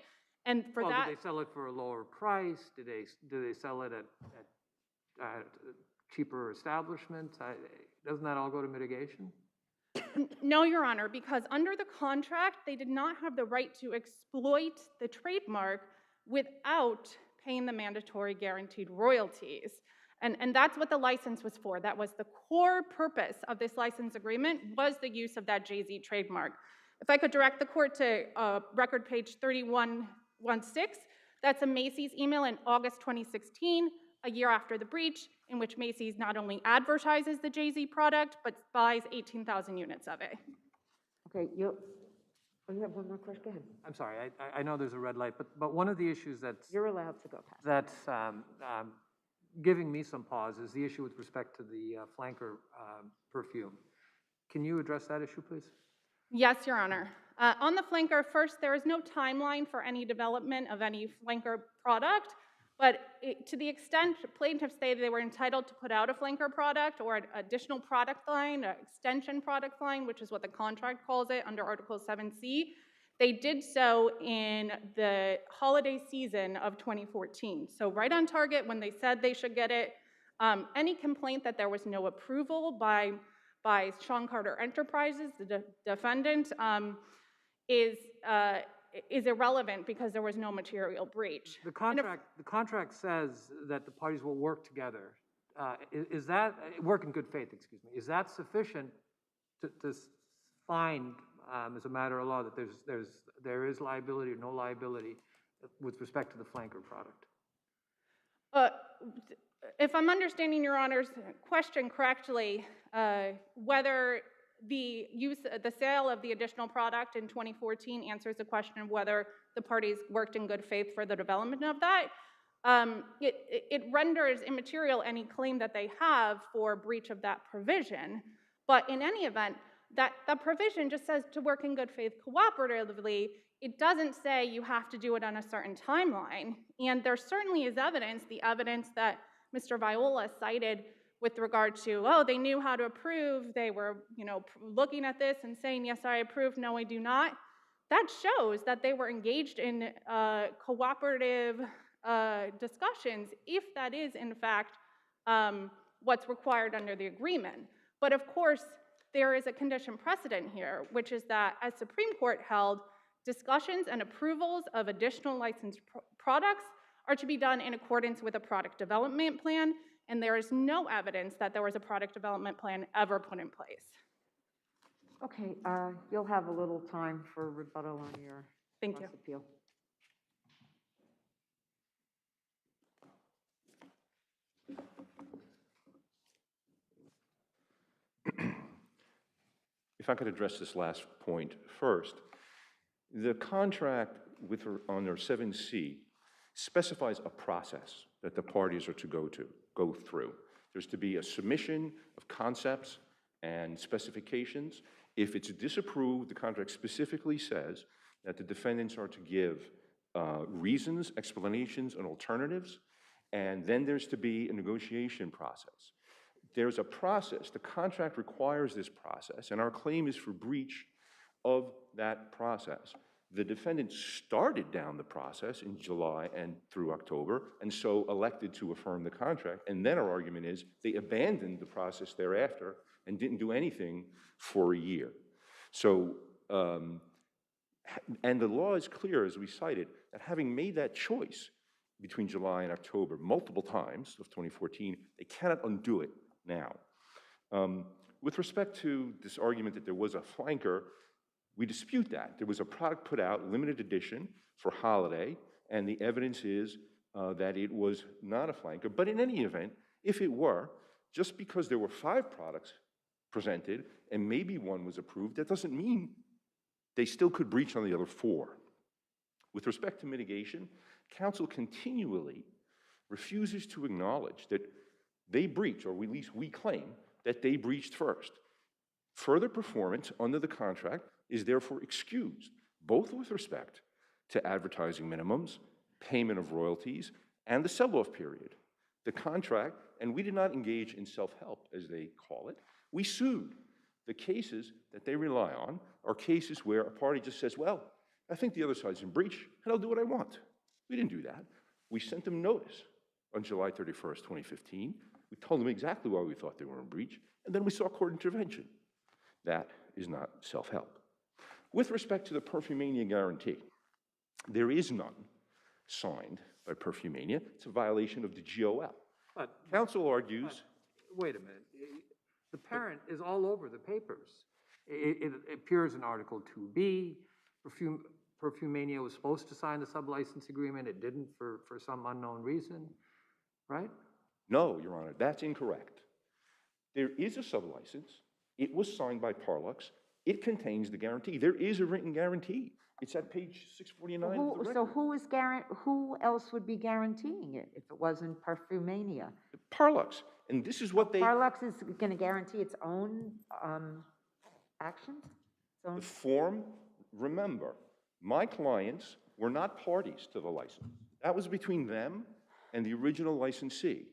and for that— Did they sell it for a lower price? Do they sell it at cheaper establishments? Doesn't that all go to mitigation? No, Your Honor, because under the contract, they did not have the right to exploit the trademark without paying the mandatory guaranteed royalties. And that's what the license was for. That was the core purpose of this license agreement, was the use of that Jay-Z trademark. If I could direct the court to record page 3116, that's a Macy's email in August 2016, a year after the breach, in which Macy's not only advertises the Jay-Z product, but buys 18,000 units of it. Okay, you have one more question? Go ahead. I'm sorry, I know there's a red light, but one of the issues You're allowed to go past. that's giving me some pause is the issue with respect to the flanker perfume. Can you address that issue, please? Yes, Your Honor. On the flanker, first, there is no timeline for any development of any flanker product, but to the extent plaintiffs say they were entitled to put out a flanker product or an additional product line, an extension product line, which is what the contract calls it under Article 7C, they did so in the holiday season of 2014. So right on target when they said they should get it. Any complaint that there was no approval by Sean Carter Enterprises, the defendant, is irrelevant because there was no material breach. The contract says that the parties will work together. Is that, work in good faith, excuse me, is that sufficient to find as a matter of law that there is liability or no liability with respect to the flanker product? If I'm understanding Your Honor's question correctly, whether the sale of the additional product in 2014 answers the question of whether the parties worked in good faith for the development of that, it renders immaterial any claim that they have for breach of that provision. But in any event, that provision just says to work in good faith cooperatively. It doesn't say you have to do it on a certain timeline. And there certainly is evidence, the evidence that Mr. Viola cited with regard to, oh, they knew how to approve, they were, looking at this and saying, yes, I approve, no, I do not. That shows that they were engaged in cooperative discussions if that is, in fact, what's required under the agreement. But of course, there is a condition precedent here, which is that, as Supreme Court held, discussions and approvals of additional licensed products are to be done in accordance with a product development plan, and there is no evidence that there was a product development plan ever put in place. Okay, you'll have a little time for rebuttal on your Thank you. cross appeal. If I could address this last point first, the contract with under 7C specifies a process that the parties are to go through. There's to be a submission of concepts and specifications. If it's disapproved, the contract specifically says that the defendants are to give reasons, explanations, and alternatives, and then there's to be a negotiation process. There's a process. The contract requires this process, and our claim is for breach of that process. The defendant started down the process in July and through October, and so elected to affirm the contract. And then our argument is they abandoned the process thereafter and didn't do anything for a year. So, and the law is clear, as we cited, that having made that choice between July and October multiple times of 2014, they cannot undo it now. With respect to this argument that there was a flanker, we dispute that. There was a product put out, limited edition, for holiday, and the evidence is that it was not a flanker. But in any event, if it were, just because there were 5 products presented and maybe one was approved, that doesn't mean they still could breach on the other 4. With respect to mitigation, counsel continually refuses to acknowledge that they breach, or at least we claim, that they breached first. Further performance under the contract is therefore excused, both with respect to advertising minimums, payment of royalties, and the sell-off period. The contract, and we did not engage in self-help, as they call it, we sued. The cases that they rely on are cases where a party just says, well, I think the other side's in breach, and I'll do what I want. We didn't do that. We sent them notice on July 31st, 2015. We told them exactly why we thought they were in breach, and then we saw court intervention. That is not self-help. With respect to the Perfumania guarantee, there is none signed by Perfumania. It's a violation of the GOL. But, counsel argues... Wait a minute. The parent is all over the papers. It appears in Article 2B. Perfumania was supposed to sign the sublicense agreement. It didn't for some unknown reason, right? No, Your Honor, that's incorrect. There is a sublicense. It was signed by Parlux. It contains the guarantee. There is a written guarantee. It's at page 649 of the record. So who else would be guaranteeing it if it wasn't Perfumania? Parlux. And this is what they... Parlux is going to guarantee its own actions? The form, remember, my clients were not parties to the license. That was between them and the original licensee.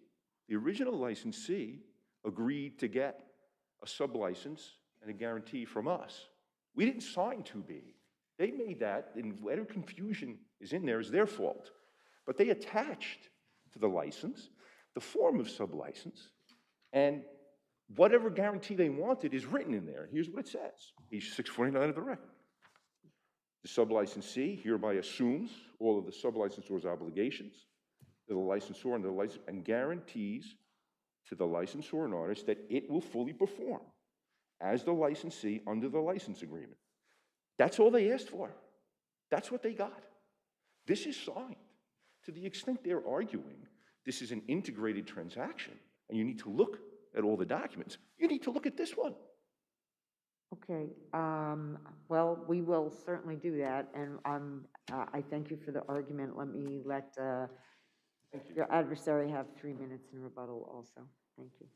The original licensee agreed to get a sublicense and a guarantee from us. We didn't sign 2B. They made that, and whatever confusion is in there is their fault. But they attached to the license the form of sublicense, and whatever guarantee they wanted is written in there. Here's what it says, page 649 of the record. The sublicensee hereby assumes all of the sublicensor's obligations to the licensor and guarantees to the licensor and artist that it will fully perform as the licensee under the license agreement. That's all they asked for. That's what they got. This is signed. To the extent they're arguing this is an integrated transaction and you need to look at all the documents, you need to look at this one. Okay, well, we will certainly do that, and I thank you for the argument. Let me let your adversary have 3 minutes in rebuttal also. Thank you.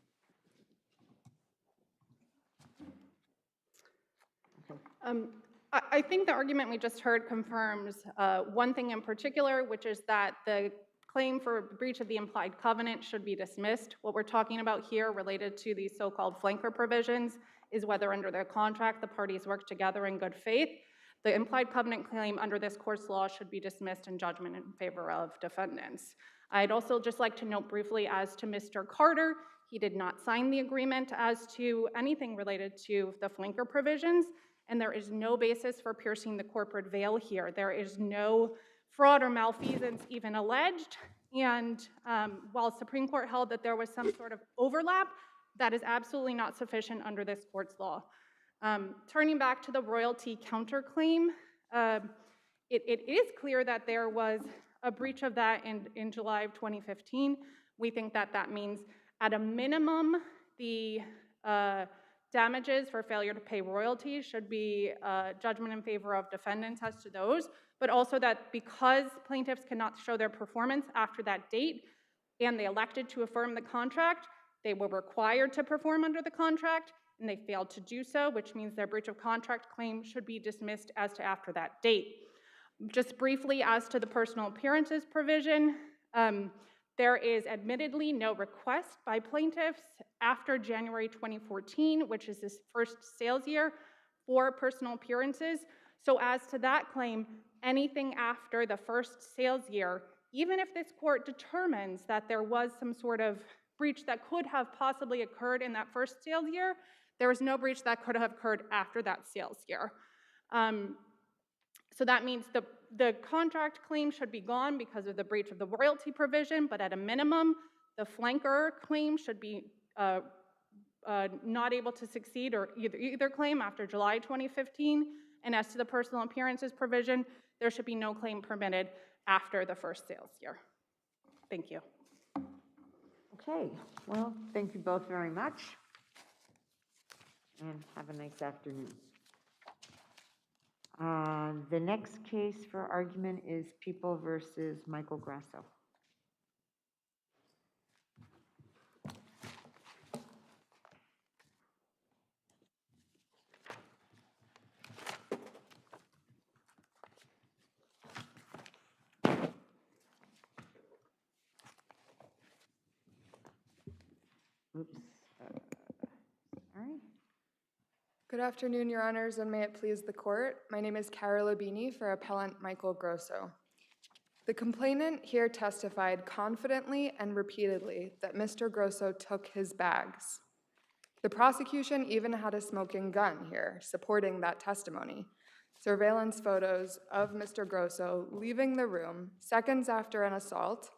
Okay. I think the argument we just heard confirms one thing in particular, which is that the claim for breach of the implied covenant should be dismissed. What we're talking about here related to these so-called flanker provisions is whether under their contract the parties work together in good faith. The implied covenant claim under this court's law should be dismissed and judgment in favor of defendants. I'd also just like to note briefly as to Mr. Carter, he did not sign the agreement as to anything related to the flanker provisions, and there is no basis for piercing the corporate veil here. There is no fraud or malfeasance even alleged, and while Supreme Court held that there was some sort of overlap, that is absolutely not sufficient under this court's law. Turning back to the royalty counterclaim, it is clear that there was a breach of that in July of 2015. We think that that means, at a minimum, the damages for failure to pay royalties should be judgment in favor of defendants as to those, but also that because plaintiffs cannot show their performance after that date and they elected to affirm the contract, they were required to perform under the contract and they failed to do so, which means their breach of contract claim should be dismissed as to after that date. Just briefly as to the personal appearances provision, there is admittedly no request by plaintiffs after January 2014, which is this first sales year, for personal appearances. So as to that claim, anything after the first sales year, even if this court determines that there was some sort of breach that could have possibly occurred in that first sales year, there was no breach that could have occurred after that sales year. So that means the contract claim should be gone because of the breach of the royalty provision, but at a minimum, the flanker claim should be not able to succeed or either claim after July 2015. And as to the personal appearances provision, there should be no claim permitted after the first sales year. Thank you. Okay, well, thank you both very much. And have a nice afternoon. The next case for argument is People versus Michael Grasso. Oops. Sorry. Good afternoon, Your Honors, and may it please the Court. My name is Cara Labini for Appellant Michael Grosso. The complainant here testified confidently and repeatedly that Mr. Grosso took his bags. The prosecution even had a smoking gun here, supporting that testimony. Surveillance photos of Mr. Grosso leaving the room seconds after an assault,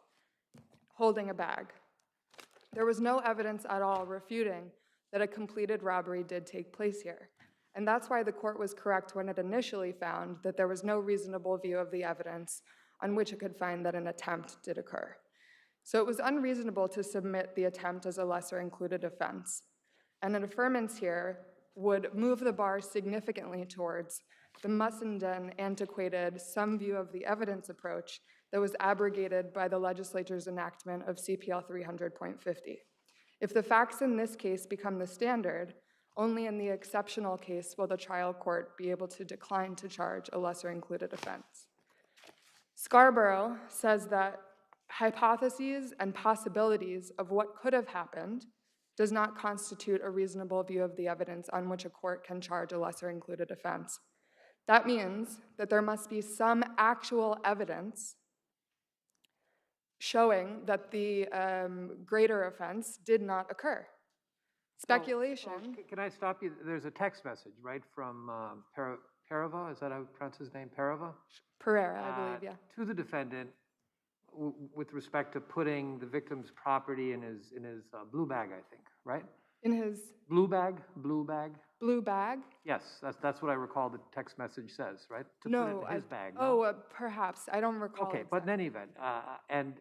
holding a bag. There was no evidence at all refuting that a completed robbery did take place here. And that's why the court was correct when it initially found that there was no reasonable view of the evidence on which it could find that an attempt did occur. So it was unreasonable to submit the attempt as a lesser included offense. And an affirmance here would move the bar significantly towards the Mussenden antiquated some view of the evidence approach that was abrogated by the legislature's enactment of CPL 300.50. If the facts in this case become the standard, only in the exceptional case will the trial court be able to decline to charge a lesser included offense. Scarborough says that hypotheses and possibilities of what could have happened does not constitute a reasonable view of the evidence on which a court can charge a lesser included offense. That means that there must be some actual evidence showing that the greater offense did not occur. Speculation. Can I stop you? There's a text message, right, from Parava, is that how you pronounce his name, Parava? Pereira, I believe, yeah. To the defendant with respect to putting the victim's property in his blue bag, I think, right? In his? Blue bag? Blue bag? Blue bag? Yes, that's what I recall the text message says, right? To no, put it in his bag. No? Oh, perhaps. I don't recall. Okay, but in any event, and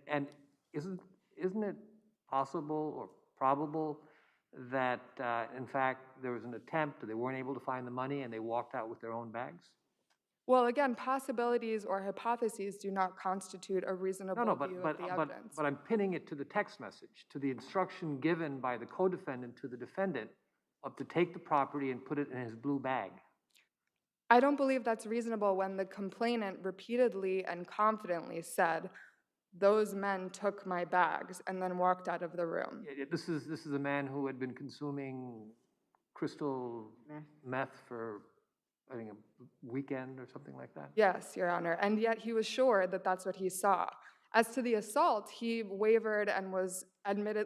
isn't it possible or probable that, in fact, there was an attempt, they weren't able to find the money, and they walked out with their own bags? Well, again, possibilities or hypotheses do not constitute a reasonable view of the evidence. But I'm pinning it to the text message, to the instruction given by the co-defendant to the defendant to take the property and put it in his blue bag. I don't believe that's reasonable when the complainant repeatedly and confidently said, those men took my bags and then walked out of the room. This is a man who had been consuming crystal meth for I think, a weekend or something like that? Yes, Your Honor, and yet he was sure that that's what he saw. As to the assault, he wavered and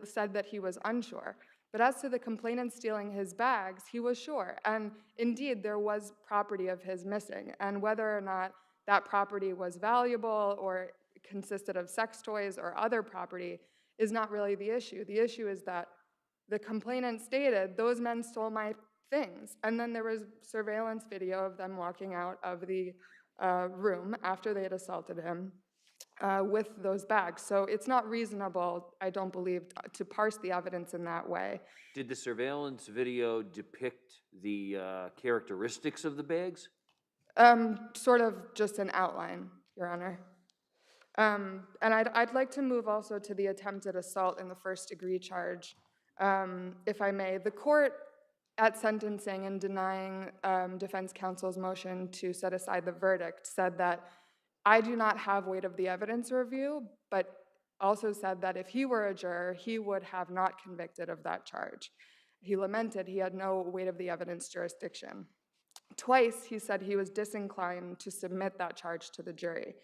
said that he was unsure. But as to the complainant stealing his bags, he was sure. And indeed, there was property of his missing. And whether or not that property was valuable or consisted of sex toys or other property is not really the issue. The issue is that the complainant stated, those men stole my things. And then there was surveillance video of them walking out of the room after they had assaulted him with those bags. So it's not reasonable, I don't believe, to parse the evidence in that way. Did the surveillance video depict the characteristics of the bags? Sort of just an outline, Your Honor. And I'd like to move also to the attempted assault in the first-degree charge, if I may. The court, at sentencing and denying defense counsel's motion to set aside the verdict, said that I do not have weight of the evidence review, but also said that if he were a juror, he would have not convicted of that charge. He lamented he had no weight of the evidence jurisdiction. Twice, he said he was disinclined to submit that charge to the jury.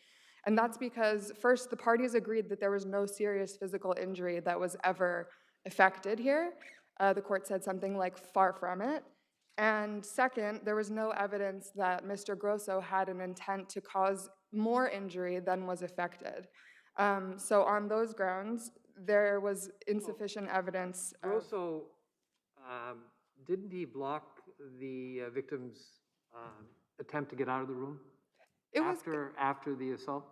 And that's because, first, the parties agreed that there was no serious physical injury that was ever affected here. The court said something like, far from it. And second, there was no evidence that Mr. Grosso had an intent to cause more injury than was affected. So on those grounds, there was insufficient evidence. Grosso, didn't he block the victim's attempt to get out of the room after the assault?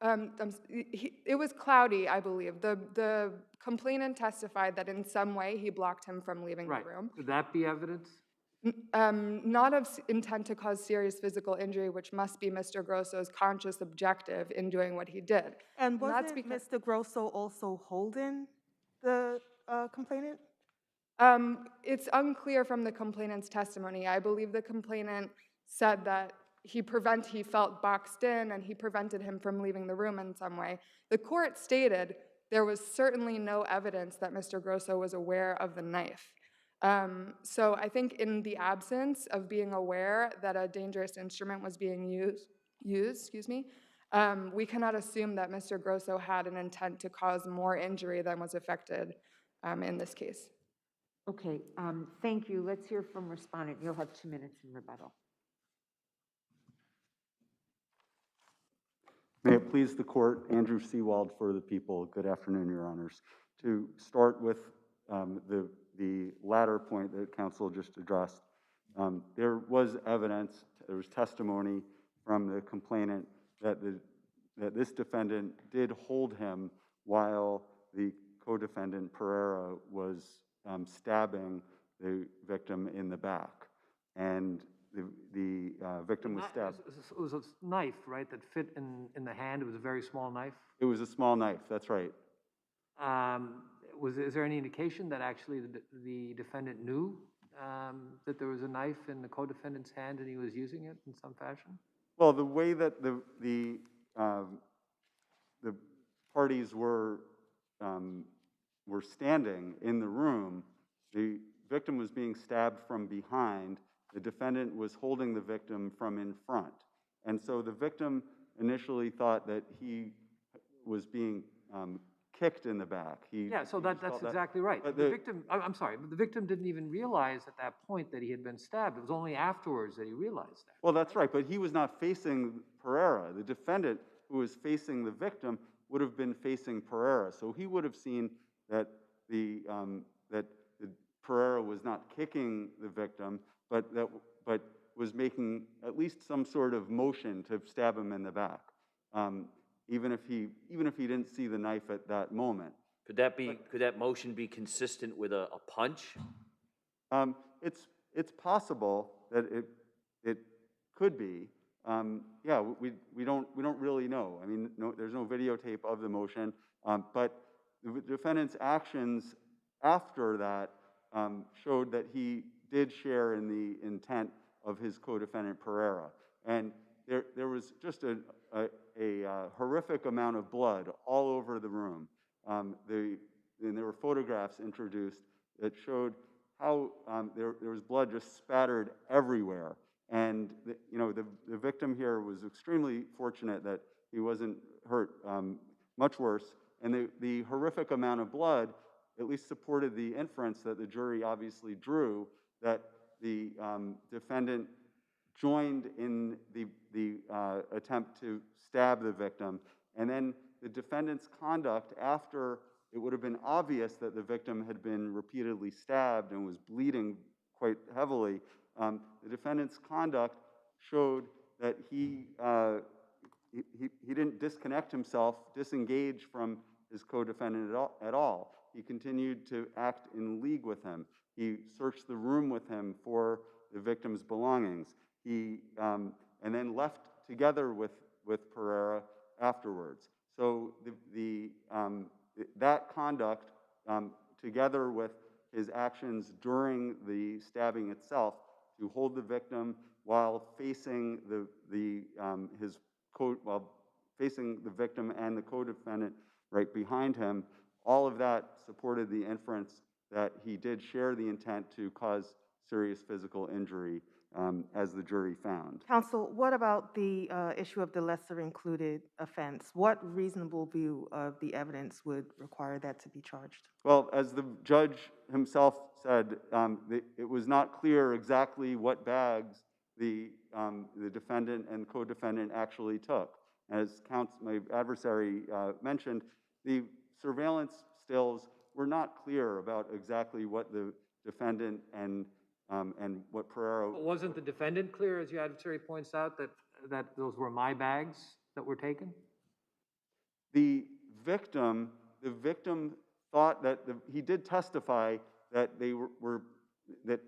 It was cloudy, I believe. The complainant testified that in some way he blocked him from leaving the room. Could that be evidence? Not of intent to cause serious physical injury, which must be Mr. Grosso's conscious objective in doing what he did. And wasn't Mr. Grosso also holding the complainant? It's unclear from the complainant's testimony. I believe the complainant said that he felt boxed in and he prevented him from leaving the room in some way. The court stated there was certainly no evidence that Mr. Grosso was aware of the knife. So I think in the absence of being aware that a dangerous instrument was being used, we cannot assume that Mr. Grosso had an intent to cause more injury than was affected in this case. Okay, thank you. Let's hear from respondent. You'll have 2 minutes in rebuttal. May it please the court, Andrew Seawald for the people. Good afternoon, Your Honors. To start with the latter point that counsel just addressed, there was evidence, there was testimony from the complainant that this defendant did hold him while the co-defendant Pereira was stabbing the victim in the back. And the victim was stabbed. It was a knife, right, that fit in the hand? It was a very small knife? It was a small knife, that's right. Is there any indication that actually the defendant knew that there was a knife in the co-defendant's hand and he was using it in some fashion? Well, the way that the parties were standing in the room, the victim was being stabbed from behind. The defendant was holding the victim from in front. And so the victim initially thought that he was being kicked in the back. So that's exactly right. I'm sorry, but the victim didn't even realize at that point that he had been stabbed. It was only afterwards that he realized that. Well, that's right, but he was not facing Pereira. The defendant who was facing the victim would have been facing Pereira. So he would have seen that that Pereira was not kicking the victim, but was making at least some sort of motion to stab him in the back, even if he didn't see the knife at that moment. Could that motion be consistent with a punch? It's possible that it could be. Yeah, we don't really know. I mean, there's no videotape of the motion, but the defendant's actions after that showed that he did share in the intent of his co-defendant Pereira. And there was just a horrific amount of blood all over the room. And there were photographs introduced that showed how there was blood just spattered everywhere. And the victim here was extremely fortunate that he wasn't hurt much worse. And the horrific amount of blood at least supported the inference that the jury obviously drew, that the defendant joined in the attempt to stab the victim. And then the defendant's conduct after it would have been obvious that the victim had been repeatedly stabbed and was bleeding quite heavily, the defendant's conduct showed that he didn't disengage from his co-defendant at all. He continued to act in league with him. He searched the room with him for the victim's belongings. He and then left together with Pereira afterwards. So that conduct, together with his actions during the stabbing itself, to hold the victim while facing facing the victim and the co-defendant right behind him, all of that supported the inference that he did share the intent to cause serious physical injury, as the jury found. Counsel, what about the issue of the lesser included offense? What reasonable view of the evidence would require that to be charged? Well, as the judge himself said, it was not clear exactly what bags the defendant and co-defendant actually took. As my adversary mentioned, the surveillance stills were not clear about exactly what the defendant and what Pereira. But wasn't the defendant clear, as your adversary points out, that those were my bags that were taken? The victim thought that he did testify that that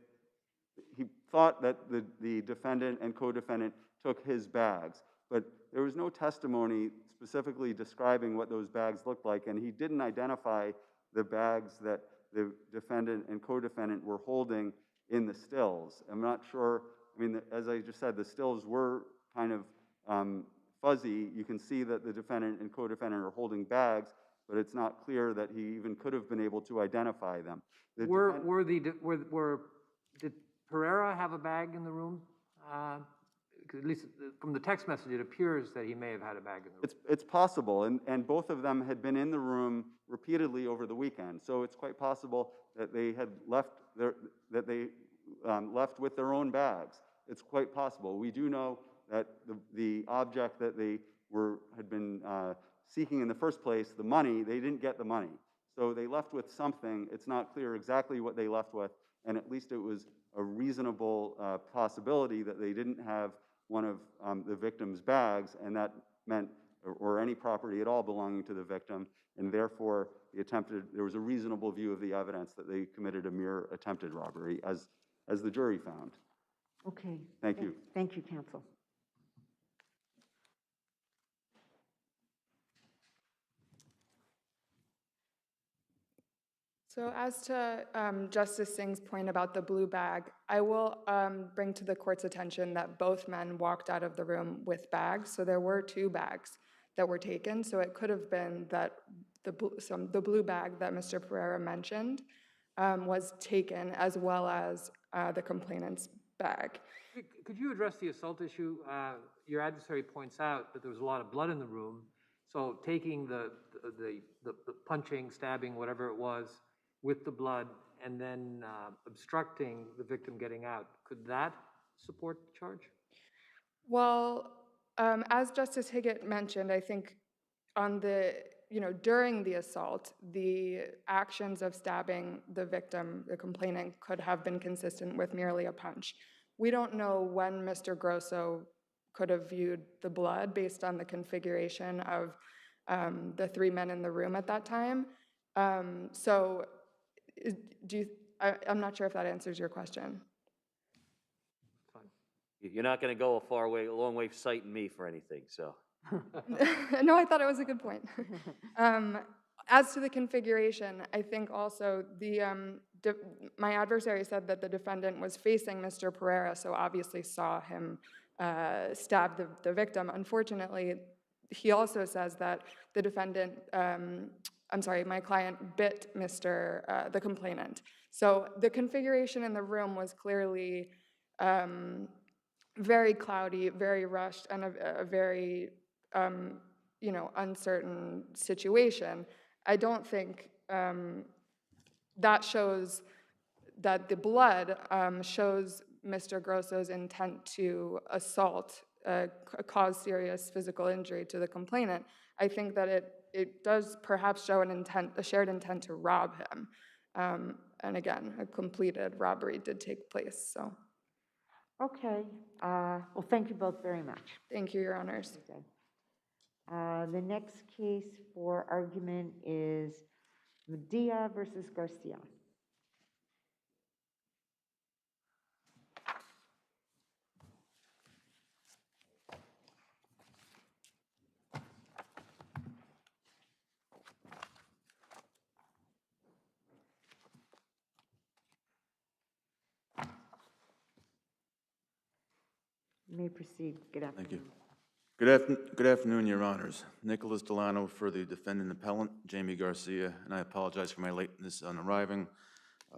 he thought that the defendant and co-defendant took his bags, but there was no testimony specifically describing what those bags looked like, and he didn't identify the bags that the defendant and co-defendant were holding in the stills. I'm not sure, I mean, as I just said, the stills were kind of fuzzy. You can see that the defendant and co-defendant are holding bags, but it's not clear that he even could have been able to identify them. Did Pereira have a bag in the room? At least from the text message, it appears that he may have had a bag in the room. It's possible, and both of them had been in the room repeatedly over the weekend, so it's quite possible that they had left left with their own bags. It's quite possible. We do know that the object that they had been seeking in the first place, the money, they didn't get the money. So they left with something. It's not clear exactly what they left with, and at least it was a reasonable possibility that they didn't have one of the victim's bags, and that meant, or any property at all belonging to the victim, and therefore there was a reasonable view of the evidence that they committed a mere attempted robbery, as the jury found. Okay. Thank you. Thank you, counsel. So as to Justice Singh's point about the blue bag, I will bring to the court's attention that both men walked out of the room with bags. So there were 2 bags that were taken. So it could have been that the blue bag that Mr. Pereira mentioned was taken, as well as the complainant's bag. Could you address the assault issue? Your adversary points out that there was a lot of blood in the room. So taking the punching, stabbing, whatever it was, with the blood, and then obstructing the victim getting out, could that support the charge? Well, as Justice Higgett mentioned, I think during the assault, the actions of stabbing the victim, the complainant, could have been consistent with merely a punch. We don't know when Mr. Grosso could have viewed the blood based on the configuration of the 3 men in the room at that time. I'm not sure if that answers your question. You're not going to go a long way citing me for anything, so. No, I thought it was a good point. As to the configuration, I think also my adversary said that the defendant was facing Mr. Pereira, so obviously saw him stab the victim. Unfortunately, he also says that my client bit the complainant. So the configuration in the room was clearly very cloudy, very rushed, and a very, uncertain situation. I don't think that shows that the blood shows Mr. Grosso's intent to assault, cause serious physical injury to the complainant. I think that it does perhaps show a shared intent to rob him. And again, a completed robbery did take place, so. Okay, well, thank you both very much. Thank you, Your Honors. Okay. The next case for argument is Medea versus Garcia. You may proceed. Good afternoon. Thank you. Good afternoon, Your Honors. Nicholas Delano for the defendant appellant, Jamie Garcia, and I apologize for my lateness on arriving.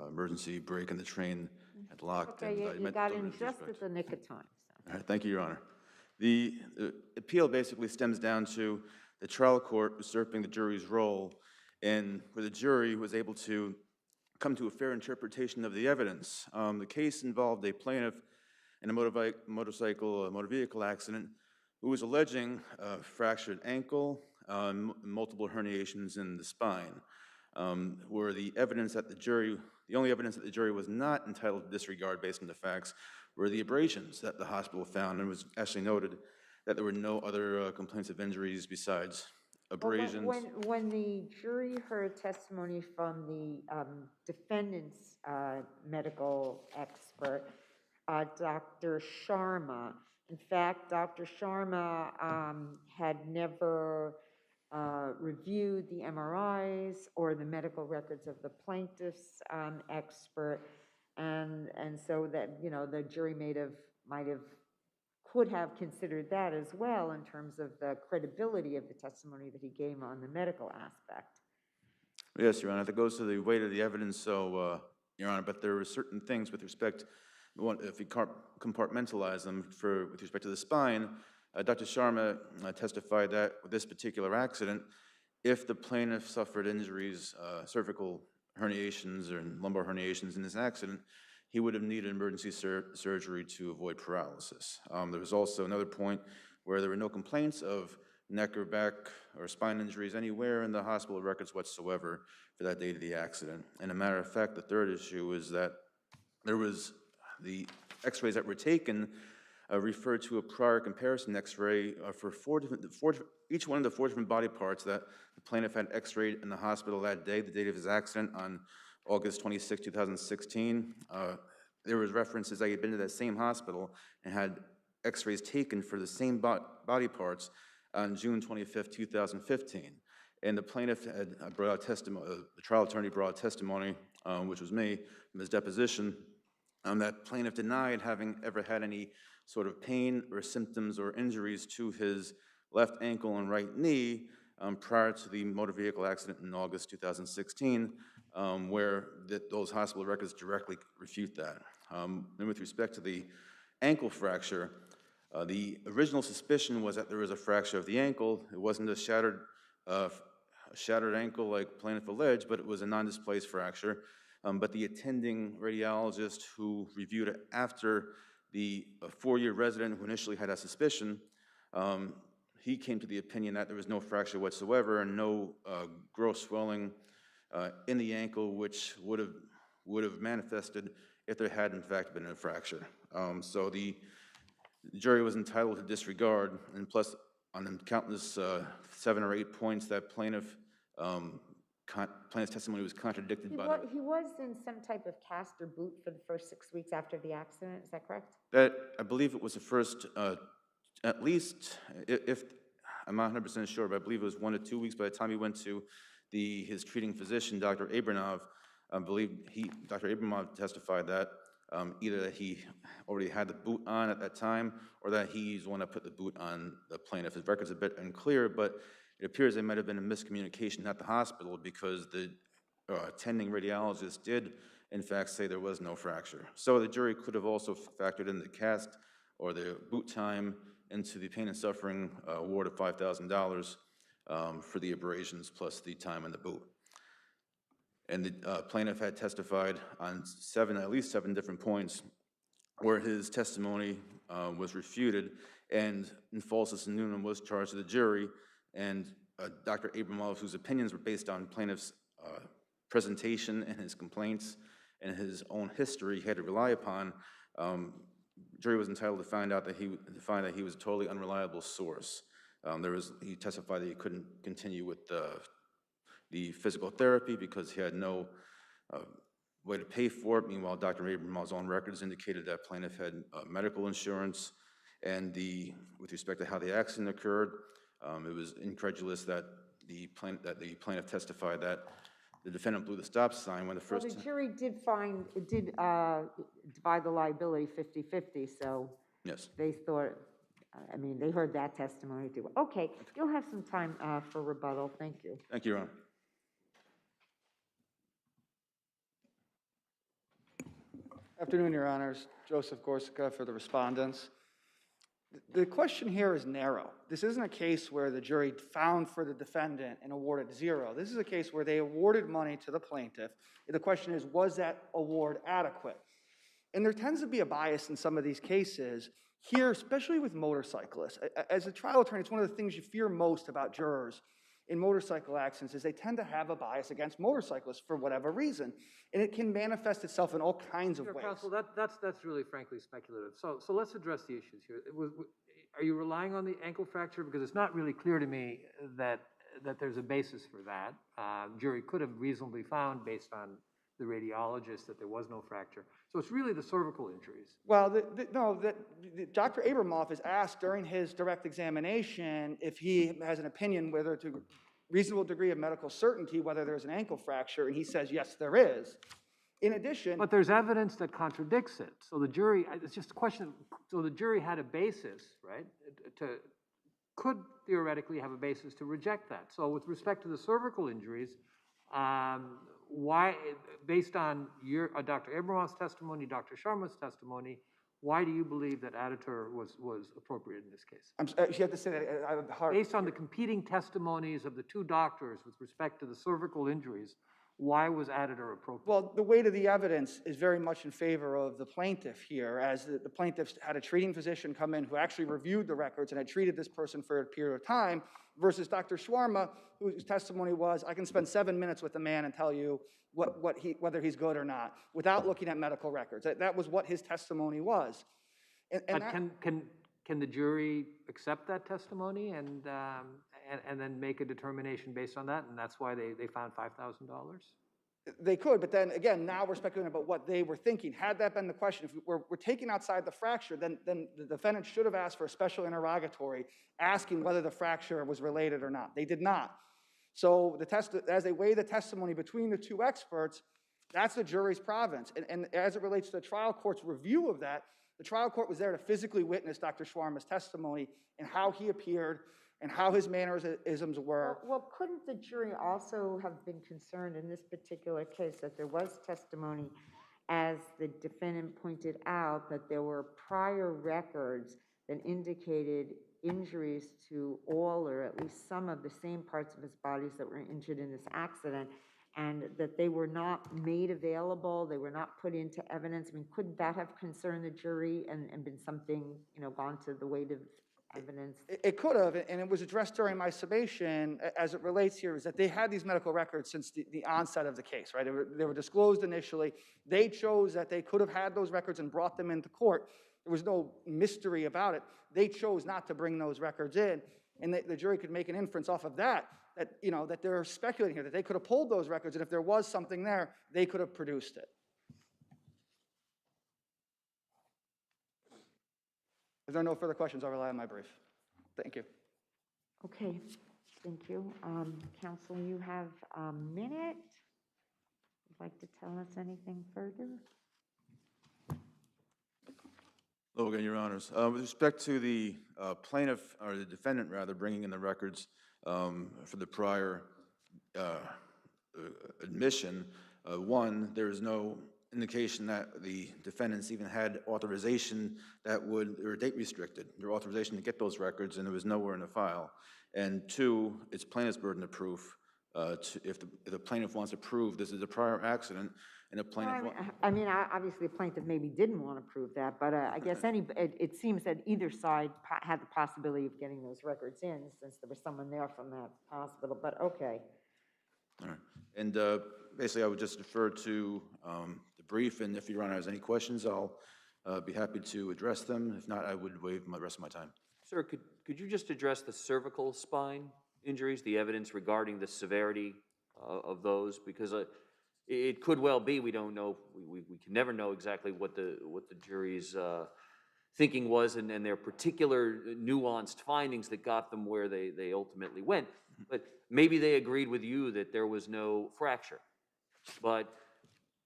Emergency break in the train had locked. Okay, and I you meant got to in deliver just this at the nick of time. All right, thank you, Your Honor. The appeal basically stems down to the trial court usurping the jury's role, and where the jury was able to come to a fair interpretation of the evidence. The case involved a plaintiff in a motor vehicle accident who was alleging a fractured ankle, multiple herniations in the spine, where the only evidence that the jury was not entitled to disregard based on the facts were the abrasions that the hospital found, and it was actually noted that there were no other complaints of injuries besides abrasions. When the jury heard testimony from the defendant's medical expert, Dr. Sharma, in fact, Dr. Sharma had never reviewed the MRIs or the medical records of the plaintiff's expert, and so that, the jury could have considered that as well in terms of the credibility of the testimony that he gave on the medical aspect. Yes, Your Honor, that goes to the weight of the evidence, so, Your Honor, but there are certain things with respect, if we compartmentalize them with respect to the spine, Dr. Sharma testified that with this particular accident, if the plaintiff suffered injuries, cervical herniations or lumbar herniations in this accident, he would have needed emergency surgery to avoid paralysis. There was also another point where there were no complaints of neck or back or spine injuries anywhere in the hospital records whatsoever for that date of the accident. And a matter of fact, the third issue is that there was the x-rays that were taken referred to a prior comparison x-ray for each one of the 4 different body parts that the plaintiff had x-rayed in the hospital that day, the date of his accident on August 26, 2016. There was references that he had been to that same hospital and had x-rays taken for the same body parts on June 25, 2015. And the plaintiff had brought out testimony, the trial attorney brought out testimony, which was me, from his deposition, that plaintiff denied having ever had any sort of pain or symptoms or injuries to his left ankle and right knee prior to the motor vehicle accident in August 2016, where those hospital records directly refute that. And with respect to the ankle fracture, the original suspicion was that there was a fracture of the ankle. It wasn't a shattered ankle like plaintiff alleged, but it was a non-displaced fracture. But the attending radiologist who reviewed it after the 4-year resident who initially had that suspicion, he came to the opinion that there was no fracture whatsoever and no gross swelling in the ankle, which would have manifested if there had in fact been a fracture. So the jury was entitled to disregard, and plus on the countless 7 or 8 points that plaintiff's testimony was contradicted by. He was in some type of cast or boot for the first 6 weeks after the accident, is that correct? That, I believe it was the first, at least, if I'm not 100% sure, but I believe it was 1 to 2 weeks by the time he went to his treating physician, Dr. Abramov. I believe Dr. Abramov testified that either that he already had the boot on at that time or that he's the one that put the boot on the plaintiff. His record's a bit unclear, but it appears there might have been a miscommunication at the hospital because the attending radiologist did in fact, say there was no fracture. So the jury could have also factored in the cast or the boot time into the pain and suffering award of $5,000 for the abrasions plus the time in the boot. And the plaintiff had testified on at least seven different points where his testimony was refuted, and Infalsis and Noonan was charged to the jury, and Dr. Abramov, whose opinions were based on plaintiff's presentation and his complaints and his own history he had to rely upon, jury was entitled to find that he was a totally unreliable source. He testified that he couldn't continue with the physical therapy because he had no way to pay for it. Meanwhile, Dr. Abramov's own records indicated that plaintiff had medical insurance, and with respect to how the accident occurred, it was incredulous that the plaintiff testified that the defendant blew the stop sign when the first. Well, the jury did divide the liability 50-50, so Yes. they thought, I mean, they heard that testimony too. Okay, you'll have some time for rebuttal. Thank you. Thank you, Your Honor. Afternoon, Your Honors. Joseph Gorsica for the respondents. The question here is narrow. This isn't a case where the jury found for the defendant and awarded zero. This is a case where they awarded money to the plaintiff. The question is, was that award adequate? And there tends to be a bias in some of these cases here, especially with motorcyclists. As a trial attorney, it's one of the things you fear most about jurors in motorcycle accidents is they tend to have a bias against motorcyclists for whatever reason. And it can manifest itself in all kinds of ways. Counsel, that's really frankly speculative. So let's address the issues here. Are you relying on the ankle fracture? Because it's not really clear to me that there's a basis for that. Jury could have reasonably found, based on the radiologist, that there was no fracture. So it's really the cervical injuries. Well, Dr. Abramov is asked during his direct examination if he has an opinion whether to reasonable degree of medical certainty whether there's an ankle fracture, and he says, yes, there is. In addition... But there's evidence that contradicts it. So the jury, it's just a question, so the jury had a basis, right, could theoretically have a basis to reject that. So with respect to the cervical injuries, why, based on Dr. Abramov's testimony, Dr. Sharma's testimony, why do you believe that additor was appropriate in this case? You have to say that hard. Based on the competing testimonies of the two doctors with respect to the cervical injuries, why was additor appropriate? Well, the weight of the evidence is very much in favor of the plaintiff here, as the plaintiff had a treating physician come in who actually reviewed the records and had treated this person for a period of time, versus Dr. Sharma, whose testimony was, I can spend 7 minutes with the man and tell you whether he's good or not, without looking at medical records. That was what his testimony was. But can the jury accept that testimony and then make a determination based on that, and that's why they found $5,000? They could, but then again, now we're speculating about what they were thinking. Had that been the question, if we're taking outside the fracture, then the defendant should have asked for a special interrogatory asking whether the fracture was related or not. They did not. So as they weigh the testimony between the two experts, that's the jury's province. And as it relates to the trial court's review of that, the trial court was there to physically witness Dr. Sharma's testimony and how he appeared and how his mannerisms were. Well, couldn't the jury also have been concerned in this particular case that there was testimony, as the defendant pointed out, that there were prior records that indicated injuries to all or at least some of the same parts of his bodies that were injured in this accident, and that they were not made available, they were not put into evidence? I mean, couldn't that have concerned the jury and been something, gone to the weight of evidence? It could have, and it was addressed during my summation as it relates here, is that they had these medical records since the onset of the case, right? They were disclosed initially. They chose that they could have had those records and brought them into court. There was no mystery about it. They chose not to bring those records in, and the jury could make an inference off of that they're speculating here, that they could have pulled those records, and if there was something there, they could have produced it. If there are no further questions, I'll rely on my brief. Thank you. Okay, thank you. Counsel, you have a minute. Would you like to tell us anything further? Hello again, Your Honors. With respect to the plaintiff, or the defendant rather, bringing in the records for the prior admission, one, there is no indication that the defendants even had authorization that would, or date restricted, their authorization to get those records, and it was nowhere in the file. And two, it's plaintiff's burden of proof. If the plaintiff wants to prove this is a prior accident, and the plaintiff. Obviously, the plaintiff maybe didn't want to prove that, but I guess it seems that either side had the possibility of getting those records in, since there was someone there from that hospital, but okay. All right. And basically, I would just defer to the brief, and if Your Honor has any questions, I'll be happy to address them. If not, I would waive the rest of my time. Sir, could you just address the cervical spine injuries, the evidence regarding the severity of those? Because it could well be, we don't know, we can never know exactly what the jury's thinking was and their particular nuanced findings that got them where they ultimately went. But maybe they agreed with you that there was no fracture, but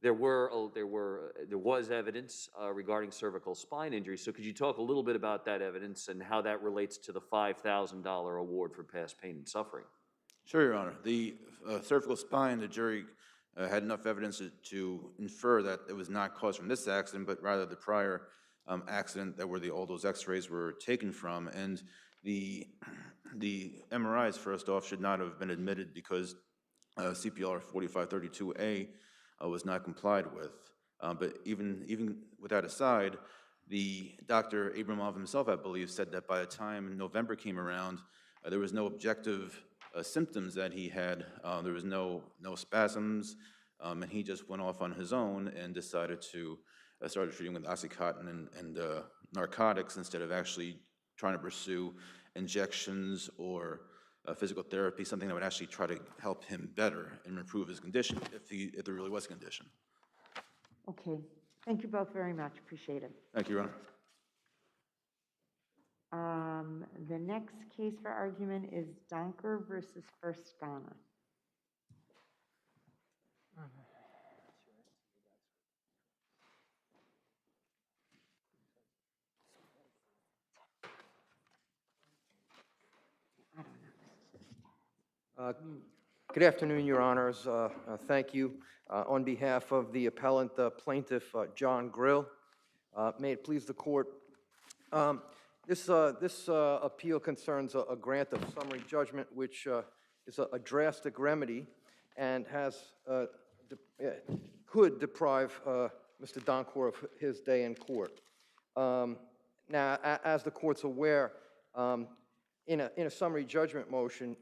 there was evidence regarding cervical spine injury. So could you talk a little bit about that evidence and how that relates to the $5,000 award for past pain and suffering? Sure, Your Honor. The cervical spine, the jury had enough evidence to infer that it was not caused from this accident, but rather the prior accident that where all those x-rays were taken from. And the MRIs, first off, should not have been admitted because CPR 4532A was not complied with. But even with that aside, the Dr. Abramov himself, I believe, said that by the time November came around, there was no objective symptoms that he had. There was no spasms, and he just went off on his own and decided to start treating with Oxycontin and narcotics instead of actually trying to pursue injections or physical therapy, something that would actually try to help him better and improve his condition, if there really was a condition. Okay, thank you both very much, appreciate it. Thank you, Your Honor. The next case for argument is Donker versus First Ghana. Good afternoon, Your Honors. Thank you. On behalf of the appellant plaintiff, John Grill, may it please the court. This appeal concerns a grant of summary judgment, which is a drastic remedy and could deprive Mr. Donkor of his day in court. Now, as the court's aware, in a summary judgment motion,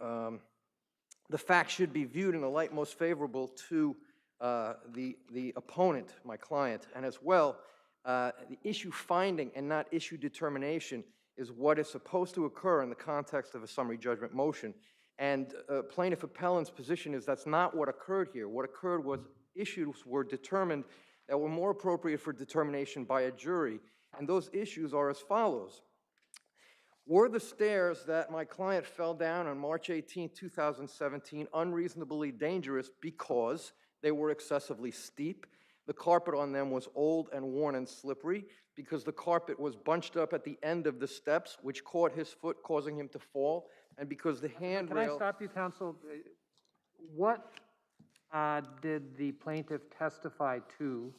the facts should be viewed in the light most favorable to the opponent, my client, and as well, the issue finding and not issue determination is what is supposed to occur in the context of a summary judgment motion. And plaintiff appellant's position is that's not what occurred here. What occurred was issues were determined that were more appropriate for determination by a jury, and those issues are as follows. Were the stairs that my client fell down on March 18, 2017 unreasonably dangerous because they were excessively steep? The carpet on them was old and worn and slippery because the carpet was bunched up at the end of the steps, which caught his foot, causing him to fall, and because the handrail... Can I stop you, counsel? What did the plaintiff testify to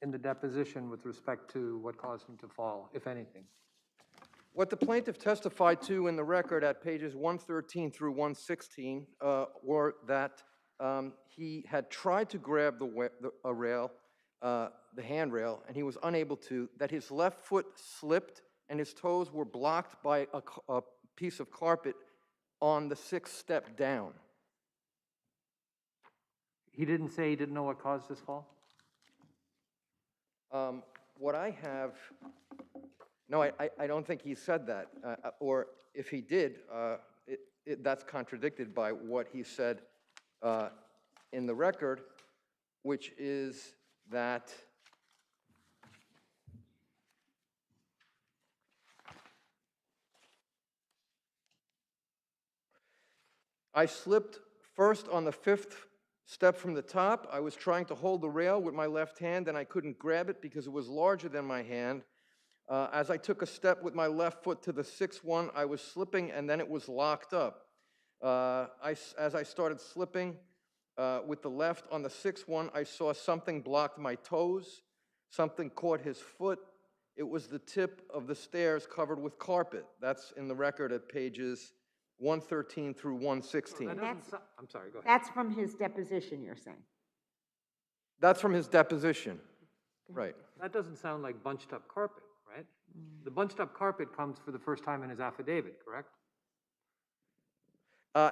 in the deposition with respect to what caused him to fall, if anything? What the plaintiff testified to in the record at pages 113 through 116 were that he had tried to grab the handrail, and he was unable to, that his left foot slipped and his toes were blocked by a piece of carpet on the 6th step down. He didn't say he didn't know what caused his fall? What I have... No, I don't think he said that. Or if he did, that's contradicted by what he said in the record, which is that I slipped first on the 5th step from the top. I was trying to hold the rail with my left hand, and I couldn't grab it because it was larger than my hand. As I took a step with my left foot to the 6th one, I was slipping, and then it was locked up. As I started slipping, with the left. On the 6th one, I saw something blocked my toes, something caught his foot. It was the tip of the stairs covered with carpet. That's in the record at pages 113 through 116. That That's- doesn't, I'm sorry, go ahead. That's from his deposition, you're saying? That's from his deposition, right. That doesn't sound like bunched up carpet, right? The bunched up carpet comes for the first time in his affidavit, correct?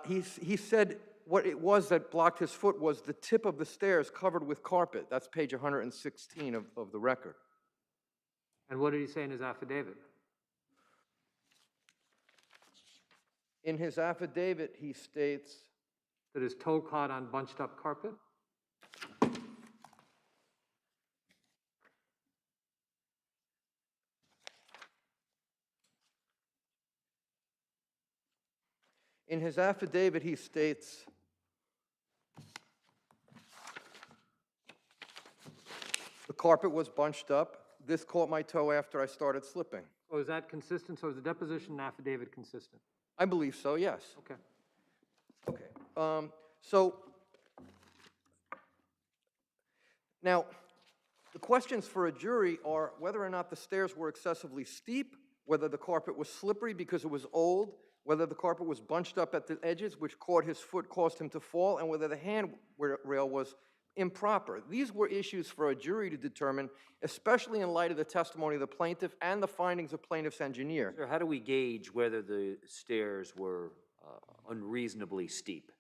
He said what it was that blocked his foot was the tip of the stairs covered with carpet. That's page 116 of the record. And what did he say in his affidavit? In his affidavit, he states that his toe caught on bunched up carpet? In his affidavit, he states, the carpet was bunched up. This caught my toe after I started slipping. Oh, is that consistent? So is the deposition and affidavit consistent? I believe so, yes. Okay. Okay. So now, the questions for a jury are whether or not the stairs were excessively steep, whether the carpet was slippery because it was old, whether the carpet was bunched up at the edges, which caught his foot, caused him to fall, and whether the handrail was improper. These were issues for a jury to determine, especially in light of the testimony of the plaintiff and the findings of plaintiff's engineer. Sir, how do we gauge whether the stairs were unreasonably steep?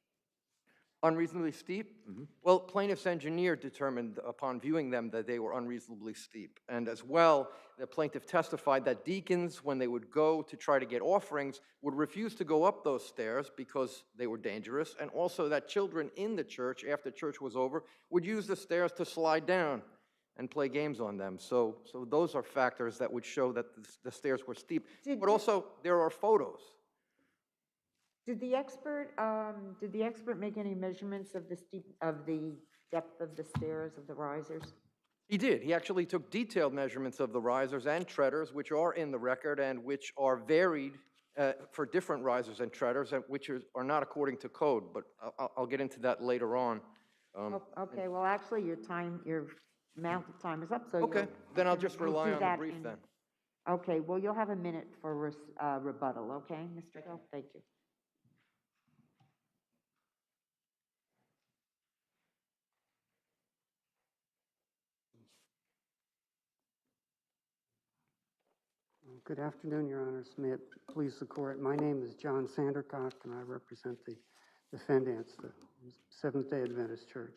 Unreasonably steep? Well, plaintiff's engineer determined upon viewing them that they were unreasonably steep. And as well, the plaintiff testified that deacons, when they would go to try to get offerings, would refuse to go up those stairs because they were dangerous, and also that children in the church, after church was over, would use the stairs to slide down and play games on them. So those are factors that would show that the stairs were steep. But also, there are photos. Did the expert make any measurements of the depth of the stairs, of the risers? He did. He actually took detailed measurements of the risers and treaders, which are in the record and which are varied for different risers and treaders, and which are not according to code, but I'll get into that later on. Okay, well, actually, your amount of time is up, so Okay, then I'll just we'll rely do on the that brief in- then. Okay, well, you'll have a minute for rebuttal, okay, Mr. Gill? Thank you. Good afternoon, Your Honors. May it please the Court. My name is John Sandercock, and I represent the defendants, the Seventh-day Adventist Church.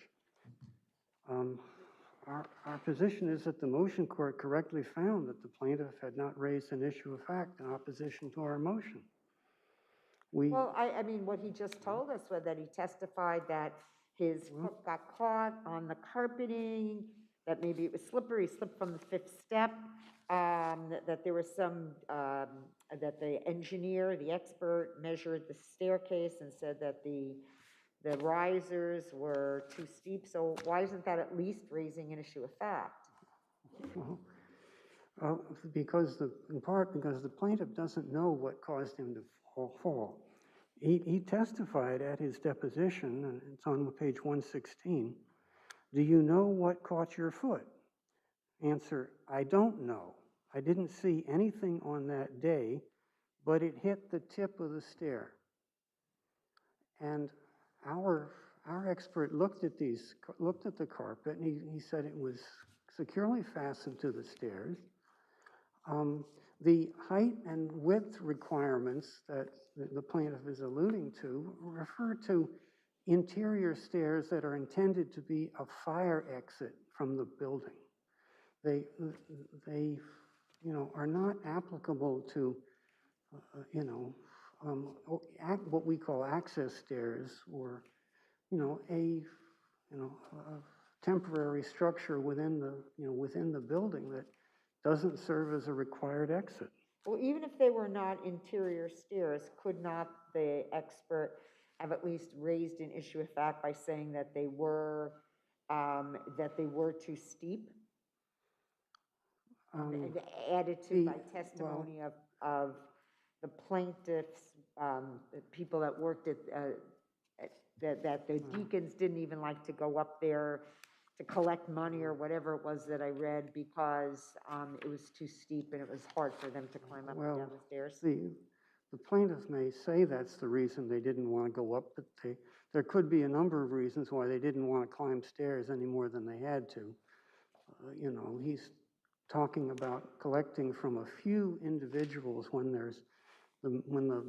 Our position is that the motion court correctly found that the plaintiff had not raised an issue of fact in opposition to our motion. Well, I mean, what he just told us was that he testified that his foot got caught on the carpeting, that maybe it was slippery, slipped from the 5th step, that there was some, that the engineer, the expert, measured the staircase and said that the risers were too steep. So why isn't that at least raising an issue of fact? In part because the plaintiff doesn't know what caused him to fall. He testified at his deposition, and it's on page 116. Do you know what caught your foot? Answer, I don't know. I didn't see anything on that day, but it hit the tip of the stair. And our expert looked at the carpet, and he said it was securely fastened to the stairs. The height and width requirements that the plaintiff is alluding to refer to interior stairs that are intended to be a fire exit from the building. They are not applicable to, what we call access stairs, or, a temporary structure within the building that doesn't serve as a required exit. Well, even if they were not interior stairs, could not the expert have at least raised an issue of fact by saying that they were too steep? And added to by testimony of the plaintiffs, the people that worked at that the deacons didn't even like to go up there to collect money or whatever it was that I read because it was too steep and it was hard for them to climb up and down Well, the stairs. the plaintiff may say that's the reason they didn't want to go up, but there could be a number of reasons why they didn't want to climb stairs any more than they had to. You know, he's talking about collecting from a few individuals when the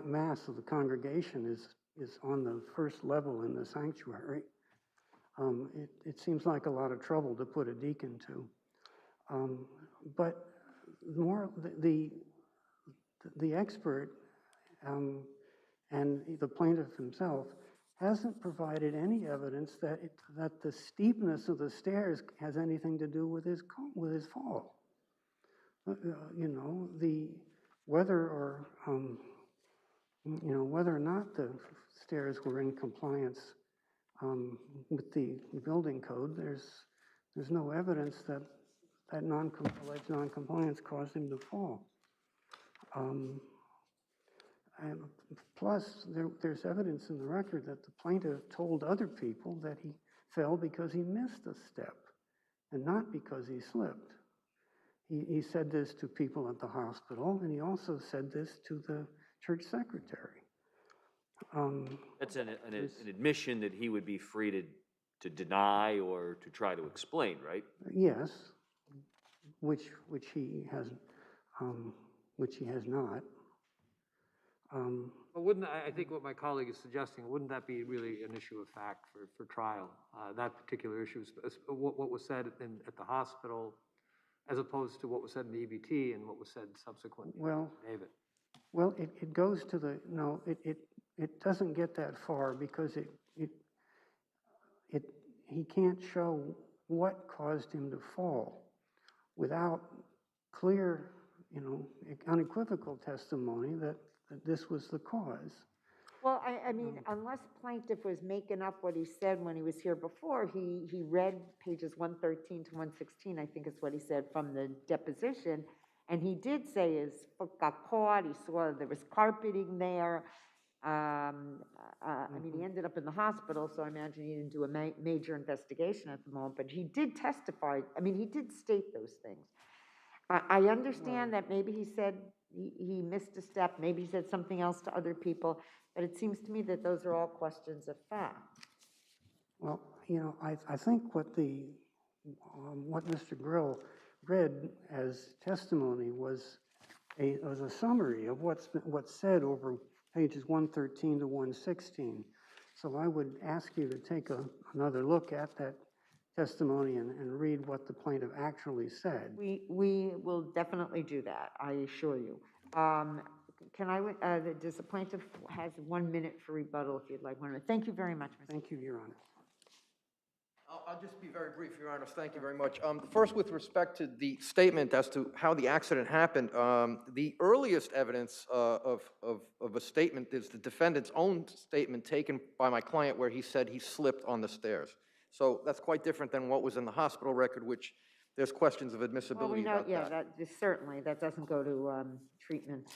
mass of the congregation is on the first level in the sanctuary. It seems like a lot of trouble to put a deacon to. But more the expert and the plaintiff himself hasn't provided any evidence that the steepness of the stairs has anything to do with his fall. You know, whether or not the stairs were in compliance with the building code, there's no evidence that alleged non-compliance caused him to fall. And plus, there's evidence in the record that the plaintiff told other people that he fell because he missed a step and not because he slipped. He said this to people at the hospital, and he also said this to the church secretary. That's an admission that he would be free to deny or to try to explain, right? Yes, which he has not. But wouldn't, I think what my colleague is suggesting, wouldn't that be really an issue of fact for trial? That particular issue, what was said at the hospital, as opposed to what was said in the EBT and what was said subsequently in David? Well, it goes to it doesn't get that far because he can't show what caused him to fall without clear, unequivocal testimony that this was the cause. Well, I mean, unless plaintiff was making up what he said when he was here before, he read pages 113 to 116, I think is what he said from the deposition, and he did say his foot got caught, he saw there was carpeting there. I mean, he ended up in the hospital, so I imagine he didn't do a major investigation at the moment, but he did testify, I mean, he did state those things. I understand that maybe he said he missed a step, maybe he said something else to other people, but it seems to me that those are all questions of fact. Well, I think what Mr. Grill read as testimony was a summary of what's said over pages 113 to 116. So I would ask you to take another look at that testimony and read what the plaintiff actually said. We will definitely do that, I assure you. Does the plaintiff has 1 minute for rebuttal if you'd like 1 minute? Thank you very much, Mr. Thank you, Your Honor. I'll just be very brief, Your Honor. Thank you very much. First, with respect to the statement as to how the accident happened, the earliest evidence of a statement is the defendant's own statement taken by my client where he said he slipped on the stairs. So that's quite different than what was in the hospital record, which there's questions of admissibility about that. Certainly, that doesn't go to treatment.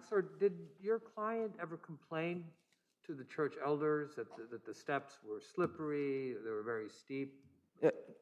Sir, did your client ever complain to the church elders that the steps were slippery, they were very steep?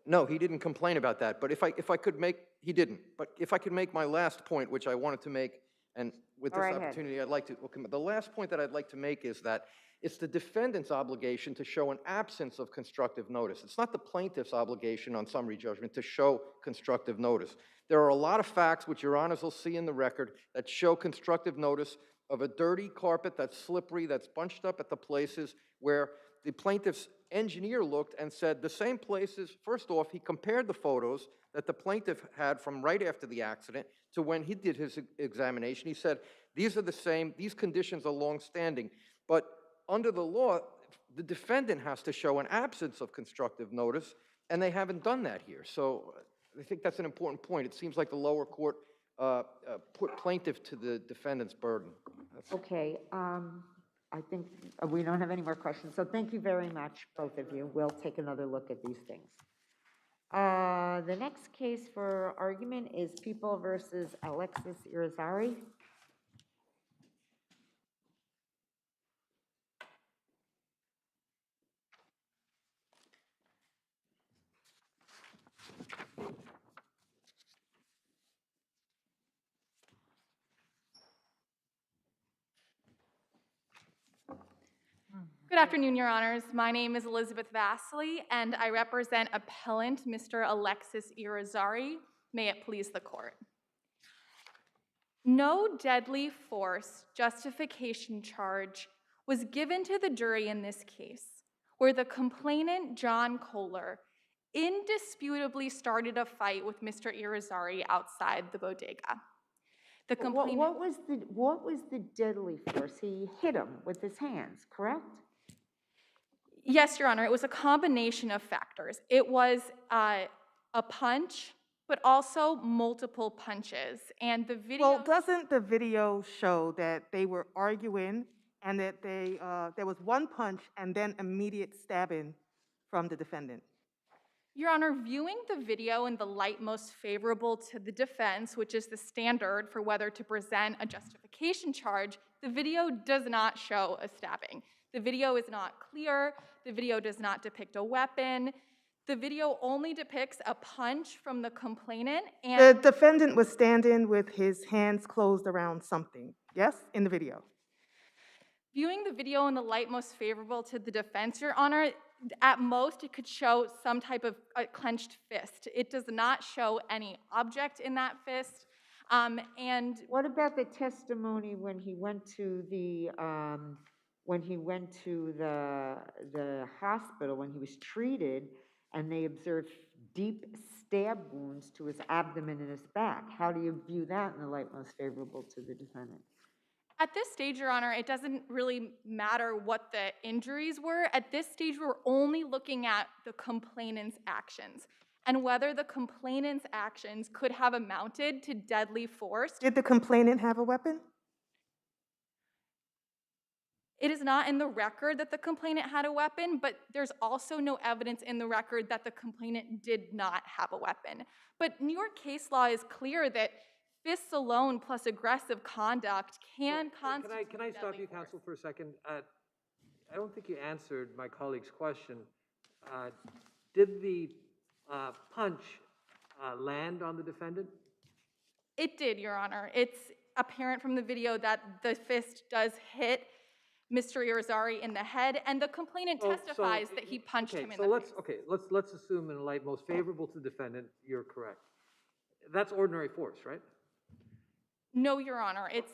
No, he didn't complain about that. But if I could make, he didn't. But if I could make my last point, which I wanted to make, and with this opportunity, I'd like to. Okay, the last point that I'd like to make is that it's the defendant's obligation to show an absence of constructive notice. It's not the plaintiff's obligation on summary judgment to show constructive notice. There are a lot of facts, which Your Honors will see in the record, that show constructive notice of a dirty carpet that's slippery, that's bunched up at the places where the plaintiff's engineer looked and said the same places. First off, he compared the photos that the plaintiff had from right after the accident to when he did his examination. He said, these are the same, these conditions are long-standing. But under the law, the defendant has to show an absence of constructive notice, and they haven't done that here. So I think that's an important point. It seems like the lower court put plaintiff to the defendant's burden. Okay, I think we don't have any more questions. So thank you very much, both of you. We'll take another look at these things. The next case for argument is People versus Alexis Irizarry. Good afternoon, Your Honors. My name is Elizabeth Vasily, and I represent appellant Mr. Alexis Irizarry. May it please the court. No deadly force justification charge was given to the jury in this case, where the complainant, John Kohler, indisputably started a fight with Mr. Irizarry outside the bodega. The complainant... What was the deadly force? He hit him with his hands, correct? Yes, Your Honor, it was a combination of factors. It was a punch, but also multiple punches. And the video... Well, doesn't the video show that they were arguing and that there was one punch and then immediate stabbing from the defendant? Your Honor, viewing the video in the light most favorable to the defense, which is the standard for whether to present a justification charge, the video does not show a stabbing. The video is not clear. The video does not depict a weapon. The video only depicts a punch from the complainant and... The defendant was standing with his hands closed around something, yes, in the video? Viewing the video in the light most favorable to the defense, Your Honor, at most it could show some type of clenched fist. It does not show any object in that fist. And what about the testimony when he went to the hospital, when he was treated, and they observed deep stab wounds to his abdomen and his back? How do you view that in the light most favorable to the defendant? At this stage, Your Honor, it doesn't really matter what the injuries were. At this stage, we're only looking at the complainant's actions and whether the complainant's actions could have amounted to deadly force. Did the complainant have a weapon? It is not in the record that the complainant had a weapon, but there's also no evidence in the record that the complainant did not have a weapon. But New York case law is clear that fists alone plus aggressive conduct can constitute Can I stop you, counsel, for a second? I don't think you answered my colleague's question. Did the punch land on the defendant? It did, Your Honor. It's apparent from the video that the fist does hit Mr. Irizarry in the head, and the complainant testifies that he punched him in the face. Okay, let's assume in the light most favorable to the defendant, you're correct. That's ordinary force, right? No, Your Honor. It's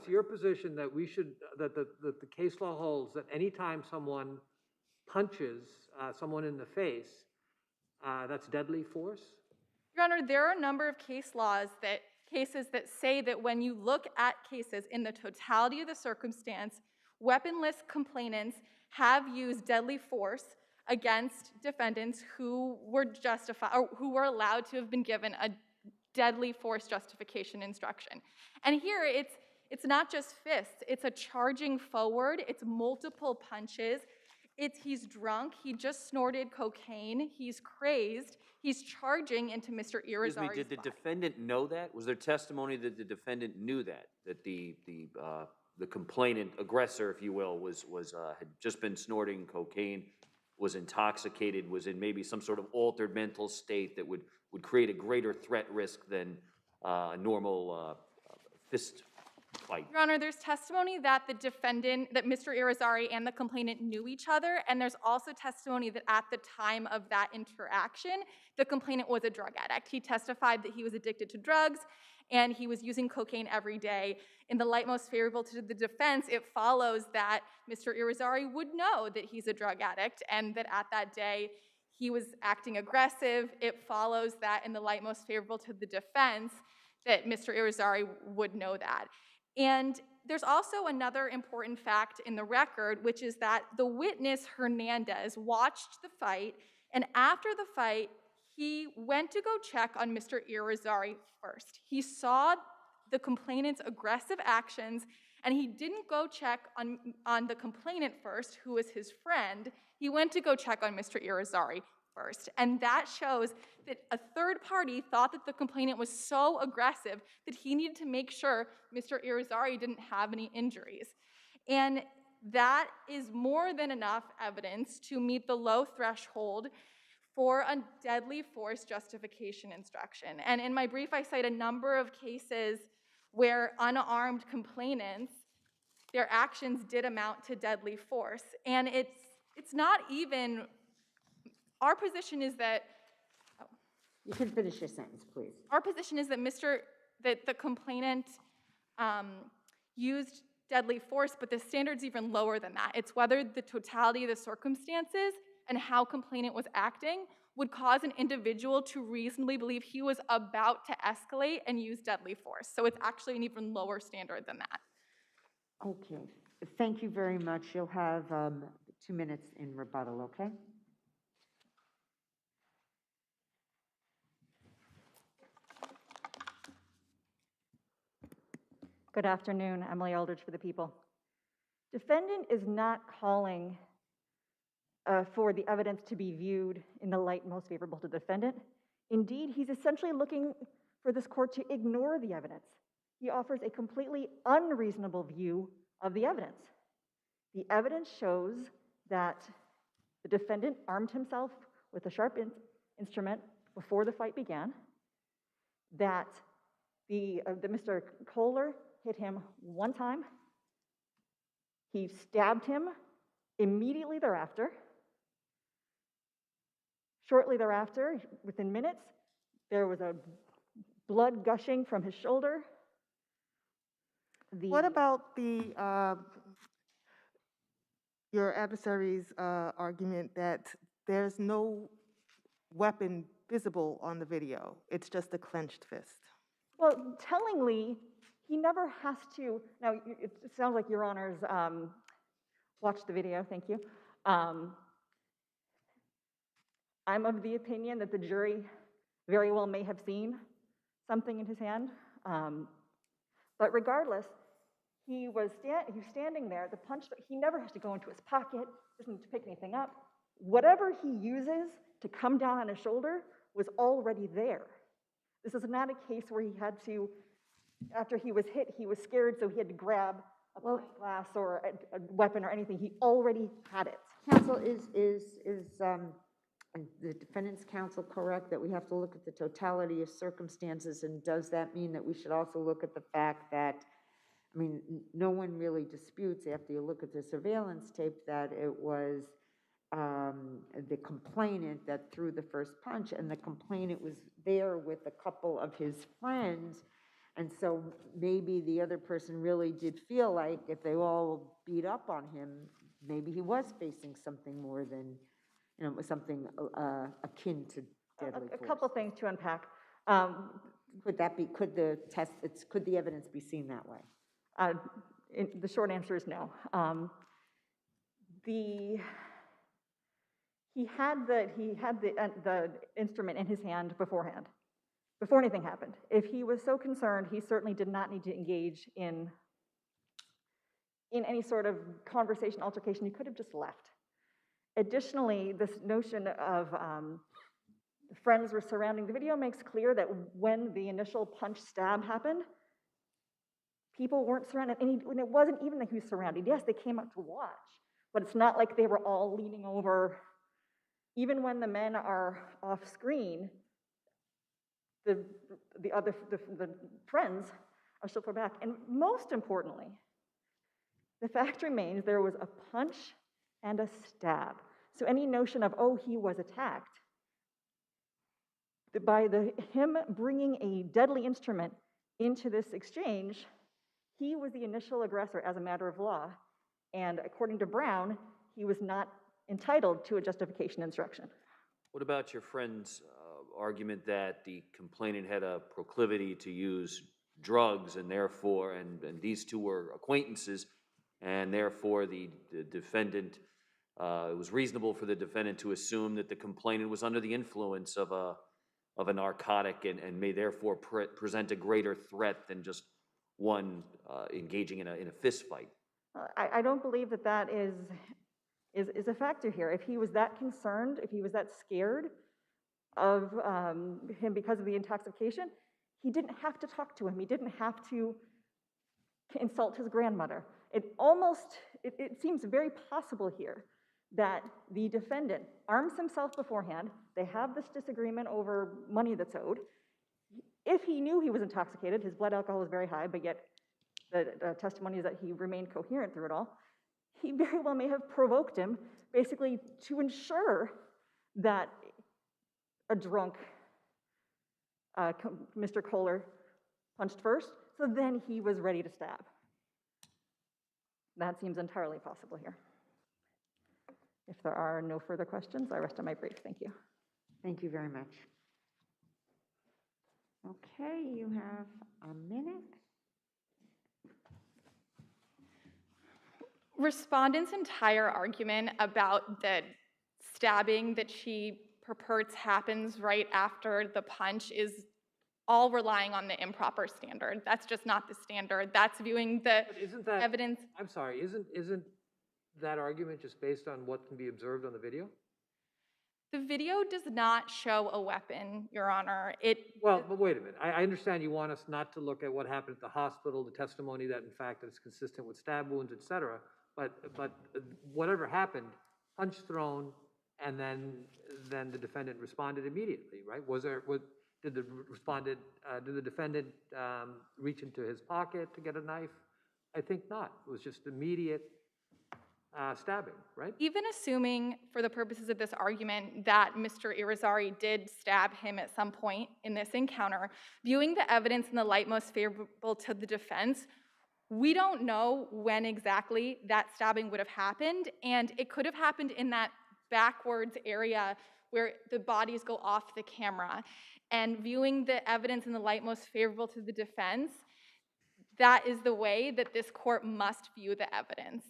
your position that we should, that the case law holds that anytime someone punches someone in the face, that's deadly force? Your Honor, there are a number of cases that say that when you look at cases in the totality of the circumstance, weaponless complainants have used deadly force against defendants who were justified or who were allowed to have been given a deadly force justification instruction. And here it's not just fists, it's a charging forward, it's multiple punches, he's drunk, he just snorted cocaine, he's crazed, he's charging into Mr. Irizarry's body. Did the defendant know that? Was there testimony that the defendant knew that the complainant, aggressor, if you will, had just been snorting cocaine, was intoxicated, was in maybe some sort of altered mental state that would create a greater threat risk than a normal fist fight? Your Honor, there's testimony that the defendant, that Mr. Irizarry and the complainant knew each other, and there's also testimony that at the time of that interaction, the complainant was a drug addict. He testified that he was addicted to drugs, and he was using cocaine every day. In the light most favorable to the defense, it follows that Mr. Irizarry would know that he's a drug addict and that at that day he was acting aggressive. It follows that in the light most favorable to the defense that Mr. Irizarry would know that. And there's also another important fact in the record, which is that the witness, Hernandez, watched the fight, and after the fight, he went to go check on Mr. Irizarry first. He saw the complainant's aggressive actions, and he didn't go check on the complainant first, who was his friend. He went to go check on Mr. Irizarry first. And that shows that a third party thought that the complainant was so aggressive that he needed to make sure Mr. Irizarry didn't have any injuries. And that is more than enough evidence to meet the low threshold for a deadly force justification instruction. And in my brief, I cite a number of cases where unarmed complainants their actions did amount to deadly force. And it's not even, our position is that, You can finish your sentence, please. our position is that that the complainant used deadly force, but the standard's even lower than that. It's whether the totality of the circumstances and how complainant was acting would cause an individual to reasonably believe he was about to escalate and use deadly force. So it's actually an even lower standard than that. Okay, thank you very much. You'll have 2 minutes in rebuttal, okay? Good afternoon, Emily Aldridge for the people. Defendant is not calling for the evidence to be viewed in the light most favorable to defendant. Indeed, he's essentially looking for this court to ignore the evidence. He offers a completely unreasonable view of the evidence. The evidence shows that the defendant armed himself with a sharp instrument before the fight began, that Mr. Kohler hit him one time. He stabbed him immediately thereafter. Shortly thereafter, within minutes, there was a blood gushing from his shoulder. What about your adversary's argument that there's no weapon visible on the video? It's just a clenched fist. Well, tellingly, he never has to. Now, it sounds like Your Honors watched the video. Thank you. I'm of the opinion that the jury very well may have seen something in his hand. But regardless, he was standing there. The punch, he never has to go into his pocket, doesn't need to pick anything up. Whatever he uses to come down on his shoulder was already there. This is not a case where he had to, after he was hit, he was scared, so he had to grab a pint glass or a weapon or anything. He already had it. Counsel, is the defendant's counsel correct that we have to look at the totality of circumstances, and does that mean that we should also look at the fact that, I mean, no one really disputes after you look at the surveillance tape that it was the complainant that threw the first punch, and the complainant was there with a couple of his friends, and so maybe the other person really did feel like if they all beat up on him, maybe he was facing something more than, something akin to deadly force. A couple things to unpack. Could the evidence be seen that way? The short answer is no. He had the instrument in his hand beforehand, before anything happened. If he was so concerned, he certainly did not need to engage in any sort of conversation, altercation. He could have just left. Additionally, this notion of friends were surrounding the video makes clear that when the initial punch stab happened, people weren't surrounded, and it wasn't even that he was surrounded. Yes, they came out to watch, but it's not like they were all leaning over. Even when the men are off screen, the friends are still far back. And most importantly, the fact remains there was a punch and a stab. So any notion of, oh, he was attacked, by him bringing a deadly instrument into this exchange, he was the initial aggressor as a matter of law. And according to Brown, he was not entitled to a justification instruction. What about your friend's argument that the complainant had a proclivity to use drugs, and therefore, and these two were acquaintances, and therefore the defendant, it was reasonable for the defendant to assume that the complainant was under the influence of a narcotic and may therefore present a greater threat than just one engaging in a fist fight? I don't believe that is a factor here. If he was that concerned, if he was that scared of him because of the intoxication, he didn't have to talk to him. He didn't have to insult his grandmother. It seems very possible here that the defendant arms himself beforehand. They have this disagreement over money that's owed. If he knew he was intoxicated, his blood alcohol was very high, but yet the testimony is that he remained coherent through it all. He very well may have provoked him, basically to ensure that a drunk Mr. Kohler punched first, so then he was ready to stab. That seems entirely possible here. If there are no further questions, I rest on my brief. Thank you. Thank you very much. Okay, you have a minute. Respondent's entire argument about the stabbing that she purports happens right after the punch is all relying on the improper standard. That's just not the standard. That's viewing the evidence. I'm sorry, isn't that argument just based on what can be observed on the video? The video does not show a weapon, Your Honor. Well, but wait a minute. I understand you want us not to look at what happened at the hospital, the testimony that in fact it's consistent with stab wounds, et cetera. But whatever happened, punch thrown, and then the defendant responded immediately, right? Did the defendant reach into his pocket to get a knife? I think not. It was just immediate stabbing, right? Even assuming, for the purposes of this argument, that Mr. Irizarry did stab him at some point in this encounter, viewing the evidence in the light most favorable to the defense, we don't know when exactly that stabbing would have happened, and it could have happened in that backwards area where the bodies go off the camera. And viewing the evidence in the light most favorable to the defense, that is the way that this court must view the evidence.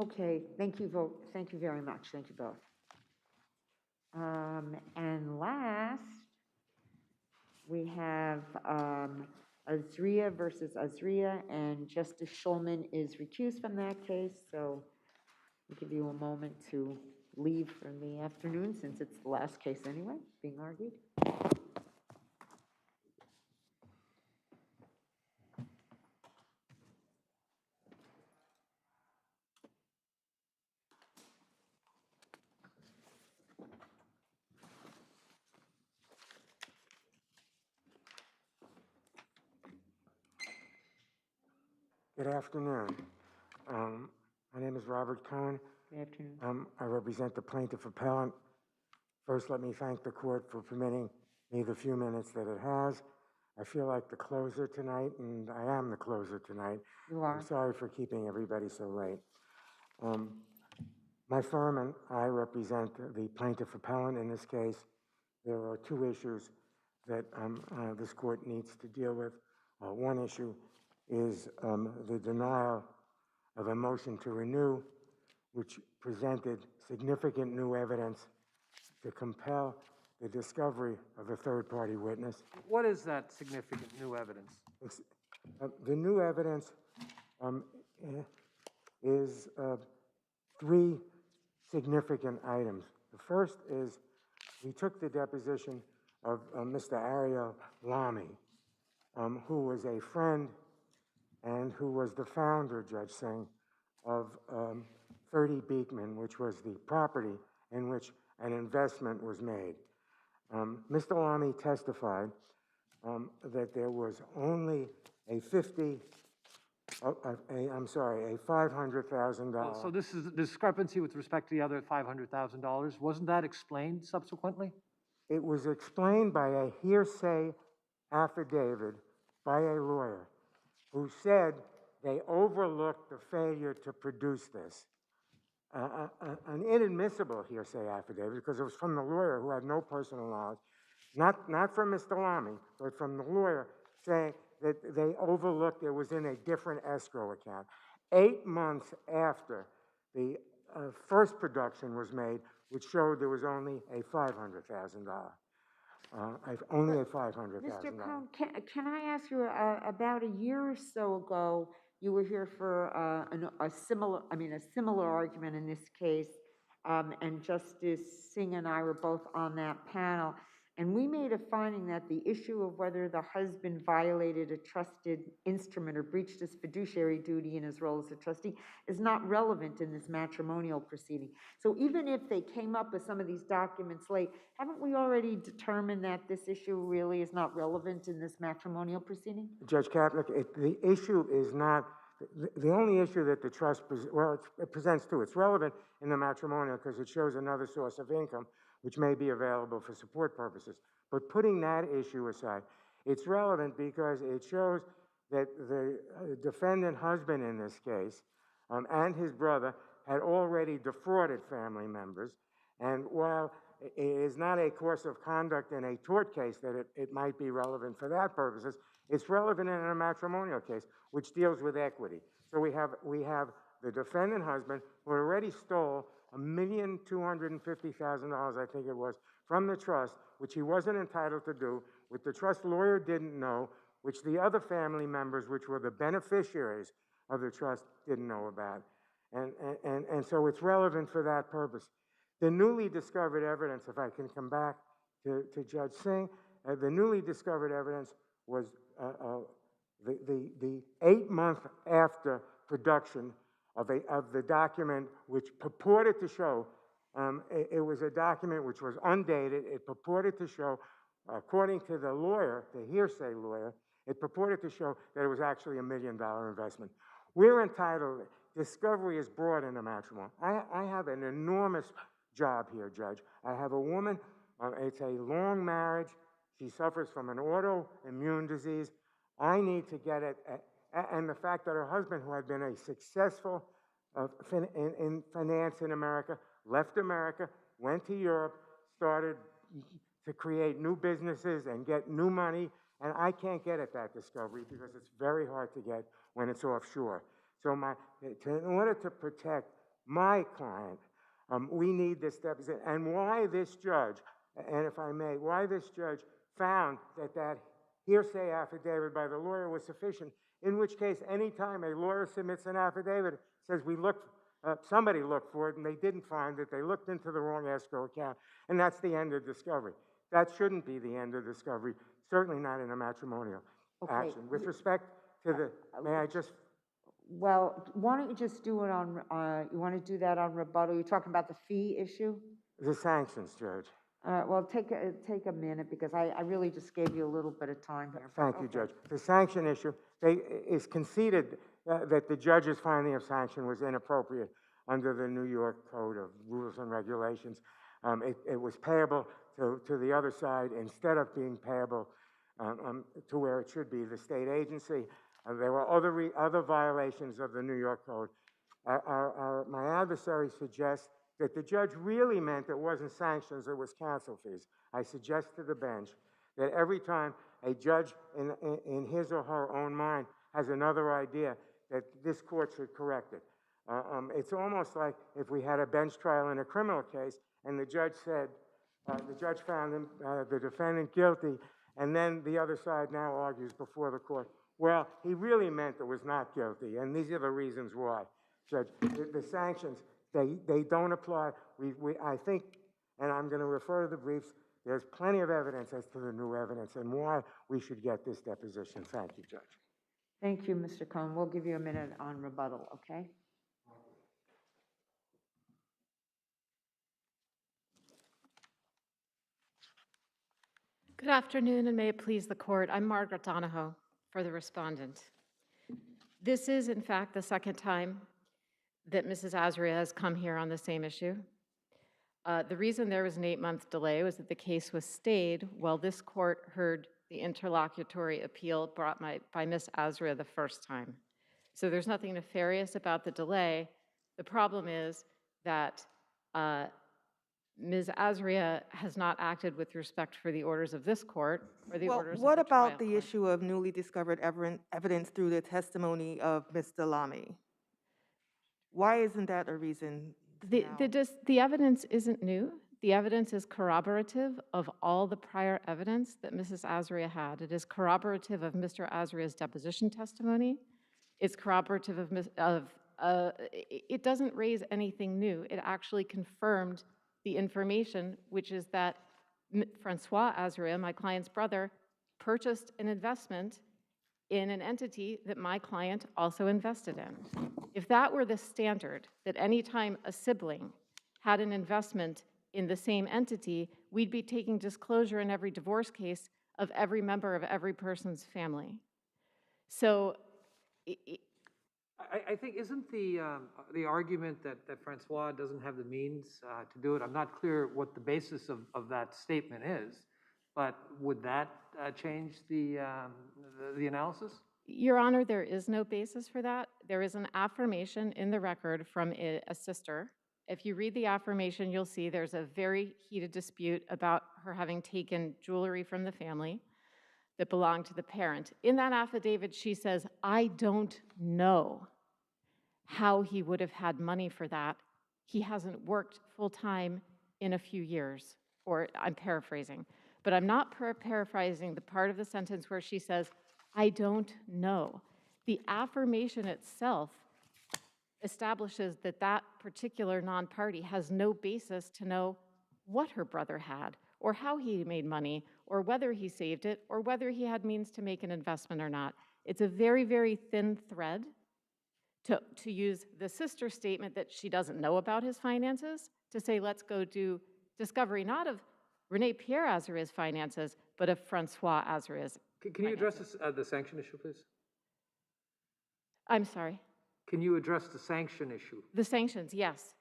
Okay, thank you very much. Thank you both. And last, we have Azria versus Azria, and Justice Schulman is recused from that case, so we'll give you a moment to leave for the afternoon since it's the last case anyway, being argued. Good afternoon. My name is Robert Cohen. Good afternoon. I represent the plaintiff appellant. First, let me thank the court for permitting me the few minutes that it has. I feel like the closer tonight, and I am the closer tonight. You are. I'm sorry for keeping everybody so late. My firm and I represent the plaintiff appellant in this case. There are two issues that this court needs to deal with. One issue is the denial of a motion to renew, which presented significant new evidence to compel the discovery of a third-party witness. What is that significant new evidence? The new evidence is three significant items. The first is we took the deposition of Mr. Ariel Lamy, who was a friend and who was the founder, Judge Singh, of 30 Beekman, which was the property in which an investment was made. Mr. Lamy testified that there was only a $500,000. So this is a discrepancy with respect to the other $500,000. Wasn't that explained subsequently? It was explained by a hearsay affidavit by a lawyer who said they overlooked the failure to produce this. An inadmissible hearsay affidavit, because it was from the lawyer who had no personal knowledge, not from Mr. Lamy, but from the lawyer saying that they overlooked it was in a different escrow account. 8 months after the first production was made, which showed there was only a $500,000. Only a $500,000. Mr. Cohn, can I ask you, about a year or so ago, you were here for a similar argument in this case, and Justice Singh and I were both on that panel. And we made a finding that the issue of whether the husband violated a trusted instrument or breached his fiduciary duty in his role as a trustee is not relevant in this matrimonial proceeding. So even if they came up with some of these documents late, haven't we already determined that this issue really is not relevant in this matrimonial proceeding? Judge Kaplan, the issue is not, the only issue that the trust, it presents to, it's relevant in the matrimonial because it shows another source of income which may be available for support purposes. But putting that issue aside, it's relevant because it shows that the defendant husband in this case and his brother had already defrauded family members. And while it is not a course of conduct in a tort case that it might be relevant for that purposes, it's relevant in a matrimonial case, which deals with equity. So we have the defendant husband who already stole $1,250,000, I think it was, from the trust, which he wasn't entitled to do, which the trust lawyer didn't know, which the other family members, which were the beneficiaries of the trust, didn't know about. And so it's relevant for that purpose. The newly discovered evidence, if I can come back to Judge Singh, the newly discovered evidence was the 8-month after production of the document which purported to show, it was a document which was undated. It purported to show, according to the lawyer, the hearsay lawyer, it purported to show that it was actually $1 million investment. We're entitled, discovery is broad in the matrimony. I have an enormous job here, Judge. I have a woman, it's a long marriage. She suffers from an autoimmune disease. I need to get it, and the fact that her husband, who had been a successful in finance in America, left America, went to Europe, started to create new businesses and get new money, and I can't get at that discovery because it's very hard to get when it's offshore. So in order to protect my client, we need this deposit. And why this judge, and if I may, why this judge found that hearsay affidavit by the lawyer was sufficient, in which case anytime a lawyer submits an affidavit, says somebody looked for it and they didn't find it, they looked into the wrong escrow account, and that's the end of discovery. That shouldn't be the end of discovery, certainly not in a matrimonial action. With respect to the, may I just? Well, why don't you just do it on, you want to do that on rebuttal? You're talking about the fee issue? The sanctions, Judge. Well, take a minute because I really just gave you a little bit of time here. Thank you, Judge. The sanction issue, is conceded that the judge's finding of sanction was inappropriate under the New York Code of Rules and Regulations. It was payable to the other side instead of being payable to where it should be, the state agency. There were other violations of the New York Code. My adversary suggests that the judge really meant it wasn't sanctions, it was counsel fees. I suggest to the bench that every time a judge in his or her own mind has another idea, that this court should correct it. It's almost like if we had a bench trial in a criminal case and the judge said, the judge found the defendant guilty, and then the other side now argues before the court, well, he really meant it was not guilty, and these are the reasons why. Judge, the sanctions, they don't apply. I think, and I'm going to refer to the briefs, there's plenty of evidence as to the new evidence and why we should get this deposition. Thank you, Judge. Thank you, Mr. Cohn. We'll give you a minute on rebuttal, okay? Good afternoon, and may it please the court. I'm Margaret Donahoe for the respondent. This is, in fact, the second time that Mrs. Azria has come here on the same issue. The reason there was an 8-month delay was that the case was stayed while this court heard the interlocutory appeal brought by Ms. Azria the first time. So there's nothing nefarious about the delay. The problem is that Ms. Azria has not acted with respect for the orders of this court or the orders of the What about trial the court. issue of newly discovered evidence through the testimony of Ms. Delamy? Why isn't that a reason? The evidence isn't new. The evidence is corroborative of all the prior evidence that Mrs. Azria had. It is corroborative of Mr. Azria's deposition testimony. It's corroborative of it doesn't raise anything new. It actually confirmed the information, which is that Francois Azria, my client's brother, purchased an investment in an entity that my client also invested in. If that were the standard, that any time a sibling had an investment in the same entity, we'd be taking disclosure in every divorce case of every member of every person's family. So I think, isn't the argument that Francois doesn't have the means to do it? I'm not clear what the basis of that statement is, but would that change the analysis? Your Honor, there is no basis for that. There is an affirmation in the record from a sister. If you read the affirmation, you'll see there's a very heated dispute about her having taken jewelry from the family that belonged to the parent. In that affidavit, she says, I don't know how he would have had money for that. He hasn't worked full-time in a few years, or I'm paraphrasing. But I'm not paraphrasing the part of the sentence where she says, I don't know. The affirmation itself establishes that that particular non-party has no basis to know what her brother had, or how he made money, or whether he saved it, or whether he had means to make an investment or not. It's a very, very thin thread to use the sister statement that she doesn't know about his finances to say, let's go do discovery, not of Rene Pierre Azaria's finances, but of Francois Azaria's. Can you address the sanction issue, please? I'm sorry? Can you address the sanction issue? The sanctions, yes.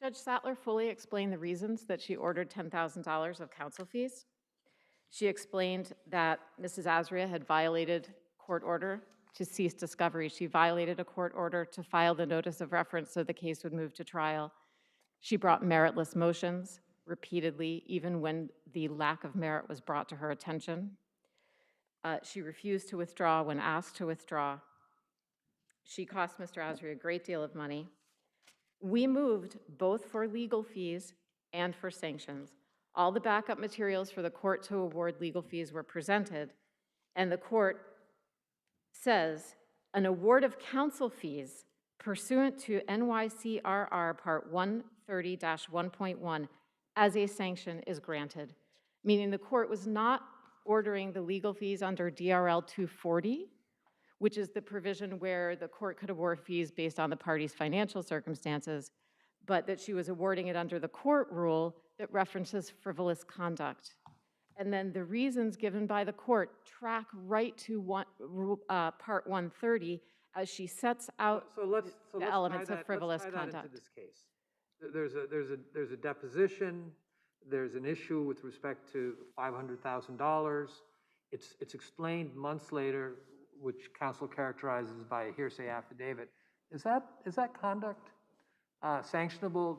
Judge Sattler fully explained the reasons that she ordered $10,000 of counsel fees. She explained that Mrs. Azaria had violated court order to cease discovery. She violated a court order to file the notice of reference so the case would move to trial. She brought meritless motions repeatedly, even when the lack of merit was brought to her attention. She refused to withdraw when asked to withdraw. She cost Mr. Azaria a great deal of money. We moved both for legal fees and for sanctions. All the backup materials for the court to award legal fees were presented, and the court says an award of counsel fees pursuant to NYCRR Part 130-1.1 as a sanction is granted, meaning the court was not ordering the legal fees under DRL 240, which is the provision where the court could award fees based on the party's financial circumstances, but that she was awarding it under the court rule that references frivolous conduct. And then the reasons given by the court track right to Part 130 as she sets out the elements of frivolous conduct. Let's tie that into this case. There's a deposition. There's an issue with respect to $500,000. It's explained months later, which counsel characterizes by a hearsay affidavit. Is that conduct sanctionable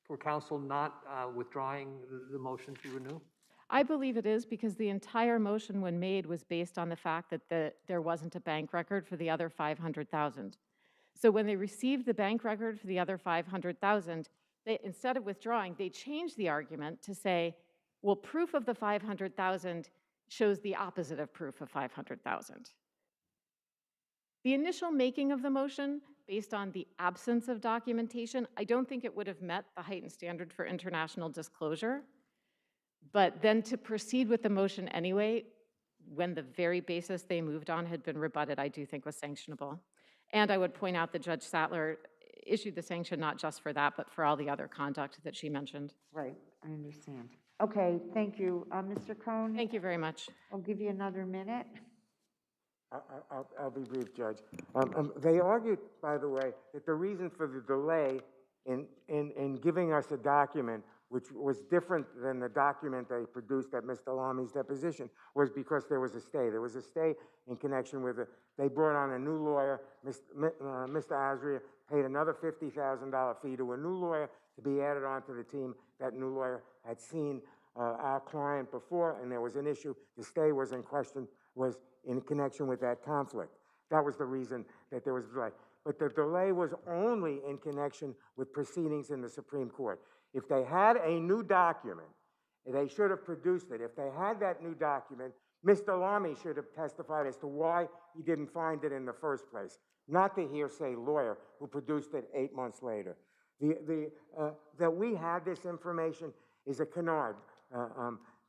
for counsel not withdrawing the motion to renew? I believe it is, because the entire motion when made was based on the fact that there wasn't a bank record for the other $500,000. So when they received the bank record for the other $500,000, instead of withdrawing, they changed the argument to say, well, proof of the $500,000 shows the opposite of proof of $500,000. The initial making of the motion, based on the absence of documentation, I don't think it would have met the heightened standard for international disclosure. But then to proceed with the motion anyway, when the very basis they moved on had been rebutted, I do think was sanctionable. And I would point out that Judge Sattler issued the sanction not just for that, but for all the other conduct that she mentioned. Right, I understand. Okay, thank you. Mr. Cohn? Thank you very much. I'll give you another minute. I'll be brief, Judge. They argued, by the way, that the reason for the delay in giving us a document, which was different than the document they produced at Mr. Lami's deposition, was because there was a stay. There was a stay in connection with it. They brought on a new lawyer. Mr. Azaria paid another $50,000 fee to a new lawyer to be added onto the team. That new lawyer had seen our client before, and there was an issue. The stay was in question, was in connection with that conflict. That was the reason that there was a delay. But the delay was only in connection with proceedings in the Supreme Court. If they had a new document, they should have produced it. If they had that new document, Mr. Lamy should have testified as to why he didn't find it in the first place, not the hearsay lawyer who produced it 8 months later. That we have this information is a canard.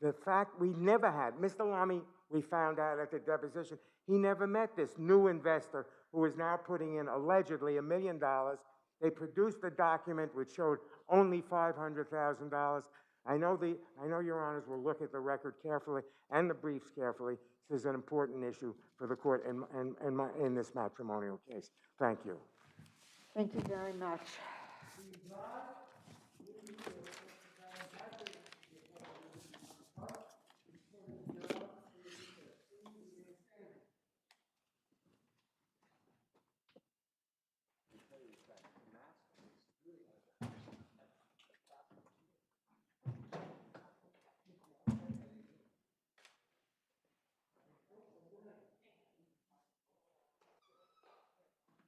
The fact we never had, Mr. Lamy, we found out at the deposition, he never met this new investor who is now putting in allegedly $1 million. They produced a document which showed only $500,000. I know your honors will look at the record carefully and the briefs carefully. This is an important issue for the court in this matrimonial case. Thank you. Thank you very much.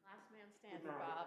Last man standing, Bob.